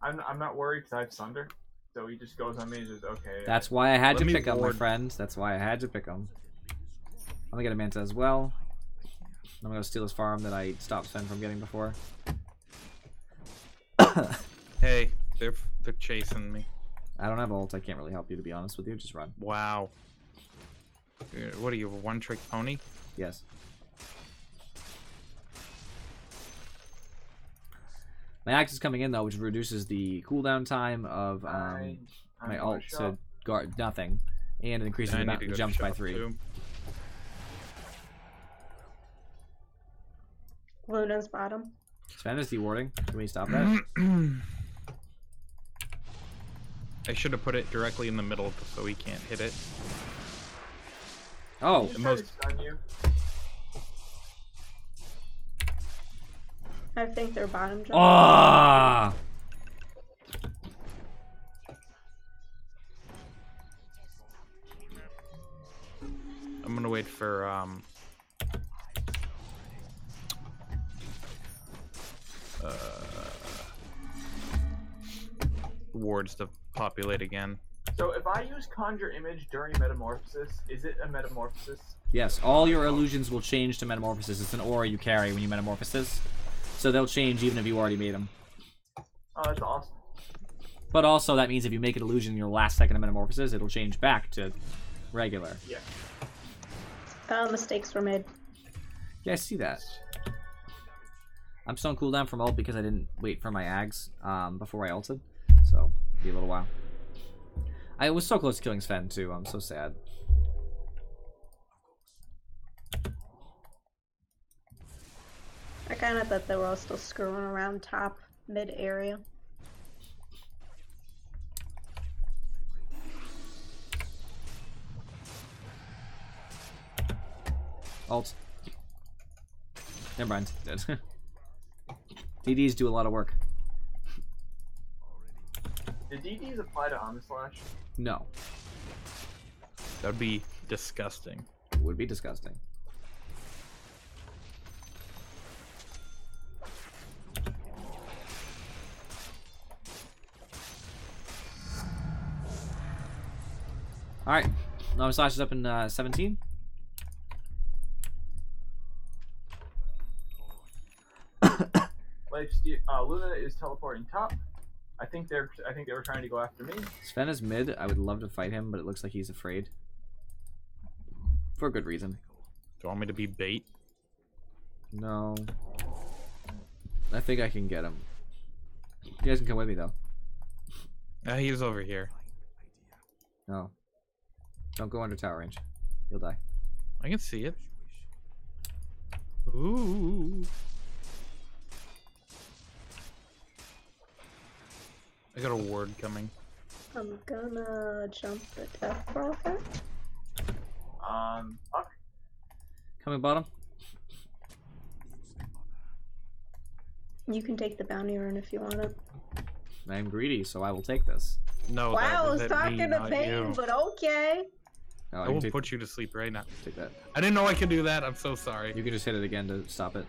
I'm not worried because I have Sunder, so he just goes on me and just okay. That's why I had Let to me pick up my ward. friend. That's why I had to pick him. I'm gonna get a Manta as well. I'm gonna steal his farm that I stopped Sven from getting before. Hey, they're chasing me. I don't have ult. I can't really help you, to be honest with you. Just run. Wow. What are you, a one-trick pony? Yes. My axe is coming in though, which reduces the cooldown time of I'm my going ult to shop. guard nothing, and it increases I the need amount to of go jumps by shop 3. too. Luna's bottom. Sven is dewarding. Can we stop that? I should have put it directly in the middle so he can't hit it. Oh, Just the try to most- stun you. I think they're bottom jump. ah! I'm gonna wait for wards to populate again. So if I use Conjure Image during Metamorphosis, is it a Metamorphosis? Yes, all your illusions will change to metamorphosis. It's an aura you carry when you metamorphosis, so they'll change even if you already made them. Oh, that's awesome. But also that means if you make an illusion in your last second of metamorphosis, it'll change back to regular. Yeah. Mistakes were made. Yeah, I see that. I'm still on cooldown from ult because I didn't wait for my ags before I ulted, so it'll be a little while. I was so close to killing Sven too. I'm so sad. I kind of thought they were all still screwing around top mid area. Ult. Never mind. Dead. DDs do a lot of work. Did DDs apply to Armor Slash? No. That would be disgusting. It would be disgusting. Alright. Armor Slash is up in 17. Luna is teleporting top. I think they were trying to go after me. Sven is mid. I would love to fight him, but it looks like he's afraid. For good reason. Do you want me to be bait? No. I think I can get him. You guys can come with me, though. He's over here. No. Don't go under tower range. You'll die. I can see it. Ooh. I got a ward coming. I'm gonna jump the death prophet. Fuck. Coming bottom. You can take the bounty run if you want it. I'm greedy, so I will take this. No, Wow, I that was was talking me, to not Pain, you. but okay. Oh, I you will can put you to sleep right now. take that. I didn't know I could do that. I'm so sorry. You can just hit it again to stop it.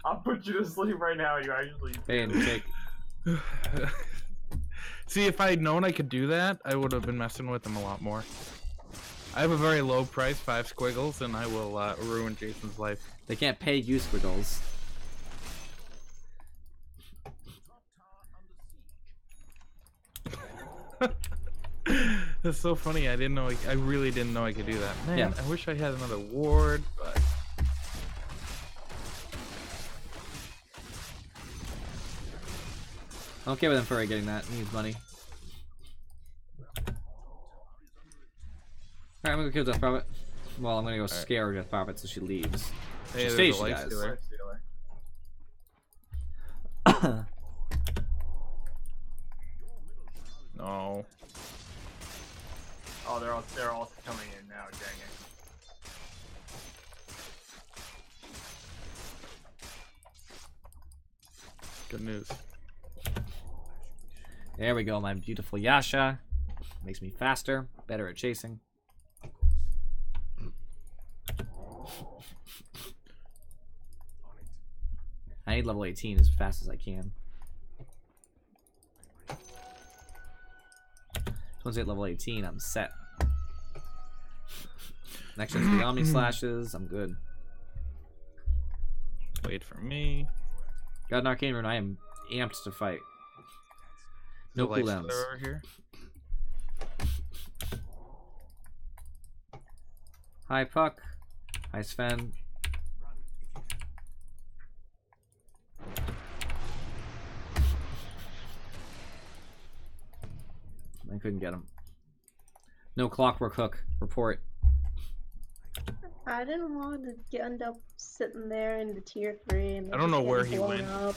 I'll put you to sleep right now. You actually. Pain, take. See, if I had known I could do that, I would have been messing with him a lot more. I have a very low price, 5 squiggles, and I will ruin Jason's life. They can't pay you, Squiggles. That's so funny. I didn't know. I really didn't know I could do that. Man, Yeah. I wish I had another ward, but I'm okay with him for getting that. He needs money. Alright, I'm gonna kill Death Prophet. Well, I'm gonna go scare Death Prophet so she leaves. hey, So there's station, a guys. lifestealer. Stealer. No. Oh, they're all coming in now. Dang it. Good news. There we go, my beautiful Yasha. Makes me faster, better at chasing. I need level 18 as fast as I can. Once I hit level 18, I'm set. Next one's the Omni Slashes, I'm good. Wait for me. Got an Arcane Rune, I am amped to fight. No The cooldowns. lifestealer over here. Hi Puck. Hi Sven. I couldn't get him. No Clockwork Hook. Report. I didn't want to end up sitting there in the tier 3 and I don't know just where getting he blown went. up.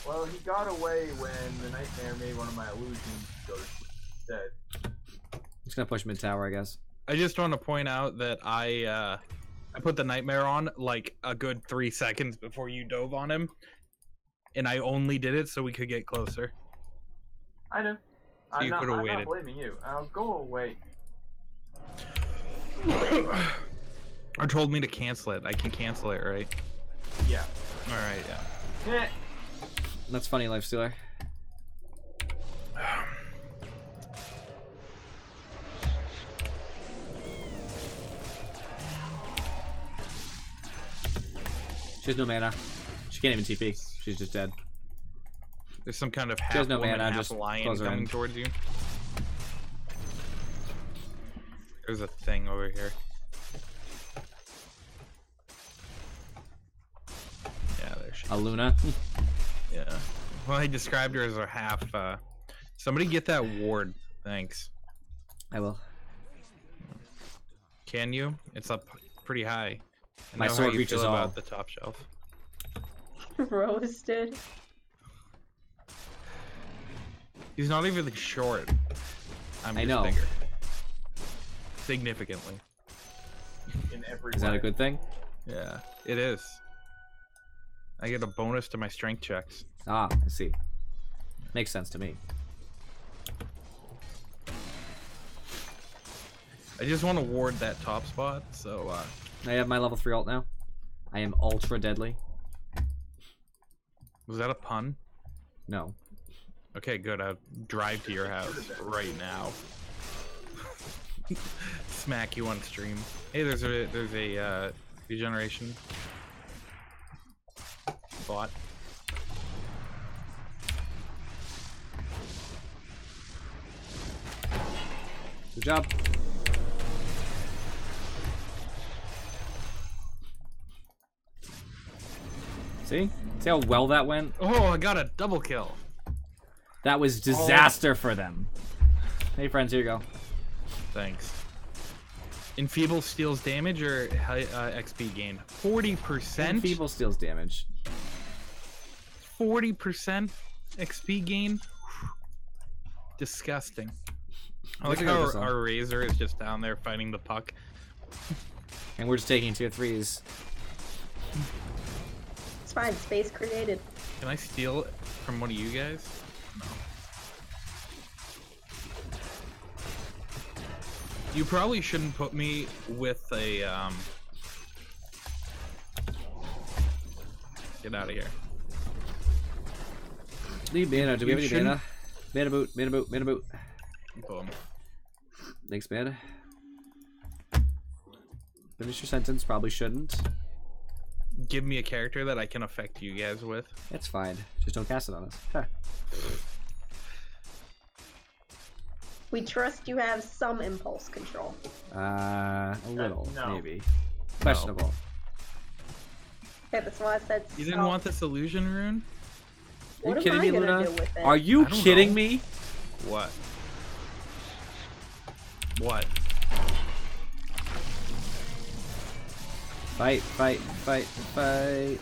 Well, he got away when the Nightmare made one of my illusions go to sleep instead. Just gonna push mid tower, I guess. I just want to point out that I put the nightmare on like a good 3 seconds before you dove on him, and I only did it so we could get closer. I know. So you I'm could've not waited. blaming you. I'll go away. Or told me to cancel it. I can cancel it, right? Yeah. All right, yeah. Eh. That's funny, Lifestealer. She has no mana. She can't even TP. She's just dead. There's some kind of half has no woman, mana, half just lion close her coming in. towards you. There's a thing over here. Yeah, there she is. A Luna. Yeah. Well, I described her as a half. Somebody get that ward. Thanks. I will. Can you? It's up pretty high. I My know how sword you reaches feel all. about the top shelf. Roasted. He's not even short. I'm I just know. bigger. Significantly. In every Is way. that a good thing? Yeah, it is. I get a bonus to my strength checks. Ah, I see. Makes sense to me. I just want to ward that top spot, so I have my level 3 ult now. I am ultra deadly. was that a pun? No. Okay, good. I'll drive to your house right now. Smack you on stream. Hey, there's a regeneration bot. Good job. See? See how well that went? Oh, I got a double kill. That was disaster for them. Hey friends, here you go. Thanks. Enfeeble steals damage or XP gain? 40%? Enfeeble steals damage. 40% XP gain? Disgusting. I like Look at how this one. our Razor is just down there fighting the puck. And we're just taking tier 3s. It's fine. Space created. Can I steal it from one of you guys? No. You probably shouldn't put me with a, Get out of here. Leave mana. Do we You have any shouldn't- mana? Mana boot, mana boot, mana boot. Boom. Thanks, man. Finish your sentence. Probably shouldn't. Give me a character that I can affect you guys with. It's fine. Just don't cast it on us. Huh. We trust you have some impulse control. A little, no. maybe. Questionable. Okay, that's why I said. You didn't some. want this illusion rune? Are What you kidding am I me, gonna Luna? do with it? Are you I don't kidding know. me? What? What? Fight, fight, fight, fight.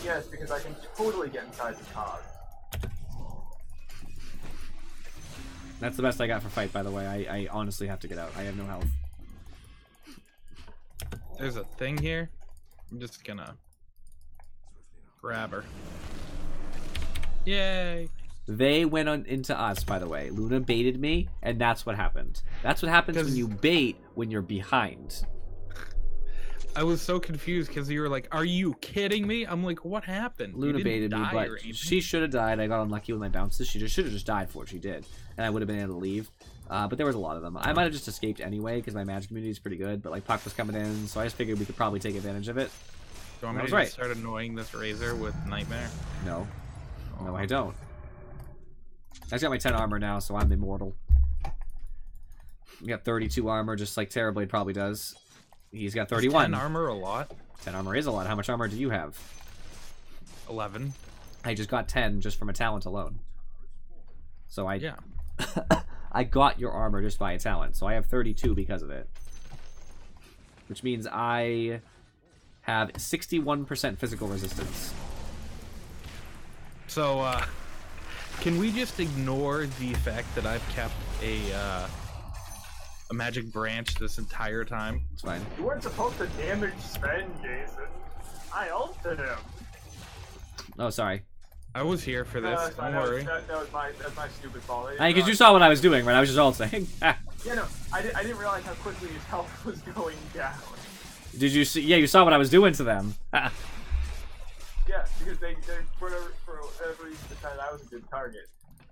Yes, because I can totally get inside the cog. That's the best I got for fight, by the way. I honestly have to get out. I have no health. There's a thing here. I'm just gonna grab her. Yay! They went on into us, by the way. Luna baited me, and that's what happened. That's what happens when 'Cause- you bait when you're behind. I was so confused because you were like, "Are you kidding me?" I'm like, "What happened?" You Luna didn't baited me, die but or anything. she should have died. I got unlucky with my bounces. She should have just died before she did, and I would have been able to leave. But there was a lot of them. I might have just escaped anyway because my magic community is pretty good. But like Puck was coming in, so I just figured we could probably take advantage of it. Do you want I me was to right. just start annoying this Razor with Nightmare? No, no, I don't. I just got my 10 armor now, so I'm immortal. I got 32 armor, just like Terrorblade probably does. He's got 31. 10 armor a lot. 10 armor is a lot. How much armor do you have? 11. I just got 10 just from a talent alone. So I Yeah. I got your armor just by a talent, so I have 32 because of it. Which means I have 61% physical resistance. So, can we just ignore the fact that I've kept a magic branch this entire time? It's fine. You weren't supposed to damage Sven, Jason. I ulted him. Oh, sorry. I was here for this. Don't worry. That was my stupid fault. I didn't Because you realize- saw what I was doing, right? I was just all saying. Yeah, no, I didn't realize how quickly his health was going down. Did you see? Yeah, you saw what I was doing to them. Yeah, because they for whatever reason decided I was a good target.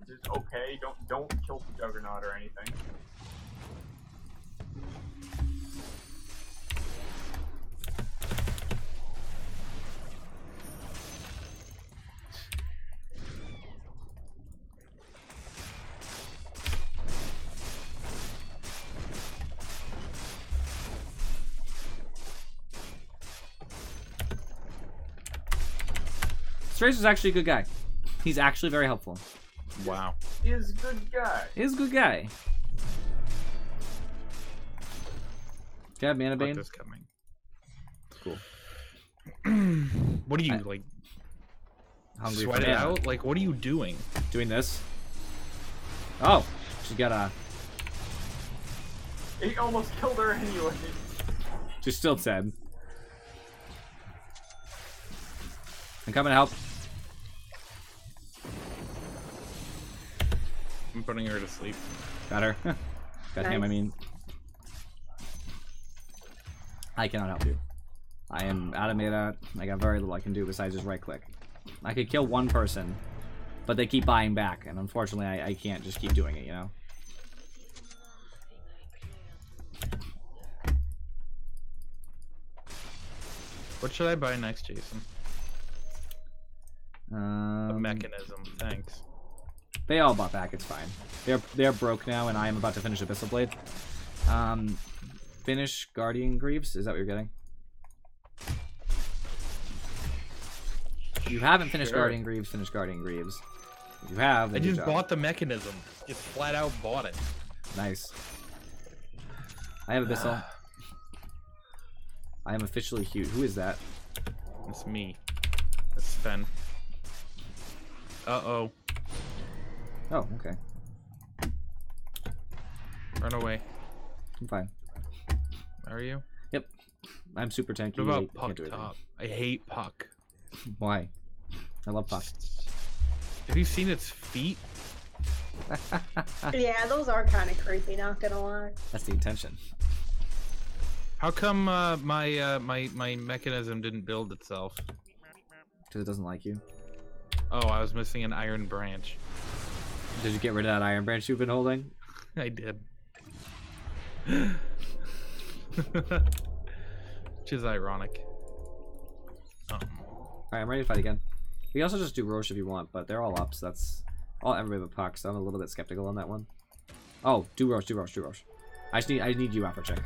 Just okay, don't kill the Juggernaut or anything. Stracer's actually a good guy. He's actually very helpful. Wow. He is a good guy. He's a good guy. Do you have Mana Fuck Bane? this coming. Cool. What are you, like, Hungry sweat for it mana. out? Like, what are you doing? Doing this. Oh, she got a. He almost killed her anyway. She's still 10. I'm coming to help. I'm putting her to sleep. Got her. Got him, I Nice. mean. I cannot help you. I am out of mana. I got very little I can do besides just right click. I could kill one person, but they keep buying back, and unfortunately I can't just keep doing it, you know? What should I buy next, Jason? A mechanism. Thanks. They all bought back, it's fine. They're broke now, and I am about to finish Abyssal Blade. Finish Guardian Greaves? Is that what you're getting? If you haven't finished Sure. Guardian Greaves, finish Guardian Greaves. If you have, I then good just job. bought the mechanism. Just flat out bought it. Nice. I have Abyssal. I am officially huge. Who is that? It's me. It's Sven. Uh-oh. Oh, okay. Run away. I'm fine. Are you? Yep. I'm super tanky. What about I Puck can't do anything. Top? I hate Puck. Why? I love Puck. Have you seen its feet? Yeah, those are kind of creepy, not gonna lie. That's the intention. How come my mechanism didn't build itself? Because it doesn't like you. Oh, I was missing an iron branch. Did you get rid of that iron branch you've been holding? I did. Which is ironic. Alright, I'm ready to fight again. We also just do Roche if you want, but they're all up, so that's all everybody but Puck, so I'm a little bit skeptical on that one. Oh, do Roche, do Roche, do Roche. I need you after check.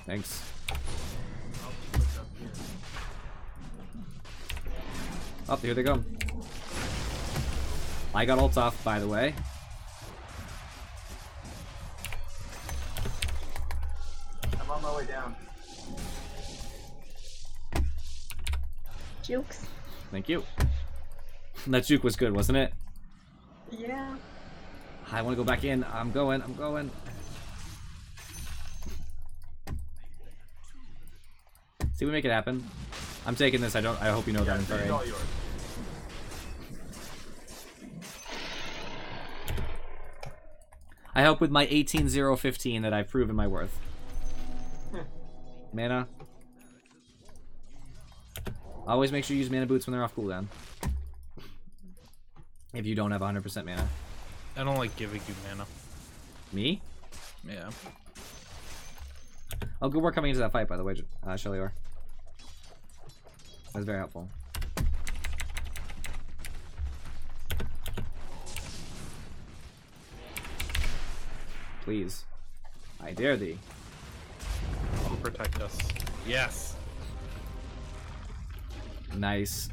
Thanks. Oh, here they go. I got ults off, by the way. I'm on my way down. Jukes. Thank you. That juke was good, wasn't it? Yeah. I want to go back in. I'm going. See, we make it happen. I'm taking this. I hope you know Yeah, that. it's all yours. I hope with my 18-0-15 that I've proven my worth. Mana. Always make sure you use mana boots when they're off cooldown. If you don't have 100% mana. I don't like giving you mana. Me? Yeah. Oh, good work coming into that fight, by the way, Shelior. That was very helpful. Please. I dare thee. I'll protect us. Yes. Nice.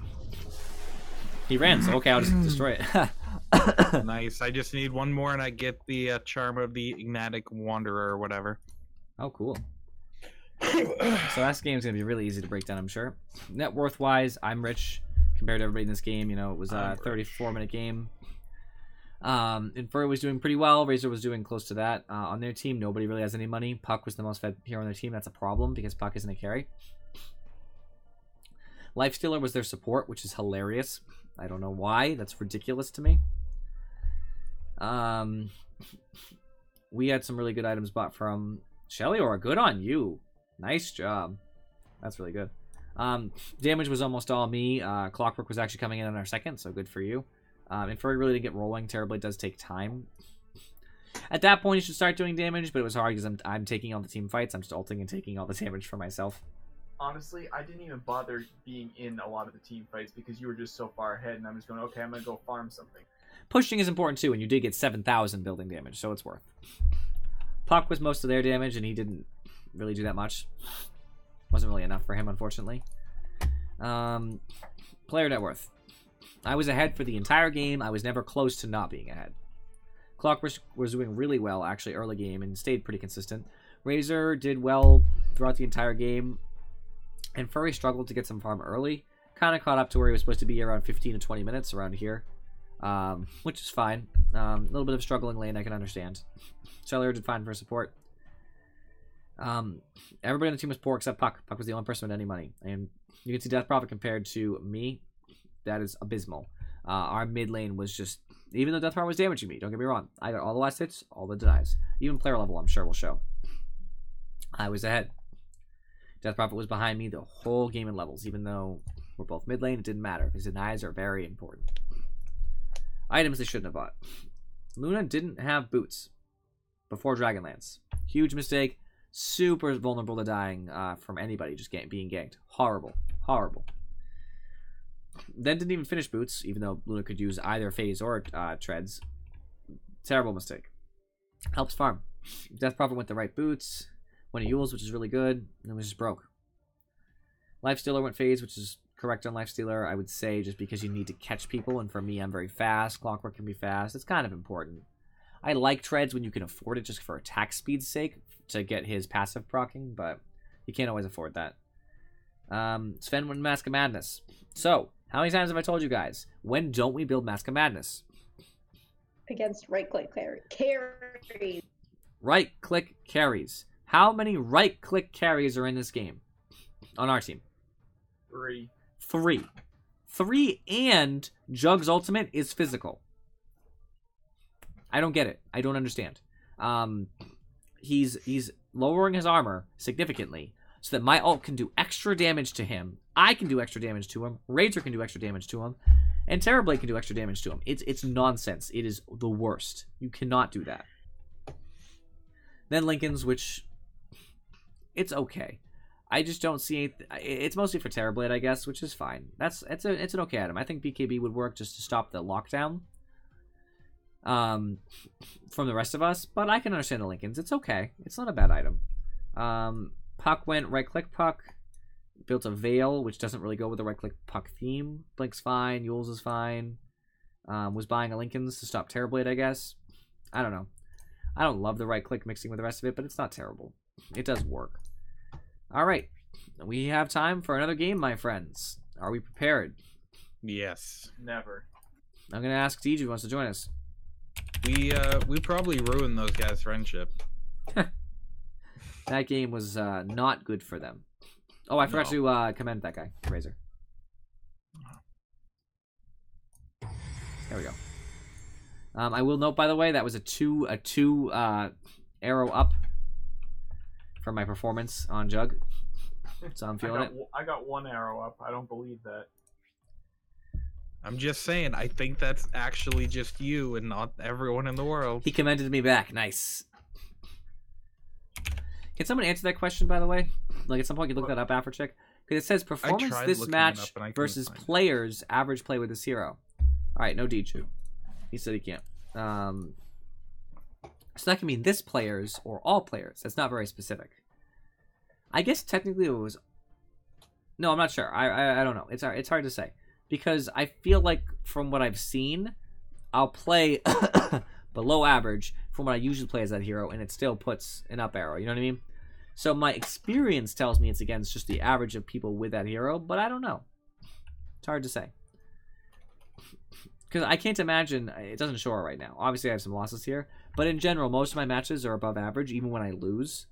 He ran, so okay, I'll just destroy it. Nice. I just need one more and I get the charm of the Ignatic Wanderer or whatever. Oh, cool. So last game's gonna be really easy to break down, I'm sure. Net worth wise, I'm rich compared to everybody in this game. You know, it was a 34-minute game. Infer was doing pretty well. Razor was doing close to that. On their team, nobody really has any money. Puck was the most fed hero on their team. That's a problem because Puck isn't a carry. Lifestealer was their support, which is hilarious. I don't know why. That's ridiculous to me. We had some really good items bought from Shelior. Good on you. Nice job. That's really good. Damage was almost all me. Clockwork was actually coming in on our second, so good for you. Infer really didn't get rolling terribly. It does take time. At that point, you should start doing damage, but it was hard because I'm taking all the team fights. I'm just ulting and taking all the damage for myself. Honestly, I didn't even bother being in a lot of the team fights because you were just so far ahead, and I'm just going, okay, I'm going to go farm something. Pushing is important too, and you did get 7,000 building damage, so it's worth. Puck was most of their damage, and he didn't really do that much. Wasn't really enough for him, unfortunately. Player net worth. I was ahead for the entire game. I was never close to not being ahead. Clockwork was doing really well, actually, early game, and stayed pretty consistent. Razor did well throughout the entire game. And Furry struggled to get some farm early. Kind of caught up to where he was supposed to be around 15 to 20 minutes around here. Which is fine. A little bit of struggling lane, I can understand. Shelior did fine for support. Everybody on the team was poor except Puck. Puck was the only person with any money. And you can see Death Prophet compared to me. That is abysmal. Our mid lane was just... Even though Death Prophet was damaging me, don't get me wrong. I got all the last hits, all the denies. Even player level, I'm sure, will show. I was ahead. Death Prophet was behind me the whole game in levels. Even though we're both mid lane, it didn't matter. Because denies are very important. Items they shouldn't have bought. Luna didn't have boots before Dragonlance. Huge mistake. Super vulnerable to dying from anybody just being ganked. Horrible. Horrible. Then didn't even finish boots, even though Luna could use either phase or treads. Terrible mistake. Helps farm. Death Prophet went the right boots. Went to Yule's, which is really good. And it was just broke. Lifestealer went phase, which is correct on Lifestealer, I would say, just because you need to catch people. And for me, I'm very fast. Clockwork can be fast. It's kind of important. I like treads when you can afford it just for attack speed's sake to get his passive proccing, but you can't always afford that. Sven won Mask of Madness. So, how many times have I told you guys? When don't we build Mask of Madness? Against right-click carry. Right-click carries. How many right-click carries are in this game? On our team? 3. 3. 3 and Jug's ultimate is physical. I don't get it. I don't understand. He's lowering his armor significantly so that my ult can do extra damage to him. I can do extra damage to him. Razor can do extra damage to him. And Terrorblade can do extra damage to him. It's nonsense. It is the worst. You cannot do that. Then Lincoln's, which... it's okay. I just don't see... it's mostly for Terrorblade, I guess, which is fine. It's an okay item. I think BKB would work just to stop the lockdown from the rest of us, but I can understand the Lincolns. It's okay. It's not a bad item. Puck went right-click Puck. Built a Veil, which doesn't really go with the right-click Puck theme. Blink's fine. Yule's is fine. Was buying a Lincoln's to stop Terrorblade, I guess. I don't know. I don't love the right-click mixing with the rest of it, but it's not terrible. It does work. Alright. We have time for another game, my friends. Are we prepared? Yes. Never. I'm going to ask DJ who wants to join us. We probably ruined those guys' friendship. That game was not good for them. Oh, I forgot to commend that guy, Razor. There we go. I will note, by the way, that was a two arrow up for my performance on Jug. So I'm feeling it. I got 1 arrow up. I don't believe that. I'm just saying, I think that's actually just you and not everyone in the world. He commended me back. Nice. Can someone answer that question, by the way? Like, at some point, you look that up after check. Because it says performance this match versus players average play with this hero. Alright, no Dichu. He said he can't. So that can mean this players or all players. That's not very specific. I guess technically it was... no, I'm not sure. I don't know. It's hard to say. Because I feel like from what I've seen, I'll play below average from what I usually play as that hero, and it still puts an up arrow. You know what I mean? So my experience tells me it's against just the average of people with that hero, but I don't know. It's hard to say. Because I can't imagine... it doesn't show it right now. Obviously, I have some losses here. But in general, most of my matches are above average, even when I lose.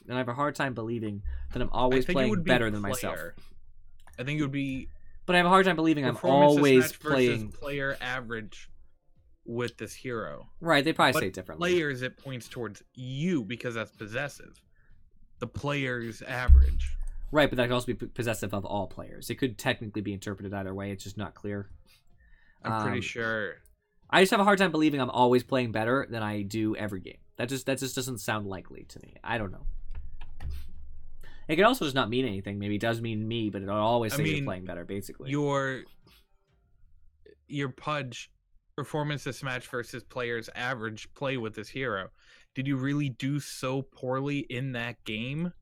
And I have a hard time believing that I'm always playing better than myself. I think it would be... but I have a hard time believing I'm always playing... player average with this hero. Right, they probably say it differently. Players, it points towards you because that's possessive. The player's average. Right, but that could also be possessive of all players. It could technically be interpreted either way. It's just not clear. I'm pretty sure. I just have a hard time believing I'm always playing better than I do every game. That just doesn't sound likely to me. I don't know. It could also just not mean anything. Maybe it does mean me, but it'll always say you're playing better, basically. Your Pudge performance this match versus players average play with this hero. Did you really do so poorly in that game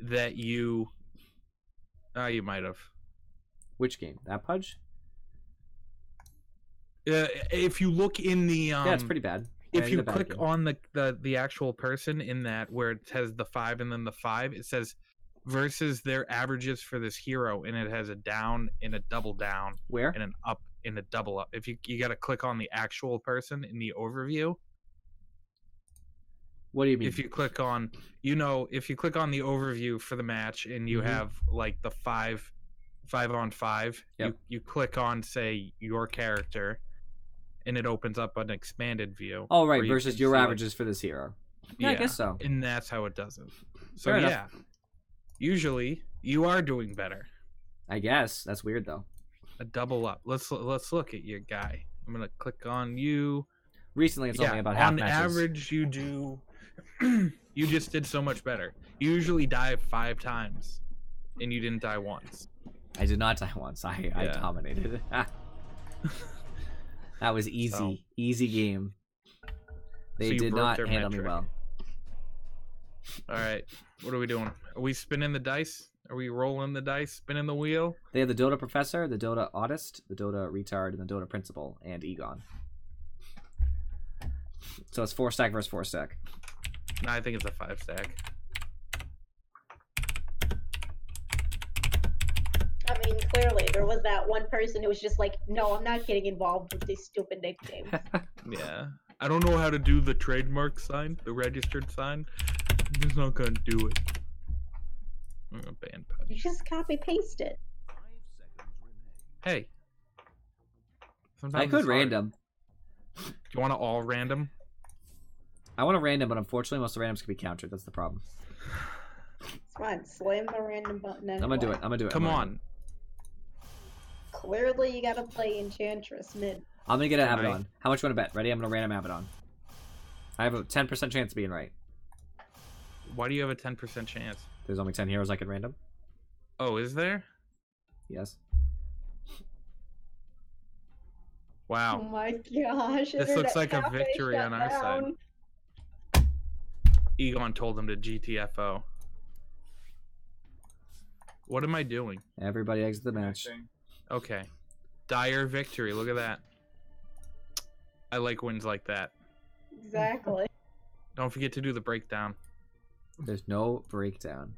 that you... you might have. Which game? That Pudge? If you look in the... yeah, it's pretty bad. If you click on the actual person in that where it has the 5 and then the 5, it says versus their averages for this hero, and it has a down and a double down. Where? And an up and a double up. If you got to click on the actual person in the overview. What do you mean? If you click on, if you click on the overview for the match and you have like the 5-on-5, yep. you click on, say, your character, and it opens up an expanded view. Oh, right, versus your averages for this hero. Yeah, I guess so. And that's how it does it. So, Fair yeah. enough. Usually, you are doing better. I guess. That's weird, though. A double up. Let's look at your guy. I'm going to click on you. Recently, it's only about half matches. On average, you do... you just did so much better. You usually die 5 times, and you didn't die once. I did not die once. I dominated. That was easy. Easy game. They did not handle me well. All right. What are we doing? Are we spinning the dice? Are we rolling the dice? Spinning the wheel? They have the Dota Professor, the Dota Autist, the Dota Retard, and the Dota Principal, and Egon. So it's 4 stack versus 4 stack. No, I think it's a 5 stack. I mean, clearly there was that one person who was just like, "No, I'm not getting involved with these stupid nicknames." Yeah. I don't know how to do the trademark sign, the registered sign. I'm just not gonna do it. I'm gonna ban Pudge. You just copy paste it. Hey. I Sometimes could it's hard. random. Do you want to all random? I want to random, but unfortunately most of the randoms can be countered. That's the problem. It's fine. Slam the random button. I'm gonna do it. I'm gonna do it. Come I'm gonna- on. Clearly, you gotta play Enchantress mid. I'm gonna get an Can I? Abaddon. How much you want to bet? Ready? I'm gonna random Abaddon. I have a 10% chance of being right. Why do you have a 10% chance? There's only 10 heroes I can random. Oh, is there? Yes. Oh Wow. my gosh! This looks Internet like a cafe victory shut on our side. down. Egon told him to GTFO. What am I doing? Everybody exit the match. Thing. Okay. Dire victory. Look at that. I like wins like that. Exactly. Don't forget to do the breakdown. There's no breakdown.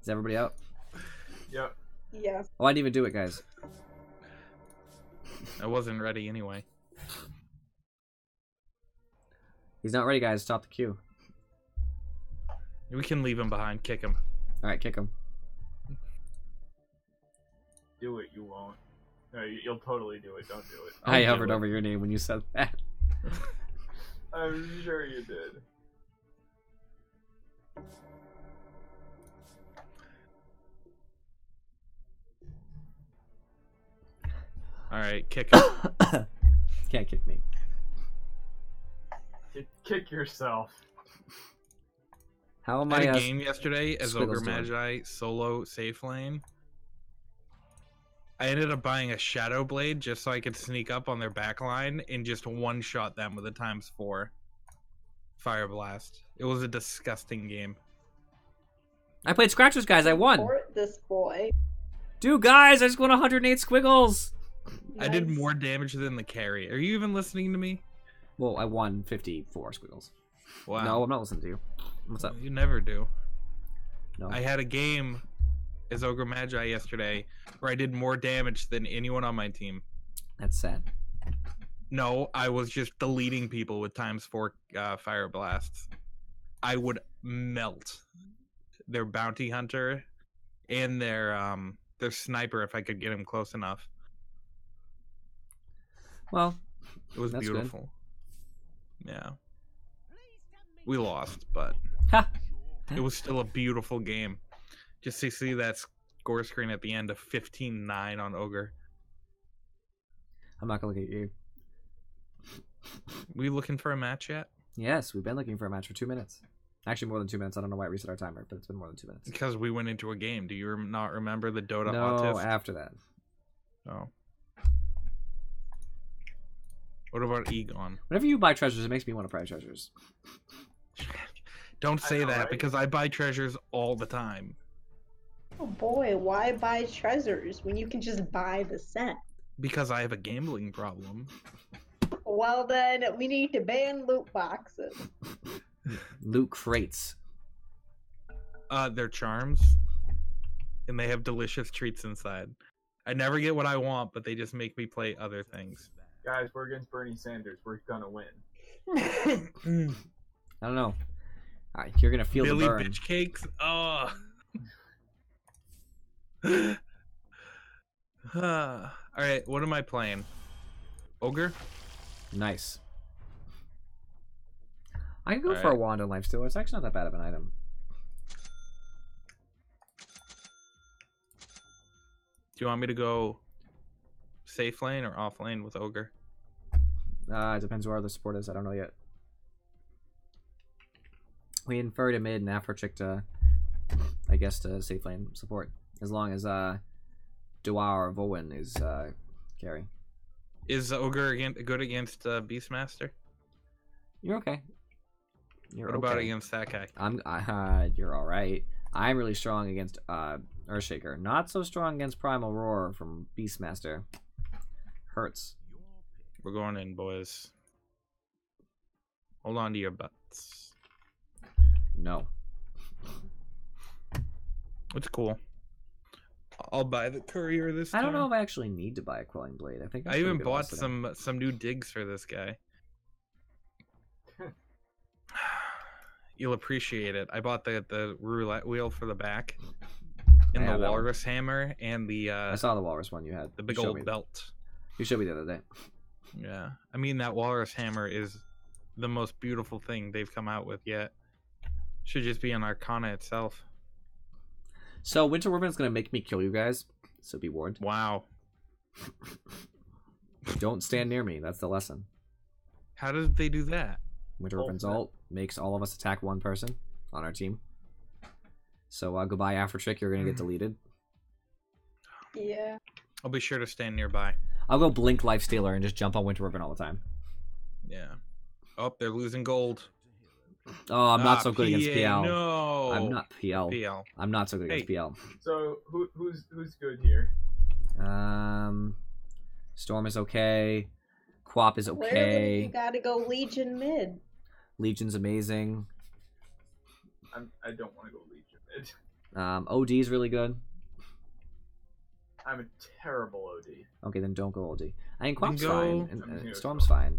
Is everybody out? Yep. Yes. Oh, I didn't even do it, guys. I wasn't ready anyway. He's not ready, guys. Stop the queue. We can leave him behind. Kick him. All right, kick him. Do it. You won't. No, you'll totally do it. Don't do it. I do hovered it. over your name when you said that. I'm sure you did. All right, kick him. Can't kick me. Kick yourself. How am I I? had a game yesterday as Squiggles Ogre doing? Magi solo safe lane. I ended up buying a Shadow Blade just so I could sneak up on their back line and just one-shot them with a ×4 Fire Blast. It was a disgusting game. I played Scratchers, guys. I won. Support this boy. Dude, guys, I just won 108 squiggles. I did Nice. more damage than the carry. Are you even listening to me? Well, I won 54 squiggles. Wow. No, I'm not listening to you. What's up? You never do. No. I had a game as Ogre Magi yesterday where I did more damage than anyone on my team. That's sad. No, I was just deleting people with ×4 Fire Blasts. I would melt their bounty hunter and their sniper if I could get him close enough. Well, It was That's good. beautiful. Yeah. We lost, but ha. it was still a beautiful game. Just to see that score screen at the end of 15-9 on Ogre. I'm not gonna look at you. We looking for a match yet? Yes, we've been looking for a match for 2 minutes. Actually, more than 2 minutes. I don't know why I reset our timer, but it's been more than 2 minutes. Because we went into a game. Do you not remember the Dota No, autist? after that. Oh. What about Egon? Whenever you buy treasures, it makes me want to buy treasures. Don't say know, that right? because I buy treasures all the time. Oh boy, why buy treasures when you can just buy the set? Because I have a gambling problem. Well then, we need to ban loot boxes. Loot crates. They're charms. And they have delicious treats inside. I never get what I want, but they just make me play other things. Guys, we're against Bernie Sanders. We're gonna win. I don't know. Alright, you're gonna feel Billy the burn. bitch cakes? Oh. Alright, what am I playing? Ogre? Nice. I can go for a Alright. wand in Lifestealer. It's actually not that bad of an item. Do you want me to go safe lane or off lane with Ogre? It depends where the support is. I don't know yet. We infer to mid and Afro chick to, I guess, to safe lane support. As long as Dua or Vowen is carry. Is Ogre good against Beastmaster? You're okay. You're What about okay. against that guy? You're all right. I'm really strong against Earthshaker. Not so strong against Primal Roar from Beastmaster. Hurts. We're going in, boys. Hold on to your butts. No. It's cool. I'll buy the courier this time. I don't know if I actually need to buy a quelling blade. I think I'm I even pretty good bought today. some new digs for this guy. You'll appreciate it. I bought the roulette wheel for the back, and I the have that one. walrus hammer, and the I saw the walrus one you had. the big You showed old me. belt. You showed me the other day. Yeah, I mean that walrus hammer is the most beautiful thing they've come out with yet. Should just be an arcana itself. So Winter Ribbon is gonna make me kill you guys. So be warned. Wow. Don't stand near me. That's the lesson. How did they do that? Winter Ribbon's ult makes all of us attack one person on our team. So goodbye, After Trick. You're gonna get deleted. Yeah. I'll be sure to stand nearby. I'll go blink Lifestealer and just jump on Winter Ribbon all the time. Yeah. Oh, they're losing gold. Oh, I'm not so good against PA, PL. No. I'm not PL. PL. I'm not so good against Hey. PL. So who's good here? Storm is okay. Quap is Clearly, okay. you gotta go Legion mid. Legion's amazing. I don't want to go Legion mid. OD is really good. I'm a terrible OD. Okay, then don't go OD. I mean, Then Quap's go- fine. I'm And, gonna go Storm's Storm. fine.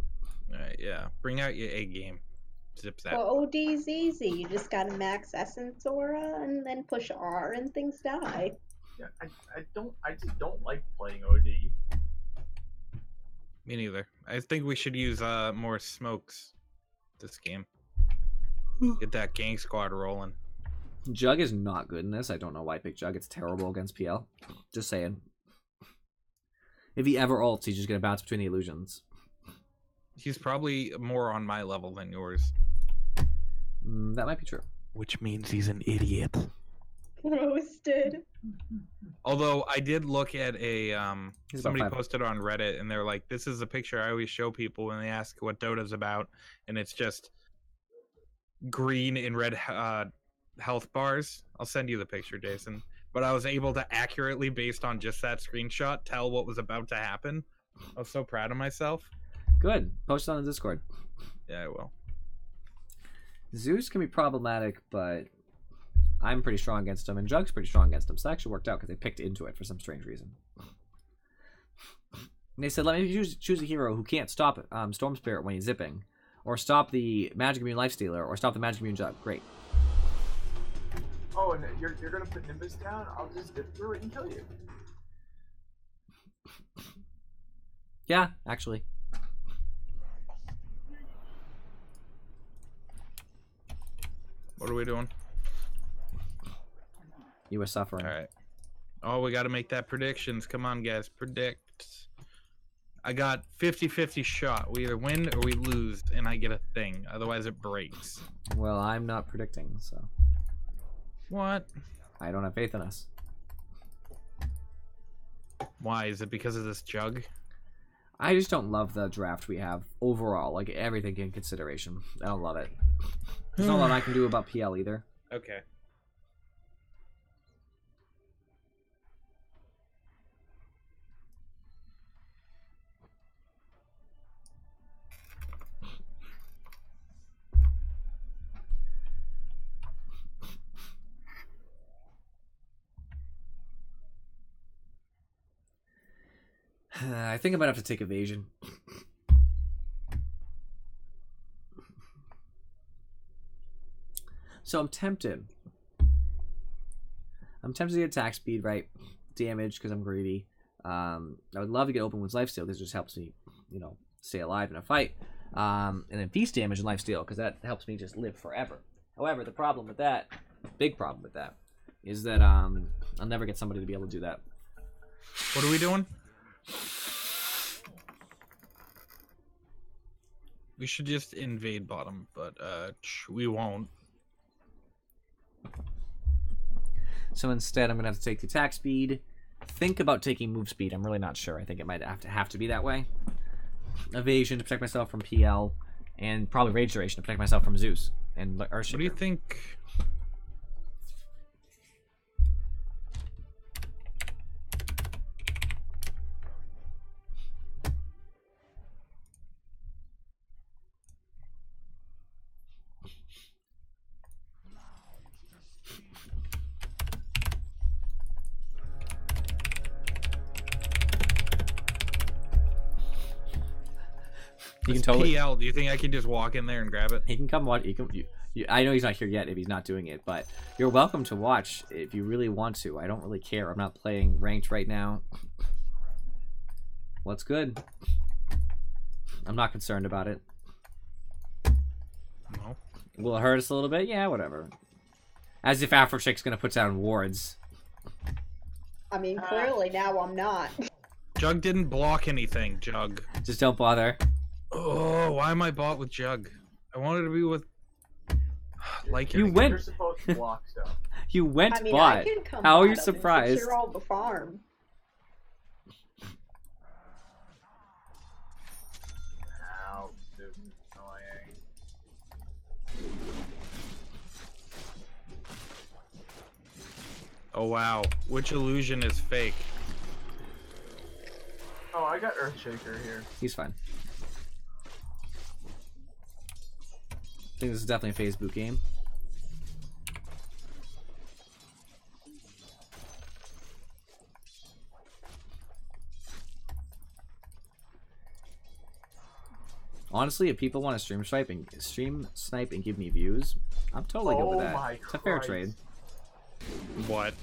Alright, yeah. Bring out your A game. Zip that. Well, OD's easy. You just gotta max Essence Aura and then push R and things die. Yeah, I just don't like playing OD. Me neither. I think we should use more smokes this game. Get that gang squad rolling. Jug is not good in this. I don't know why I picked Jug. It's terrible against PL. Just saying. If he ever ults, he's just gonna bounce between the illusions. He's probably more on my level than yours. That might be true. Which means he's an idiot. Roasted. Although I did look at a He's about somebody 5. posted on Reddit and they're like, this is a picture I always show people when they ask what Dota's about, and it's just green and red health bars. I'll send you the picture, Jason. But I was able to accurately, based on just that screenshot, tell what was about to happen. I was so proud of myself. Good. Post it on the Discord. Yeah, I will. Zeus can be problematic, but I'm pretty strong against him, and Jug's pretty strong against him. So that actually worked out because they picked into it for some strange reason. And they said, let me choose a hero who can't stop Storm Spirit when he's zipping, or stop the Magic Immune Lifestealer, or stop the Magic Immune Jug. Great. Oh, and you're gonna put Nimbus down? I'll just dip through it and kill you. Yeah, actually. What are we doing? You were suffering. All right. Oh, we got to make that predictions. Come on, guys. Predict. I got 50-50 shot. We either win or we lose, and I get a thing. Otherwise, it breaks. Well, I'm not predicting, so What? I don't have faith in us. Why? Is it because of this jug? I just don't love the draft we have overall. Like, everything in consideration. I don't love it. There's not a lot I can do about PL either. Okay. I think I might have to take evasion. So I'm tempted. I'm tempted to get attack speed, right? Damage, because I'm greedy. I would love to get open with lifesteal. This just helps me, you know, stay alive in a fight. And then feast damage and lifesteal, because that helps me just live forever. However, the problem with that, big problem with that, is that I'll never get somebody to be able to do that. What are we doing? We should just invade bottom, but we won't. So instead, I'm going to have to take the attack speed. Think about taking move speed. I'm really not sure. I think it might have to be that way. Evasion to protect myself from PL, and probably Rage Duration to protect myself from Zeus and Earthshaker. What do you think? He can It's totally. PL. Do you think I can just walk in there and grab it? He can come watch. I know he's not here yet if he's not doing it, but you're welcome to watch if you really want to. I don't really care. I'm not playing ranked right now. What's good? I'm not concerned about it. No. Will it hurt us a little bit? Yeah, whatever. As if Afrochick's gonna put down wards. I mean, clearly now I'm not. Jug didn't block anything, Jug. Just don't bother. Oh, why am I bought with Jug? I wanted to be with... Like You it. went- You're supposed to block stuff. You went I mean, bot. I can come How are you bottom and surprised? secure all the farm. Ow, dude, annoying. Oh, wow. Which illusion is fake? Oh, I got Earthshaker here. He's fine. I think this is definitely a Facebook game. Honestly, if people want to stream snipe and give me views, I'm totally good with that. my It's a fair Christ. trade. What?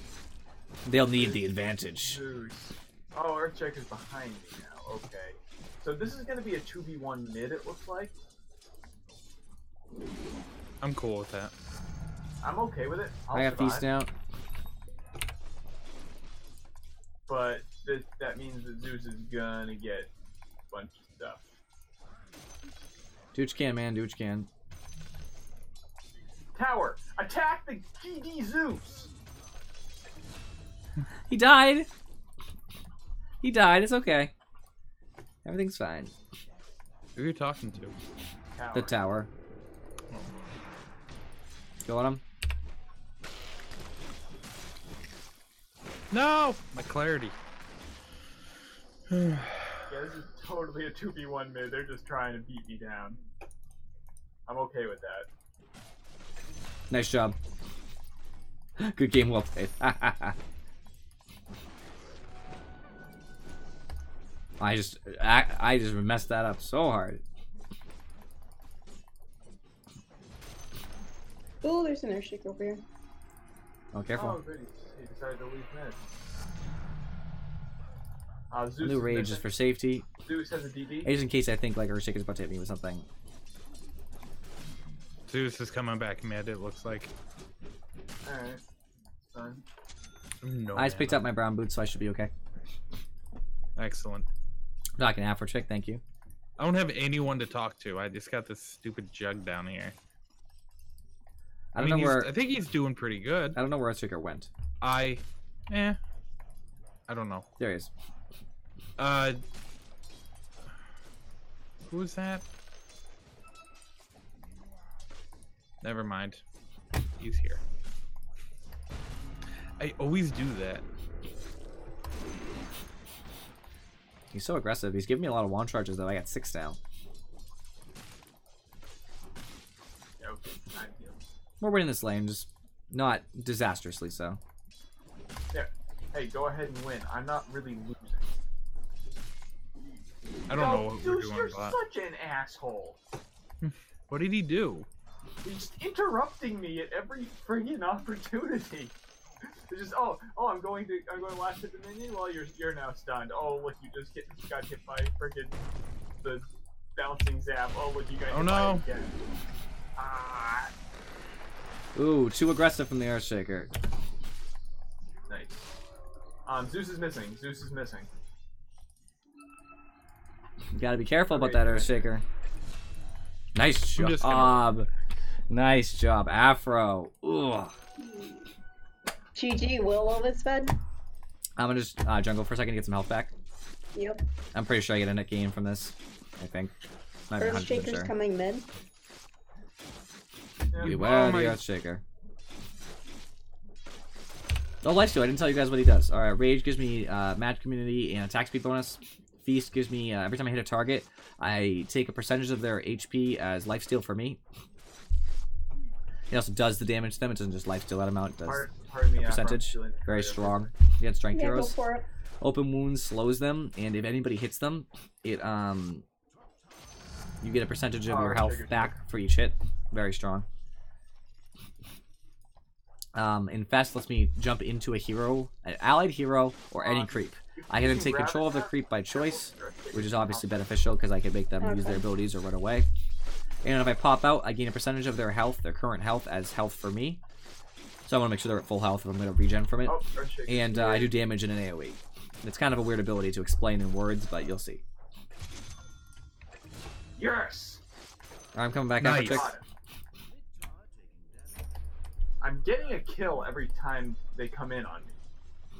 They'll need the advantage. Zeus. Oh, Earthshaker's behind me now. Okay. So this is gonna be a 2v1 mid, it looks like. I'm cool with that. I'm okay with it. I'll I got survive. feast now. But that means that Zeus is gonna get a bunch of stuff. Do what you can, man. Do what you can. Tower! Attack the GD Zeus! He died. He died. It's okay. Everything's fine. Who are you talking to? Tower. The tower. Go on him. No! My clarity. Yeah, this is totally a 2v1 mid. They're just trying to beat me down. I'm okay with that. Nice job. Good game, well played. I just messed that up so hard. Oh, there's an airship over here. Oh, careful. Oh, goody. He decided to leave mid. Zeus New is rage missing. is for safety. Zeus has a DD. Just in case I think like Earthshake is about to hit me with something. Zeus is coming back mid, it looks like. Alright. Fine. No, I just picked up my brown boots, so I should be okay. Excellent. Not an Afrochick, thank you. I don't have anyone to talk to. I just got this stupid Jug down here. I don't mean, know where I think he's doing pretty good. I don't know where Earthshaker went. I don't know. There he is. Who is that? Never mind. He's here. I always do that. He's so aggressive. He's giving me a lot of wand charges though. I got 6 now. Yeah, okay. I feel. We're winning this lane, just not disastrously so. There. Hey, go ahead and win. I'm not really losing. I don't know what we're Zeus, doing you're with that. such an asshole. What did he do? He's interrupting me at every friggin' opportunity. It's just I'm going to last hit the minion while you're now stunned. Oh look, you just got hit by friggin' the bouncing zap. Oh look, you got hit by it again. Ah, Ooh, too aggressive from the Earthshaker. nice. Zeus is missing. Zeus is missing. You gotta be careful about that Earthshaker. Nice I'm just job. Nice job, Afro. Ugh. GG, Will Lovis fed. I'm gonna just jungle for a second to get some health back. Yep. I'm pretty sure I get a net gain from this. I think. Not even 100% Earthshaker's sure. coming mid. Yeah. Beware the my- Earthshaker. Oh, lifesteal. I didn't tell you guys what he does. Alright, Rage gives me match community and attack speed bonus. Feast gives me, every time I hit a target, I take a percentage of their HP as lifesteal for me. He also does the damage to them. It doesn't just lifesteal that amount. It does Pardon me, a percentage. Afro, I'm feeling very creative. strong. He had strength Yeah, go heroes. for it. Open wounds slows them, and if anybody hits them, it You get a percentage of Oh, your health trigger. back for each hit. Very strong. Infest lets me jump into a hero, an allied hero, or any creep. I can then take control of the creep by choice, which is obviously beneficial because I can make them use their abilities or run away. And if I pop out, I gain a percentage of their health, their current health, as health for me. So I want to make sure they're at full health if I'm going to regen from it. Oh, Earthshaker. And I do damage in an AoE. It's kind of a weird ability to explain in words, but you'll see. Yes. I'm coming back Nice. after Got it. I'm getting a kill every time they come in on me,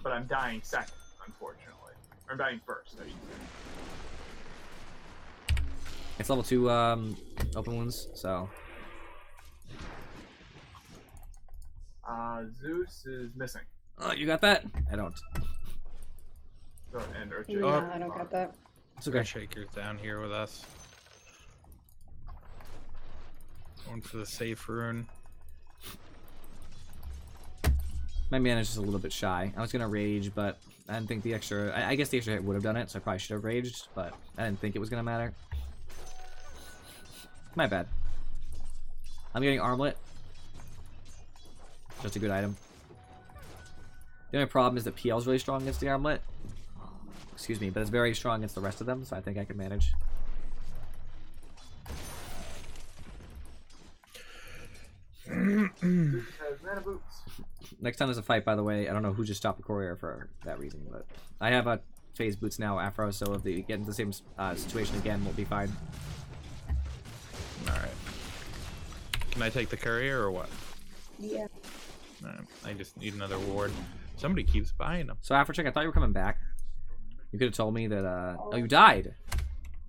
but I'm dying second, unfortunately. Or I'm dying first, I should say. It's level 2 open wounds, so... Zeus is missing. Oh, you got that? I don't. So, and Earthshaker. No, I don't got that. It's okay. Shaker's down here with us. Going for the safe rune. My mana's just a little bit shy. I was gonna rage, but I didn't think the extra... I guess the extra hit would have done it, so I probably should have raged, but I didn't think it was gonna matter. My bad. I'm getting armlet. Just a good item. The only problem is that PL is really strong against the armlet. Excuse me, but it's very strong against the rest of them, so I think I can manage. Zeus has mana boots. Next time there's a fight, by the way, I don't know who just stopped the courier for that reason, but I have a phase boots now, Afro, so if they get into the same situation again, we'll be fine. Alright. Can I take the courier or what? Yeah. I just need another ward. Somebody keeps buying them. So Afrocheck, I thought you were coming back. You could have told me that, oh, you died!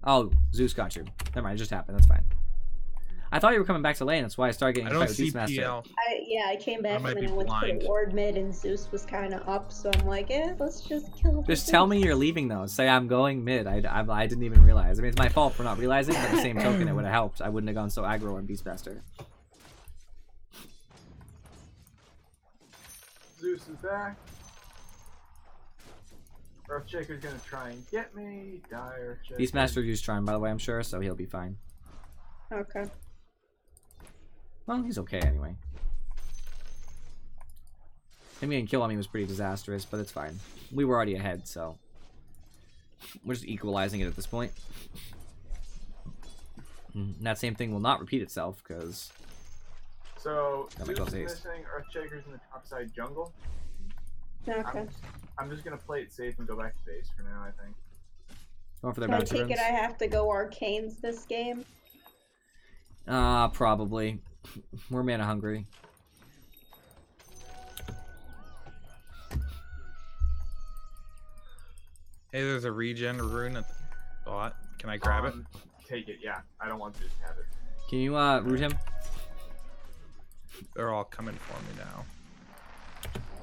Oh, Zeus got you. Never mind, it just happened, that's fine. I thought you were coming back to lane, that's why I started getting I a fight don't with see Beastmaster. PL. I came back might and then be I went to blind. the ward mid and Zeus was kind of up, so I'm like, let's just kill him. Just tell me you're leaving though. Say I'm going mid. I didn't even realize. I mean, it's my fault for not realizing, but at the same token, it would have helped. I wouldn't have gone so aggro on Beastmaster. Zeus is back. Earthshaker's gonna try and get me. Die, Earthshaker. Beastmaster used Charm, by the way, I'm sure, so he'll be fine. Okay. Well, he's okay anyway. Him getting kill on me was pretty disastrous, but it's fine. We were already ahead, so we're just equalizing it at this point. And that same thing will not repeat itself, because So, Got my Zeus close is haste. missing. Earthshaker's in the topside jungle. Okay. I'm just gonna play it safe and go back to base for now, I think. going for their Can I bounty take runes. it I have to go arcanes this game? Probably. We're mana hungry. Hey, there's a regen rune at the bot. Can I grab it? Take it, yeah. I don't want Zeus to have it. Can you root him? They're all coming for me now.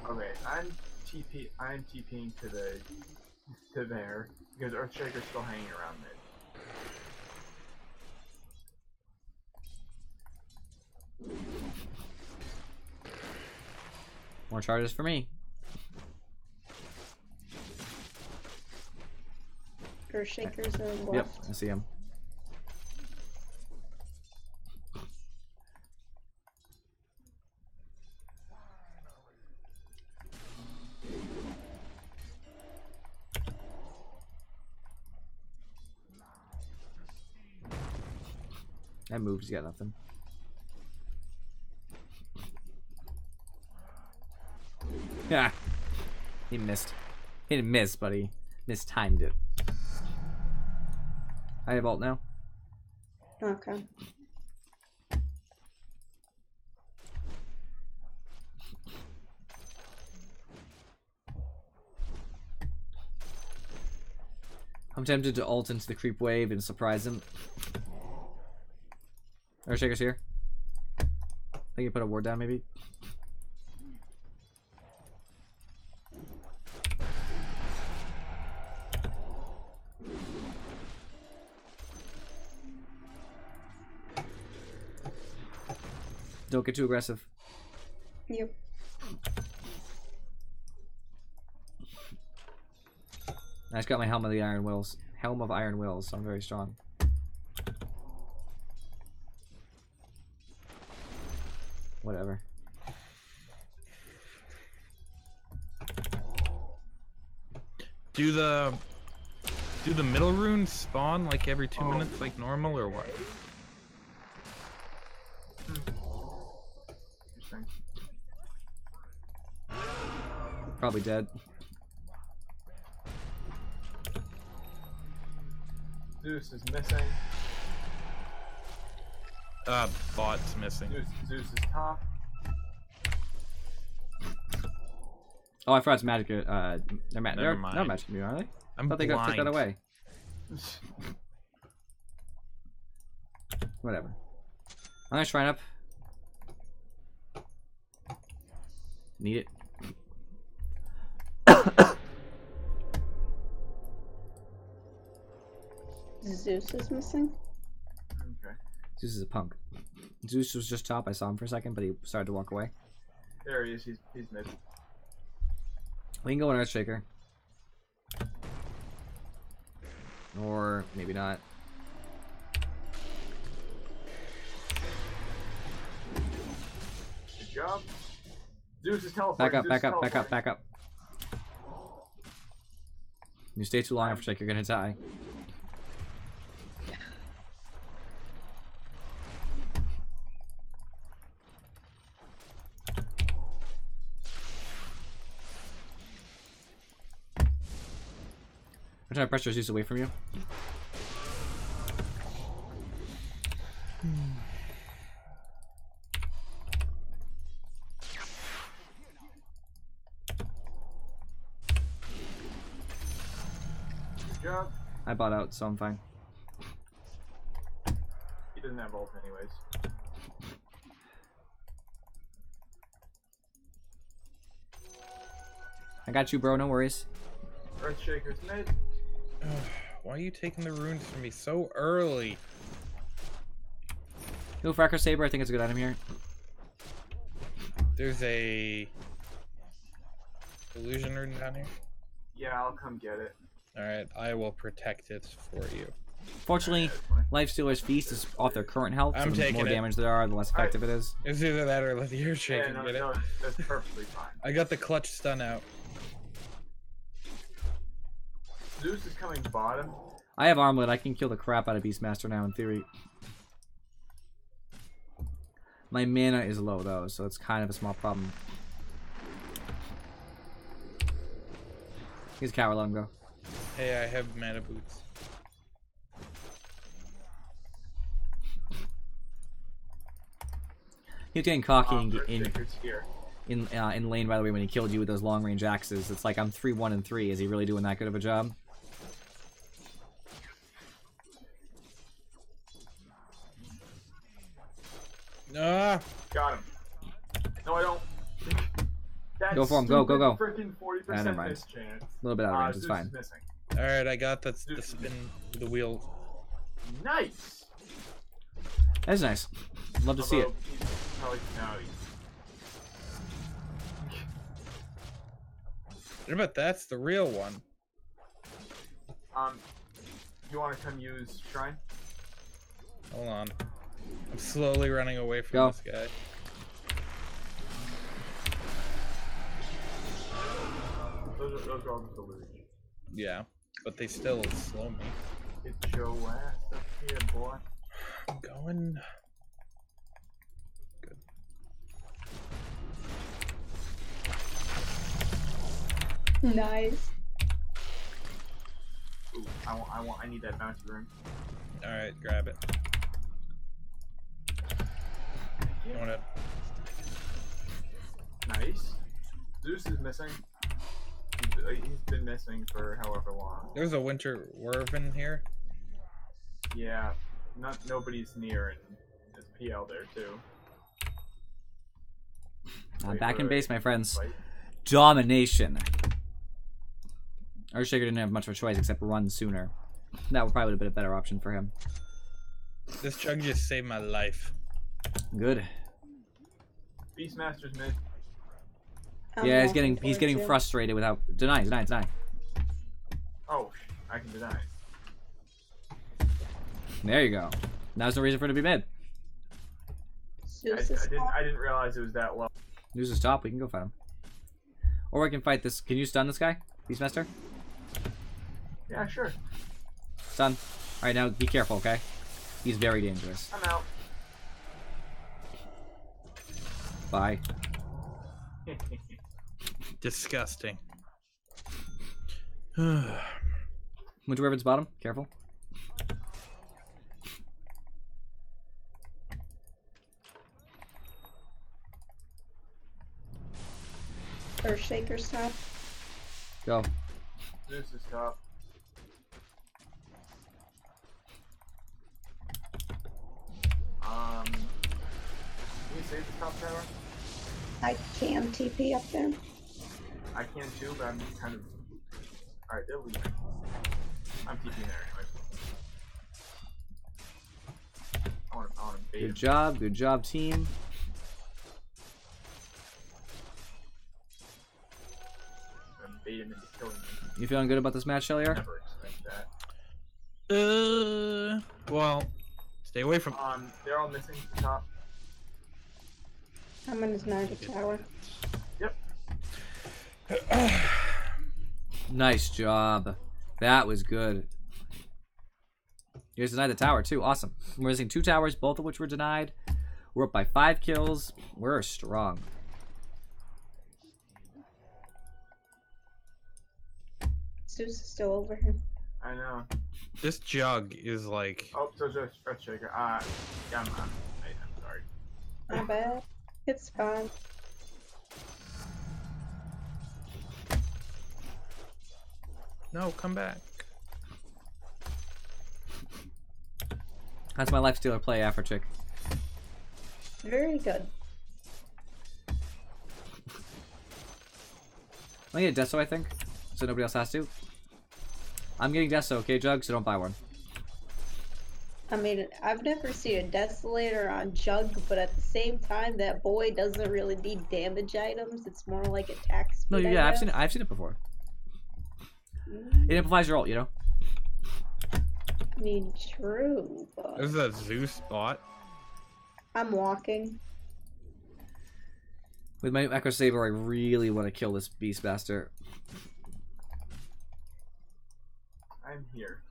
Okay, I'm TPing to there because Earthshaker's still hanging around mid. More charges for me. Earthshakers are left. Yep, I see him. I moved, he's got nothing. Yeah. He missed. He didn't miss, but he mistimed it. I have ult now. Okay. I'm tempted to ult into the creep wave and surprise him. Earthshaker's here. I think you put a ward down, maybe. Don't get too aggressive. Yep. I just got my helm of the Iron Wills. Helm of Iron Wills, so I'm very strong. Do the middle runes spawn like every 2 minutes like normal or what? Interesting. Probably dead. Zeus is missing. Bot's missing. Zeus is top. Oh, I forgot it's magic. They're Never mind. not magic, are they? I'm I thought they got took that blind. away. Whatever. I'm gonna shrine up. Need it. Zeus is missing. Okay. Zeus is a punk. Zeus was just top. I saw him for a second, but he started to walk away. There he is. He's mid. We can go in Earthshaker. Or maybe not. Good job. Zeus is teleporting. Back up. You stay too long, Earthshaker, you're gonna die. I'm trying to pressure Zeus away from you. Good job. I bought out, so I'm fine. He doesn't have ult anyways. I got you, bro. No worries. Earthshaker's mid. Why are you taking the runes from me so early? Go Fracker Saber. I think it's a good item here. There's a illusion rune down here. Yeah, I'll come get it. Alright, I will protect it for you. Fortunately, Lifestealer's Feast is off their current health, so I'm the taking more it. damage there are, the less effective it is. It's either that or let the Earthshaker Yeah, get it. no, that's perfectly fine. I got the clutch stun out. Zeus is coming bottom. I have Armlet. I can kill the crap out of Beastmaster now, in theory. My mana is low, though, so it's kind of a small problem. He's a coward, let him go. Hey, I have mana boots. He was getting cocky Earthshaker's here. in lane, by the way, when he killed you with those long-range axes. It's like, I'm 3-1 and 3. Is he really doing that good of a job? Ah! Got him. No, I don't. That's Go for him, go. Freaking 40% never mind. miss chance. A little bit out of range, it's Zeus fine. is missing. Alright, I got the spin with the wheel. Nice. That's nice. Love to see it. Although he's probably What about that's the real one? You want to come use Shrine? Hold on. I'm slowly running away from Go. this guy. Those are all just illusions. Yeah, but they still slow me. Get your ass up here, boy. I'm going. Good. Nice. Ooh, I need that bouncy room. Alright, grab it. You wanna... Nice. Zeus is missing. He's been missing for however long. There's a winter werven here. Yeah, nobody's near, and there's PL there too. I'm back in base, my friends. Fight. Domination. Earthshaker didn't have much of a choice except run sooner. That would probably have been a better option for him. This chug just saved my life. Good. Beastmaster's mid. Yeah, he's walking getting towards you. frustrated without deny. Oh, I can deny. There you go. Now's no reason for it to be mid. Zeus is top. I didn't realize it was that low. News is top. We can go fight him, or we can fight this. Can you stun this guy, Beastmaster? Yeah, sure. Son. Alright, now be careful, okay? He's very dangerous. I'm out. Bye. Disgusting. Winter Wyvern's bottom. Careful. Earthshaker's top. Go. Zeus is top. Can you save the top tower? I can TP up there. I can too, but I'm kind of. Alright, they're leaving. I'm TPing there anyway. I want to bait him. Good job, team. I'm bait him into killing me. You feeling good about this match, Shellier? Never expect that. Well, stay away from. They're all missing the top. I'm in his magic tower. Yep. Nice job. That was good. You guys denied the tower too. Awesome. We're missing 2 towers, both of which were denied. We're up by 5 kills. We're strong. Zeus is still over here. I know. This jug is like. Oh, so just Earthshaker. Yeah, I'm sorry. My bad. It's fine. No, come back. That's my life stealer play, Afrochick. Very good. I'm gonna get Deso, I think, so nobody else has to. I'm getting Deso, okay, Jug, so don't buy one. I mean, I've never seen a Desolator on Jug, but at the same time, that boy doesn't really need damage items. It's more like attack speed. No, yeah, I've seen it before. It amplifies your ult, you know? I mean, true, but There's a Zeus bot. I'm walking. With my Echo Saber, I really want to kill this Beastmaster. I'm here.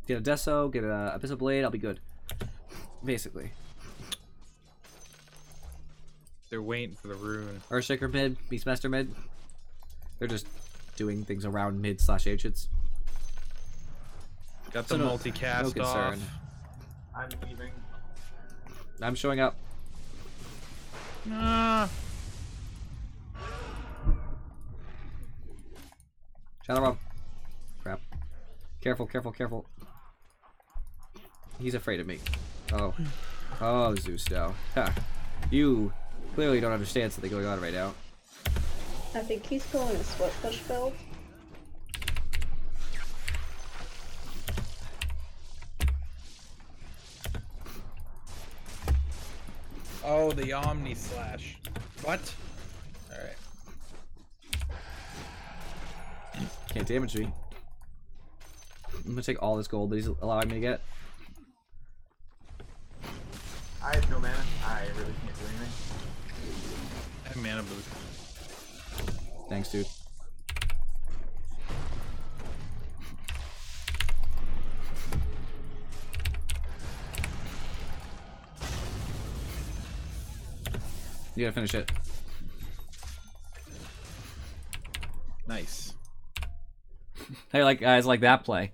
Get a Deso, get a Abyssal Blade, I'll be good. Basically. They're waiting for the rune. Earthshaker mid, Beastmaster mid. They're just doing things around mid/ancients. Got So the no multicast concern. off. I'm leaving. I'm showing up. Ah, Shadow Rob. Crap. Careful, careful, careful. He's afraid of me. Oh. Oh, Zeus now. Ha. You clearly don't understand something going on right now. I think he's going a split push build. oh, the Omni Slash. What? Alright. Can't damage me. I'm gonna take all this gold that he's allowing me to get. I have no mana. I really can't do anything. I have mana boost. Thanks, dude. You gotta finish it. Nice. Hey, like guys like that play.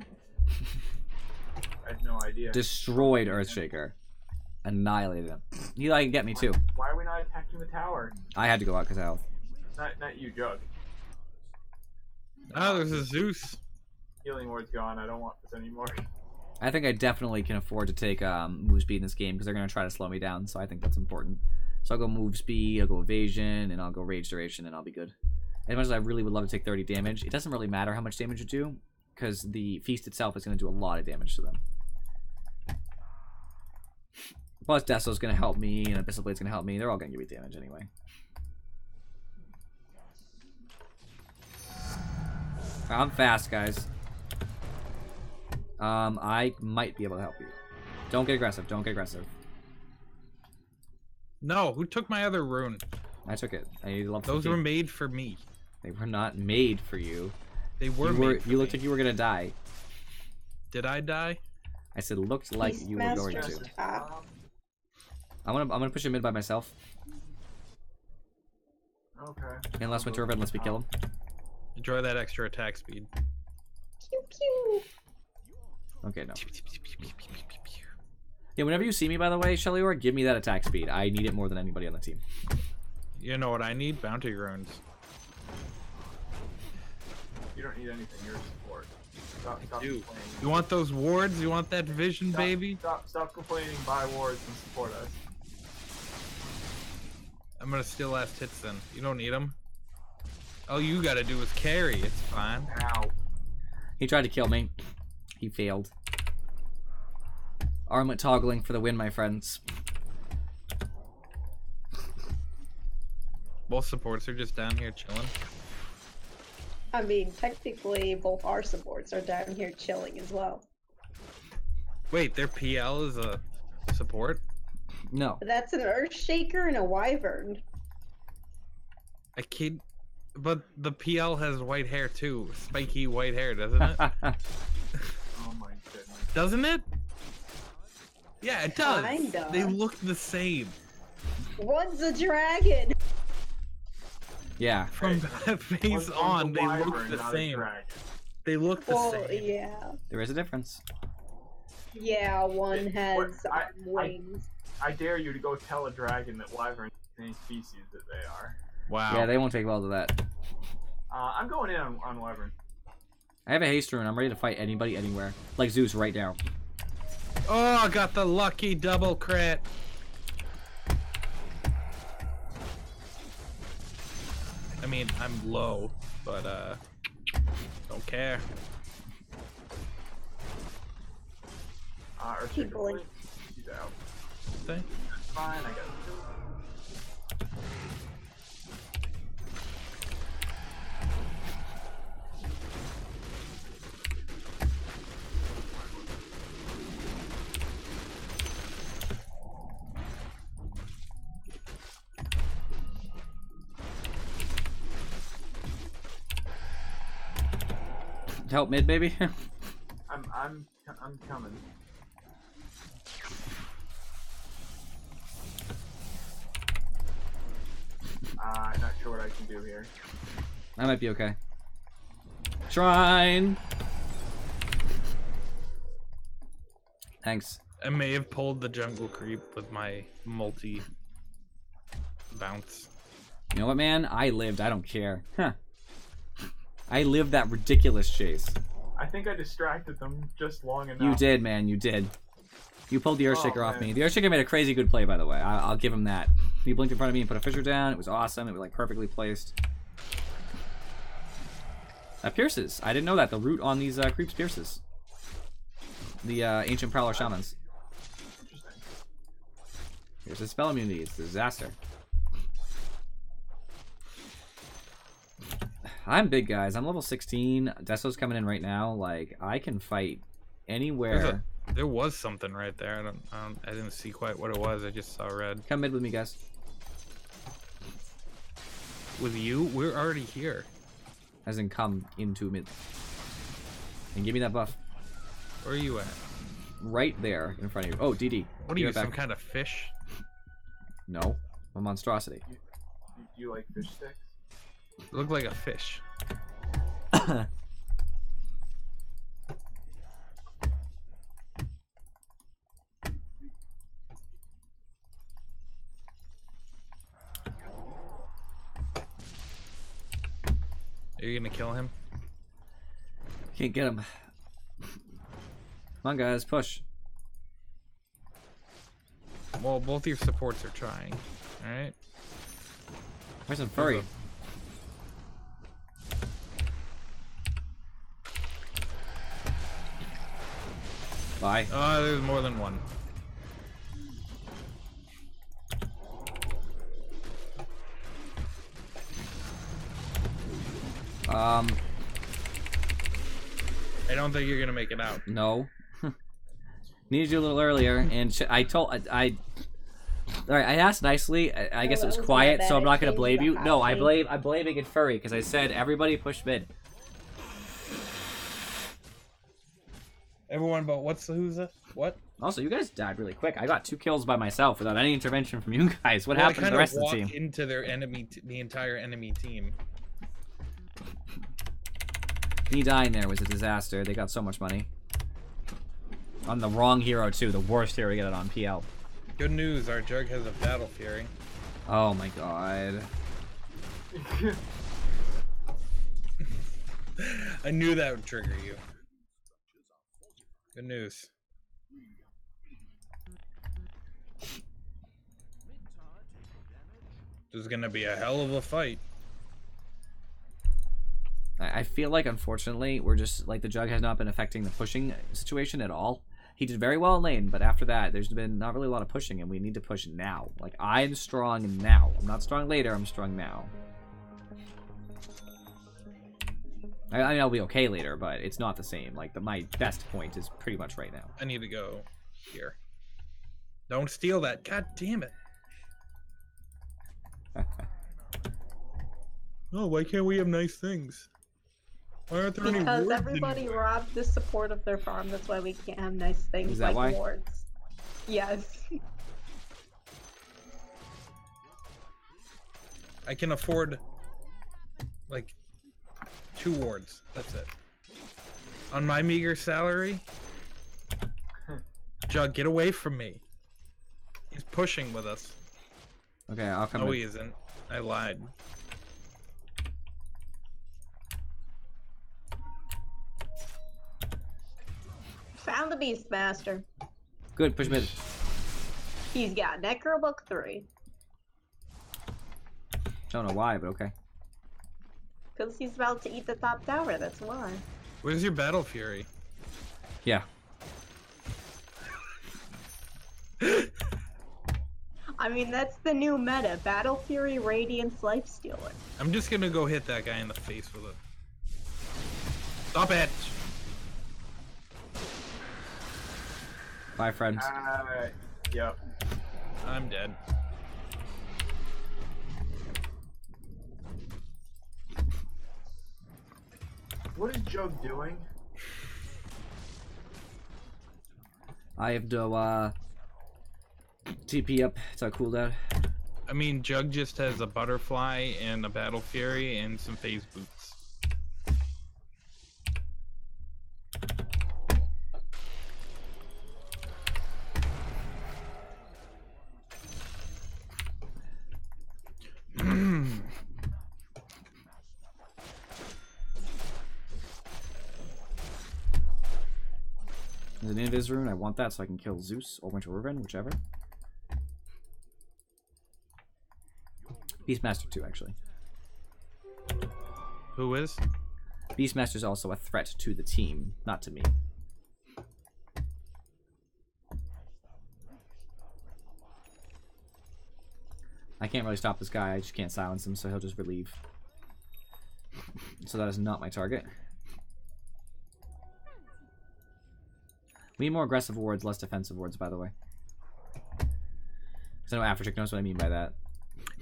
I have no idea. Destroyed Earthshaker. Annihilated him. He like get me too. Why are we not attacking the tower? I had to go out because of health. Not you, Jug. Oh, there's a Zeus. Healing ward's gone. I don't want this anymore. I think I definitely can afford to take move speed in this game because they're gonna try to slow me down. So I think that's important. So I'll go move speed, I'll go evasion, and I'll go rage duration, and I'll be good. As much as I really would love to take 30 damage, it doesn't really matter how much damage you do because the feast itself is gonna do a lot of damage to them. Plus, Deso's gonna help me, and Abyssal Blade's gonna help me. They're all gonna give me damage anyway. I'm fast, guys. I might be able to help you. Don't get aggressive. Don't get aggressive. No, who took my other rune? I took it. I love Those were made for me. They were not made for you. They were made for You looked me. like you were gonna die. Did I die? I said looked like you were going Beastmaster to. top. I'm gonna push him mid by myself. Okay. Unless Winter Red lets me kill him. Enjoy that extra attack speed. Pew pew. Okay, no. Yeah, whenever you see me, by the way, Shelly, give me that attack speed. I need it more than anybody on the team. You know what I need? Bounty runes. You don't need anything. You're a support. Stop Dude, complaining. you want those wards? You want that vision, baby? Stop complaining. Buy wards and support us. I'm gonna steal last hits then. You don't need them. All you gotta do is carry. It's fine. Ow. He tried to kill me. He failed. Armlet toggling for the win, my friends. Both supports are just down here chilling. I mean, technically, both our supports are down here chilling as well. Wait, their PL is a support? No. That's an Earthshaker and a Wyvern. I kid. But the PL has white hair too. Spiky white hair, doesn't it? Oh my goodness. Doesn't it? Yeah, it does. Kinda. They look the same. One's a dragon. Yeah. From that face on, they look the same. They look the Well, same. yeah. There is a difference. Yeah, one has I- wings. I dare you to go tell a dragon that wyverns are the same species that they are. Wow. Yeah, they won't take well to that. I'm going in on wyvern. I have a haste rune. I'm ready to fight anybody, anywhere. Like Zeus right now. Oh, I got the lucky double crit. I mean, I'm low, but don't care. Or Keep going. He's out. Thing. That's fine. I got two. Help mid, baby. I'm coming. Not sure what I can do here. I might be okay. Shrine. Thanks. I may have pulled the jungle creep with my multi bounce. You know what, man? I lived. I don't care. Huh. I lived that ridiculous chase. I think I distracted them just long enough. You did, man. You did. You pulled the Earthshaker off man. me. The Earthshaker made a crazy good play, by the way. I'll give him that. He blinked in front of me and put a fissure down. It was awesome. It was like perfectly placed. That pierces. I didn't know that. The root on these creeps pierces. The ancient prowler shamans. Interesting. Here's his spell immunity. It's a disaster. I'm big, guys. I'm level 16. Deso's coming in right now. Like, I can fight anywhere. There was something right there. I didn't see quite what it was. I just saw red. Come mid with me, guys. With you, we're already here. As in, come into mid. And give me that buff. Where are you at? Right there in front of you. Oh, DD. What are Be you, right some back. kind of fish? No. A monstrosity. You like fish sticks? You look like a fish. Are you gonna kill him? Can't get him. Come on, guys. Push. Well, both your supports are trying. Alright? Where's some furry? Bye. Oh, there's more than one. I don't think you're gonna make it out. No. Needed you a little earlier, and I Alright, I asked nicely. I guess it was that was quiet, my so bad. I'm not gonna I blame changed you. the No, hot I'm blaming it Furry, because I said everybody push mid. Everyone, but who's this? What? Also, you guys died really quick. I got 2 kills by myself without any intervention from you guys. What Well, happened to the rest of the walk team? into their enemy, the entire enemy team. Me dying there was a disaster. They got so much money. On the wrong hero, too. The worst hero to get it on PL. Good news, our Jug has a Battle Fury. Oh my god. I knew that would trigger you. Good news. This is gonna be a hell of a fight. I feel like, unfortunately, we're just, like, the Jug has not been affecting the pushing situation at all. He did very well in lane, but after that, there's been not really a lot of pushing, and we need to push now. Like, I'm strong now. I'm not strong later, I'm strong now. I mean, I'll be okay later, but it's not the same. Like, my best point is pretty much right now. I need to go here. Don't steal that. God damn it. Oh, why can't we have nice things? Why aren't there any Because rewards everybody anywhere? robbed the support of their farm. That's why we can't have nice things Is that like why? wards. Yes. I can afford like 2 wards. That's it. On my meager salary. Jug, get away from me. He's pushing with us. Okay, I'll come No, in. he isn't. I lied. Found the Beastmaster. Good, push mid. He's got Necro Book 3. Don't know why, but okay. Because he's about to eat the top tower, that's why. Where's your Battle Fury? Yeah. I mean, that's the new meta. Battle Fury, Radiance, Lifestealer. I'm just gonna go hit that guy in the face with it. Stop it! Bye, friends. Yep. I'm dead. What is Jug doing? I have to, TP up. It's our cooldown. I mean, Jug just has a Butterfly and a Battle Fury and some phase boots. There's an Invis rune. I want that so I can kill Zeus or Winter Riven, whichever. Beastmaster 2, actually. Who is? Beastmaster's also a threat to the team, not to me. I can't really stop this guy. I just can't silence him, so he'll just relieve. So that is not my target. We need more aggressive wards, less defensive wards, by the way. So I know Aftertrick knows what I mean by that.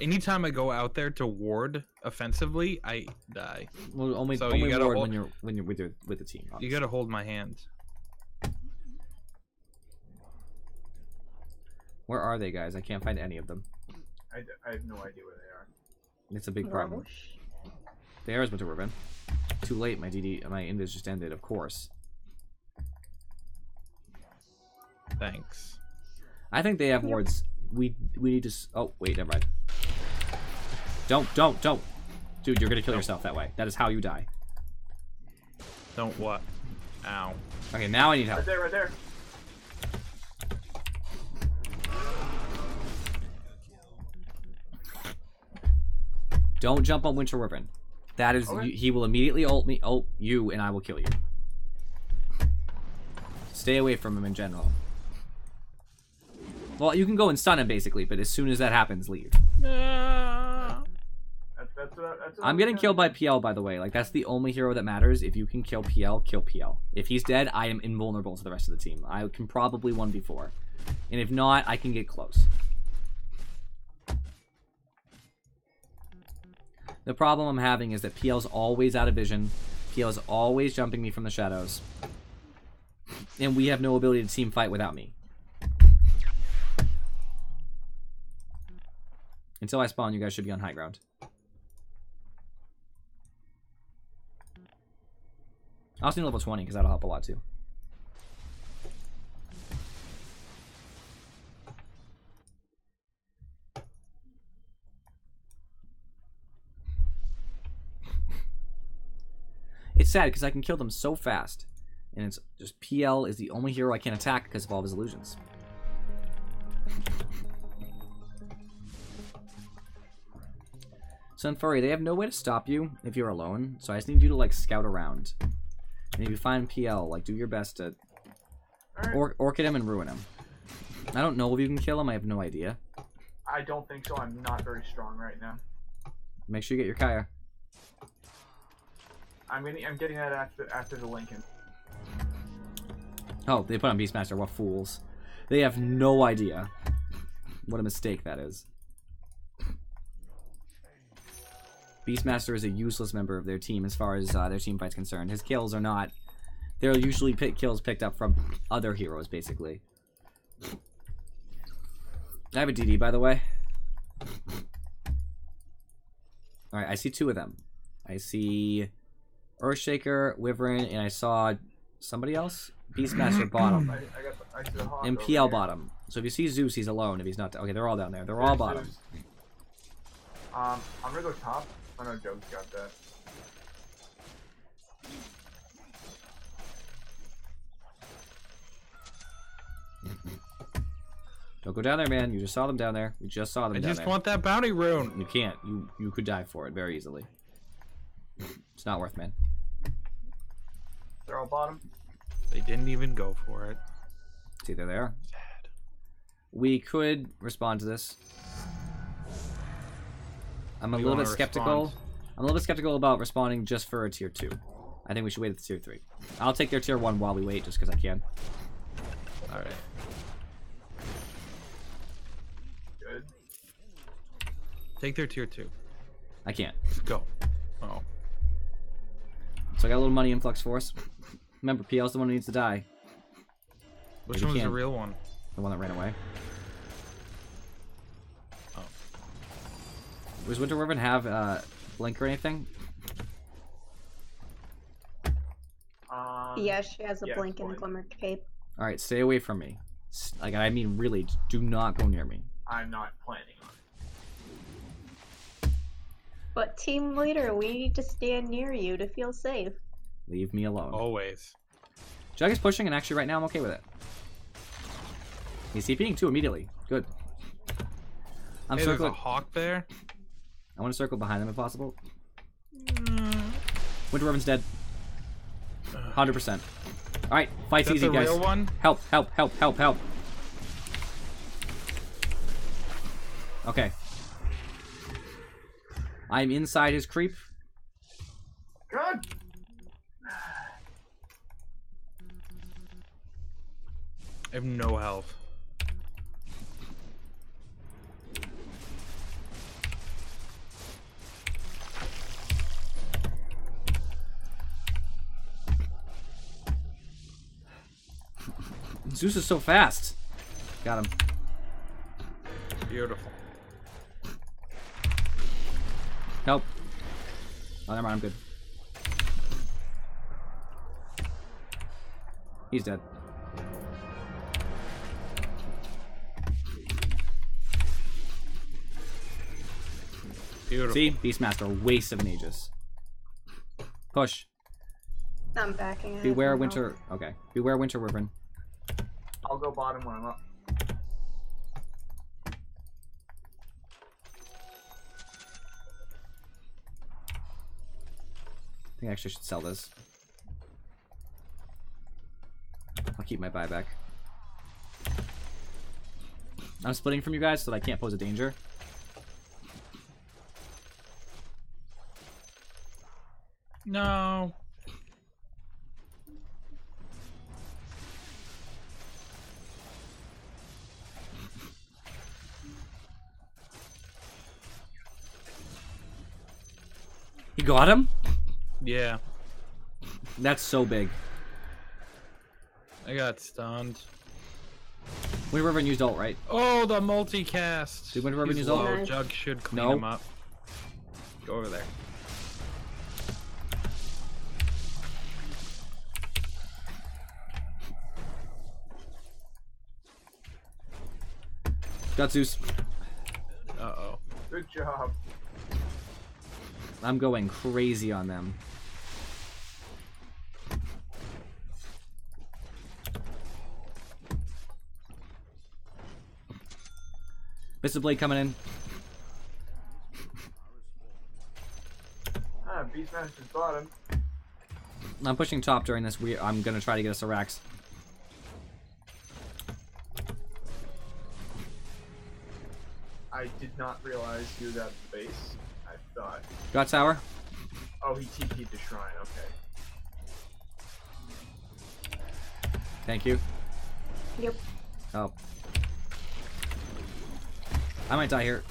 Anytime I go out there to ward offensively, I die. Well, only So you gotta ward hold- when you're with the team. You Obviously. gotta hold my hand. Where are they, guys? I can't find any of them. I have no idea where they are. It's a big problem. There is Winter Riven. Too late. My invis just ended. Of course. Thanks. I think they have wards. We need to. Oh wait, never mind. Don't, dude. You're gonna kill yourself that way. That is how you die. Don't what? Ow. Okay, now I need help. Right there. Don't jump on Winter Riven. That is, Okay. he will immediately ult you, and I will kill you. Stay away from him in general. Well, you can go and stun him basically, but as soon as that happens, leave. That's That's what I'm getting killed by PL, by the way. Like, that's the only hero that matters. If you can kill PL, kill PL. If he's dead, I am invulnerable to the rest of the team. I can probably 1v4. And if not, I can get close. The problem I'm having is that PL's always out of vision. PL's always jumping me from the shadows. And we have no ability to team fight without me. Until I spawn, you guys should be on high ground. I also need level 20 because that'll help a lot too. It's sad because I can kill them so fast. And it's just PL is the only hero I can attack because of all of his illusions. Sunfurry, they have no way to stop you if you're alone. So I just need you to like scout around. And if you find PL, like do your best to orchid him and ruin him. I don't know if you can kill him, I have no idea. I don't think so. I'm not very strong right now. Make sure you get your Kaya. I'm getting that after the Lincoln. Oh, they put on Beastmaster. What fools. They have no idea what a mistake that is. Beastmaster is a useless member of their team as far as their team fight's concerned. His kills are not... They're usually kills picked up from other heroes, basically. I have a DD, by the way. Alright, I see two of them. I see Earthshaker, Wyvern, and I saw somebody else? Beastmaster bottom. I see the Hawk And over PL here. bottom. So if you see Zeus, he's alone. If he's not... Okay, they're all down there. They're all bottom. Zeus. I'm gonna go top. I know Joe's got that. Don't go down there, man. You just saw them down there. You just saw them I down just there. want that bounty rune. You can't. You could die for it very easily. It's not worth, man. They're all bottom. They didn't even go for it. It's either there. Sad. We could respond to this. I'm a You little bit wanna skeptical. respond? I'm a little bit skeptical about responding just for a tier 2. I think we should wait at the tier 3. I'll take their tier 1 while we wait, just because I can. Alright. Good. Take their tier 2. I can't. Let's go. Oh. So I got a little money influx for us. Remember, PL's the one who needs to die. Which Maybe one was the can't. real one? The one that ran away. Oh. Does Winter Wyvern have blink or anything? Yeah, she has a yeah, blink and a blink. glimmer cape. Alright, stay away from me. Like, I mean, really, do not go near me. I'm not planning on it. But team leader, we need to stand near you to feel safe. Leave me alone. Always. Jug is pushing, and actually right now I'm okay with it. He's TPing too immediately. Good. I'm Hey, there's a circling. hawk there. I want to circle behind them if possible. Winter Wyvern's dead. 100%. Alright, fight's Is that easy, the guys. real one? Help, help, help, help, help. Okay. I'm inside his creep. God. I have no health. Zeus is so fast. Got him. Beautiful. Help. Oh, never mind, I'm good. He's dead. Beautiful. See? Beastmaster, waste of an Aegis. Push. I'm backing it. Beware Winter... Okay. Beware Winter Wyvern. I'll go bottom when I'm up. I think I actually should sell this. I'll keep my buyback. I'm splitting from you guys so that I can't pose a danger. No. You got him? Yeah. That's so big. I got stunned. Wind River used ult, right? Oh, the multicast. Did Wind River He's use ult? low. Nice. Jug should clean No. him up. Go over there. Got Zeus. Uh-oh. Good job. I'm going crazy on them. Mr. Blade coming in. Ah, Beastmaster's bottom. I'm pushing top during this. I'm gonna try to get us a Rax. I did not realize he was at the base. I thought. Got tower. Oh, he TP'd the shrine. Okay. Thank you. Yep. Oh. I might die here.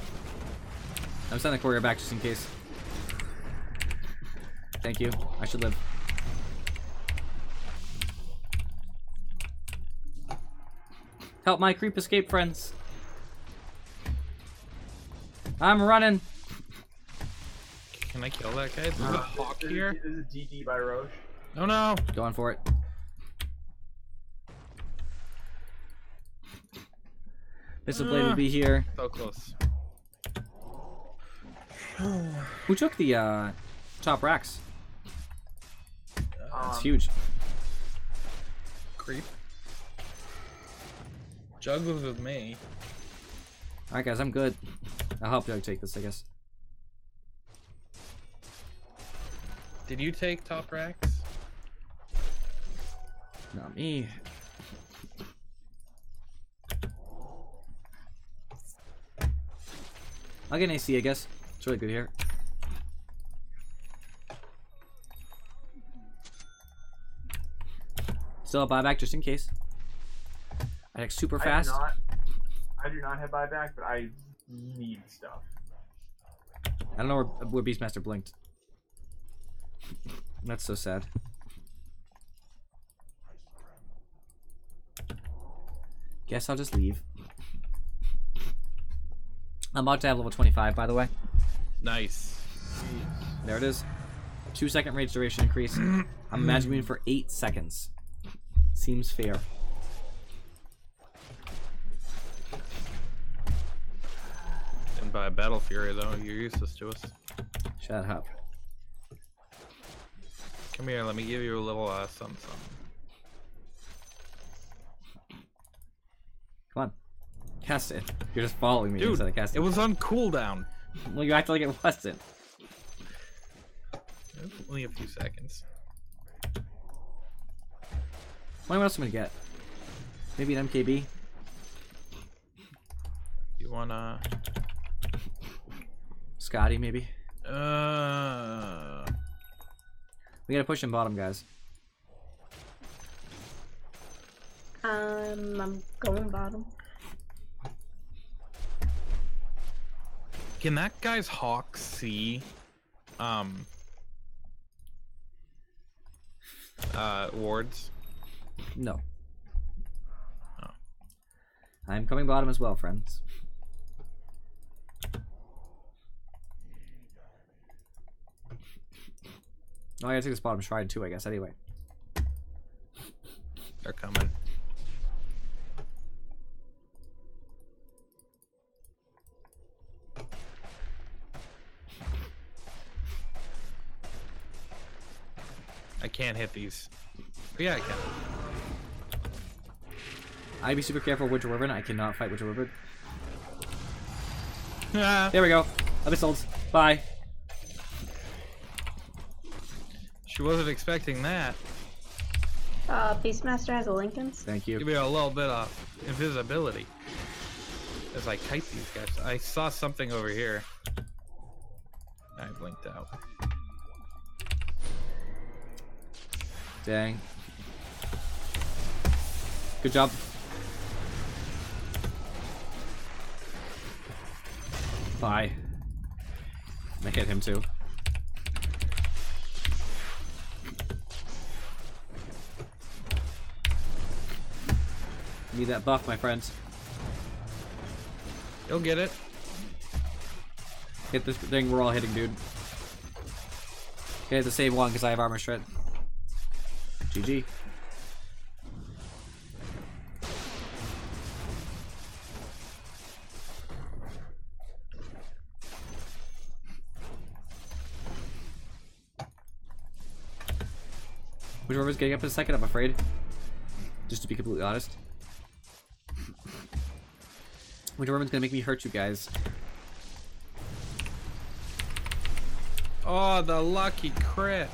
I'm sending the courier back just in case. Thank you. I should live. Help my creep escape, friends. I'm running. Can I kill that guy? There's a hawk here. This is a DD by Roche. Oh no. Going for it. Mr. Blade will be here. So close. Who took the top racks? It's Um, huge. Creep. Jug was with me. Alright guys, I'm good. I'll help Jug take this, I guess. Did you take top racks? Not me. I'll get an AC, I guess. It's really good here. Still a buyback just in case. I take super fast. I do not have buyback, but I need stuff. I don't know where Beastmaster blinked. That's so sad. Guess I'll just leave. I'm about to have level 25, by the way. Nice. There it is. 2-second rage duration increase. I'm imagining for 8 seconds. Seems fair. And by Battle Fury though, you're useless to us. Shut up. Come here, let me give you a little something. Come on. Cast it. You're just following me Dude, instead of casting. it was on cooldown. Well, you act like it wasn't. It was only a few seconds. What else am I gonna get? Maybe an MKB? You wanna? Scotty, maybe? We gotta push him bottom, guys. I'm going bottom. Can that guy's hawk see? Wards. No. Oh. I'm coming bottom as well, friends. Oh, I gotta take this bottom shrine too, I guess, anyway. They're coming. I can't hit these. Oh, yeah, I can. I'd be super careful with Wyvern. I cannot fight with Wyvern. Ah. There we go. Abyssals. Bye. She wasn't expecting that. Beastmaster has a Lincoln's. Thank you. Give me a little bit of invisibility as I kite these guys. I saw something over here. I blinked out. Dang. Good job. Bye. I hit him too. Need that buff, my friends. You'll get it. Hit this thing we're all hitting, dude. Okay, to save one because I have armor shred. GG. Whichever's getting up in a second, I'm afraid. Just to be completely honest. Whichever's gonna make me hurt you guys. Oh, the lucky crit.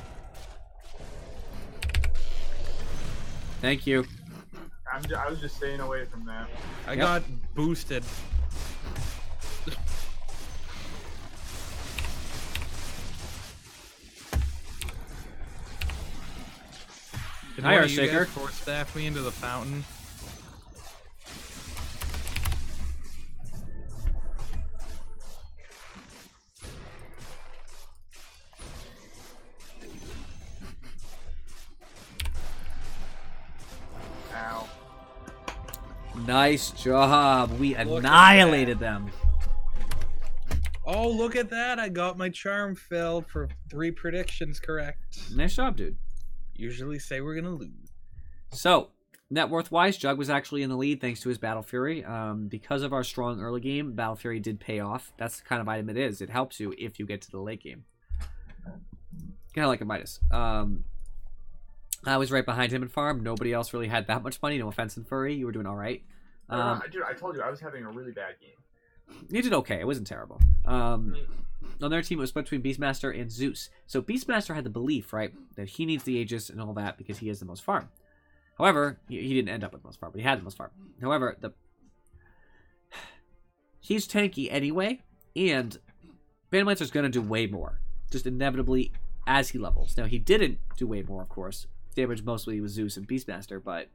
Thank you. I was just staying away from that. I got boosted. Did Hi, one our of you guys shaker. force staff me into the fountain? Ow. Nice job. We at annihilated them. Oh, look at that. I got my charm filled for 3 predictions correct. Nice job, dude. Usually say we're going to lose. So, net worth-wise, Jug was actually in the lead thanks to his Battle Fury. Because of our strong early game, Battle Fury did pay off. That's the kind of item it is. It helps you if you get to the late game. Kind of like a Midas. I was right behind him in farm. Nobody else really had that much money. No offense in Furry. You were doing all right. Dude, I told you I was having a really bad game. You did okay. It wasn't terrible. On their team, it was split between Beastmaster and Zeus. So Beastmaster had the belief, right, that he needs the Aegis and all that because he has the most farm. However, he didn't end up with the most farm, but he had the most farm. However, he's tanky anyway, and Bandlancer's going to do way more, just inevitably as he levels. Now, he didn't do way more, of course. Damage mostly was Zeus and Beastmaster, but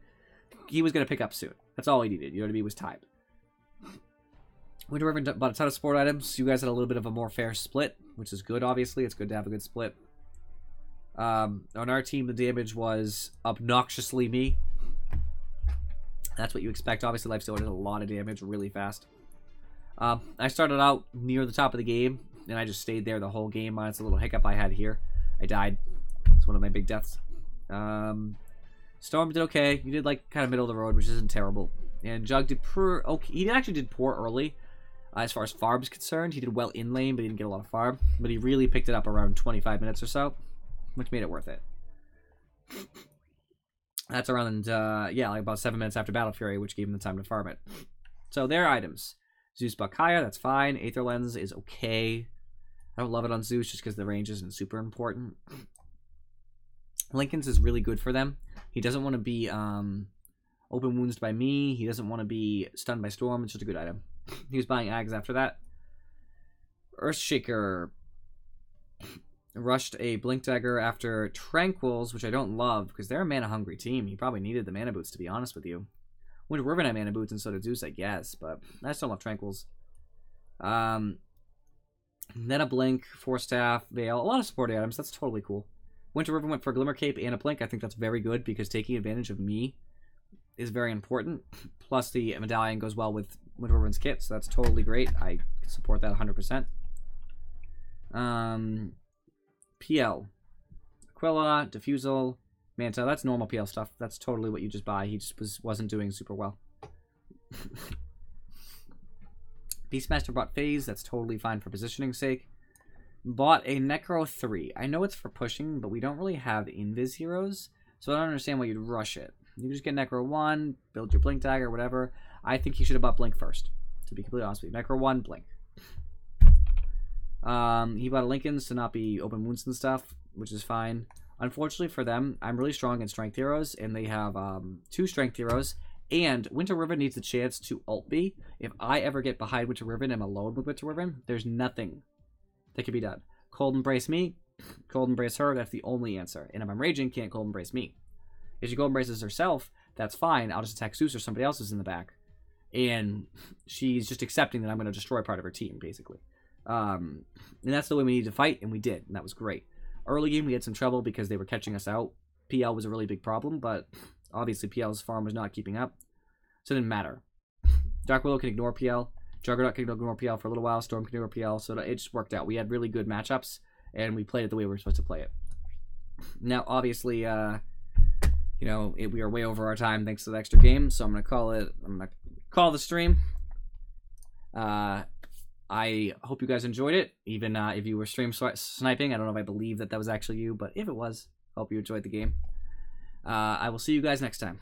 he was going to pick up soon. That's all he needed. You know what I mean? It was time. Winter Riven bought a ton of support items. You guys had a little bit of a more fair split, which is good, obviously. It's good to have a good split. On our team, the damage was obnoxiously me. That's what you expect. Obviously, Lifesteal did a lot of damage really fast. I started out near the top of the game, and I just stayed there the whole game. Minus a little hiccup I had here. I died. It's one of my big deaths. Storm did okay. You did like kind of middle of the road, which isn't terrible. And Jug did okay. He actually did poor early. As far as farm is concerned, he did well in lane, but he didn't get a lot of farm. But he really picked it up around 25 minutes or so, which made it worth it. That's around, like about 7 minutes after Battle Fury, which gave him the time to farm it. So their items. Zeus Bakaya, that's fine. Aether Lens is okay. I don't love it on Zeus just because the range isn't super important. Lincoln's is really good for them. He doesn't want to be open wounds by me. He doesn't want to be stunned by Storm. It's just a good item. He was buying Ags after that. Earthshaker rushed a Blink Dagger after Tranquils, which I don't love because they're a mana-hungry team. He probably needed the mana boots, to be honest with you. Winter Riven had mana boots and so did Zeus, I guess, but I still love Tranquils. Then a Blink, Force Staff, Veil, a lot of support items. That's totally cool. Winter Riven went for a Glimmer Cape and a Blink. I think that's very good because taking advantage of me is very important. Plus, the medallion goes well with Winter Riven's kit, so that's totally great. I support that 100%. PL. Aquila, Diffusal, Manta. That's normal PL stuff. That's totally what you just buy. He just wasn't doing super well. Beastmaster bought Phase. That's totally fine for positioning's sake. Bought a Necro 3. I know it's for pushing, but we don't really have Invis heroes, so I don't understand why you'd rush it. You just get Necro 1, build your Blink Dagger, whatever. I think you should have bought Blink first, to be completely honest with you. Necro 1, Blink. He bought a Lincoln's to not be open wounds and stuff, which is fine. Unfortunately for them, I'm really strong in Strength Heroes, and they have 2 Strength Heroes, and Winter Riven needs a chance to ult me. If I ever get behind Winter Riven and I'm alone with Winter Riven, there's nothing that can be done. Cold Embrace me, Cold Embrace her, that's the only answer. And if I'm raging, can't Cold Embrace me. If she go embraces herself, that's fine. I'll just attack Zeus or somebody else is in the back. And she's just accepting that I'm going to destroy part of her team, basically. And that's the way we needed to fight, and we did, and that was great. Early game, we had some trouble because they were catching us out. PL was a really big problem, but obviously PL's farm was not keeping up, so it didn't matter. Dark Willow can ignore PL. Juggernaut can ignore PL for a little while. Storm can ignore PL, so it just worked out. We had really good matchups, and we played it the way we were supposed to play it. Now, obviously, we are way over our time thanks to the extra game, so I'm gonna call the stream. I hope you guys enjoyed it, even if you were stream sniping. I don't know if I believe that was actually you, but if it was, I hope you enjoyed the game. I will see you guys next time.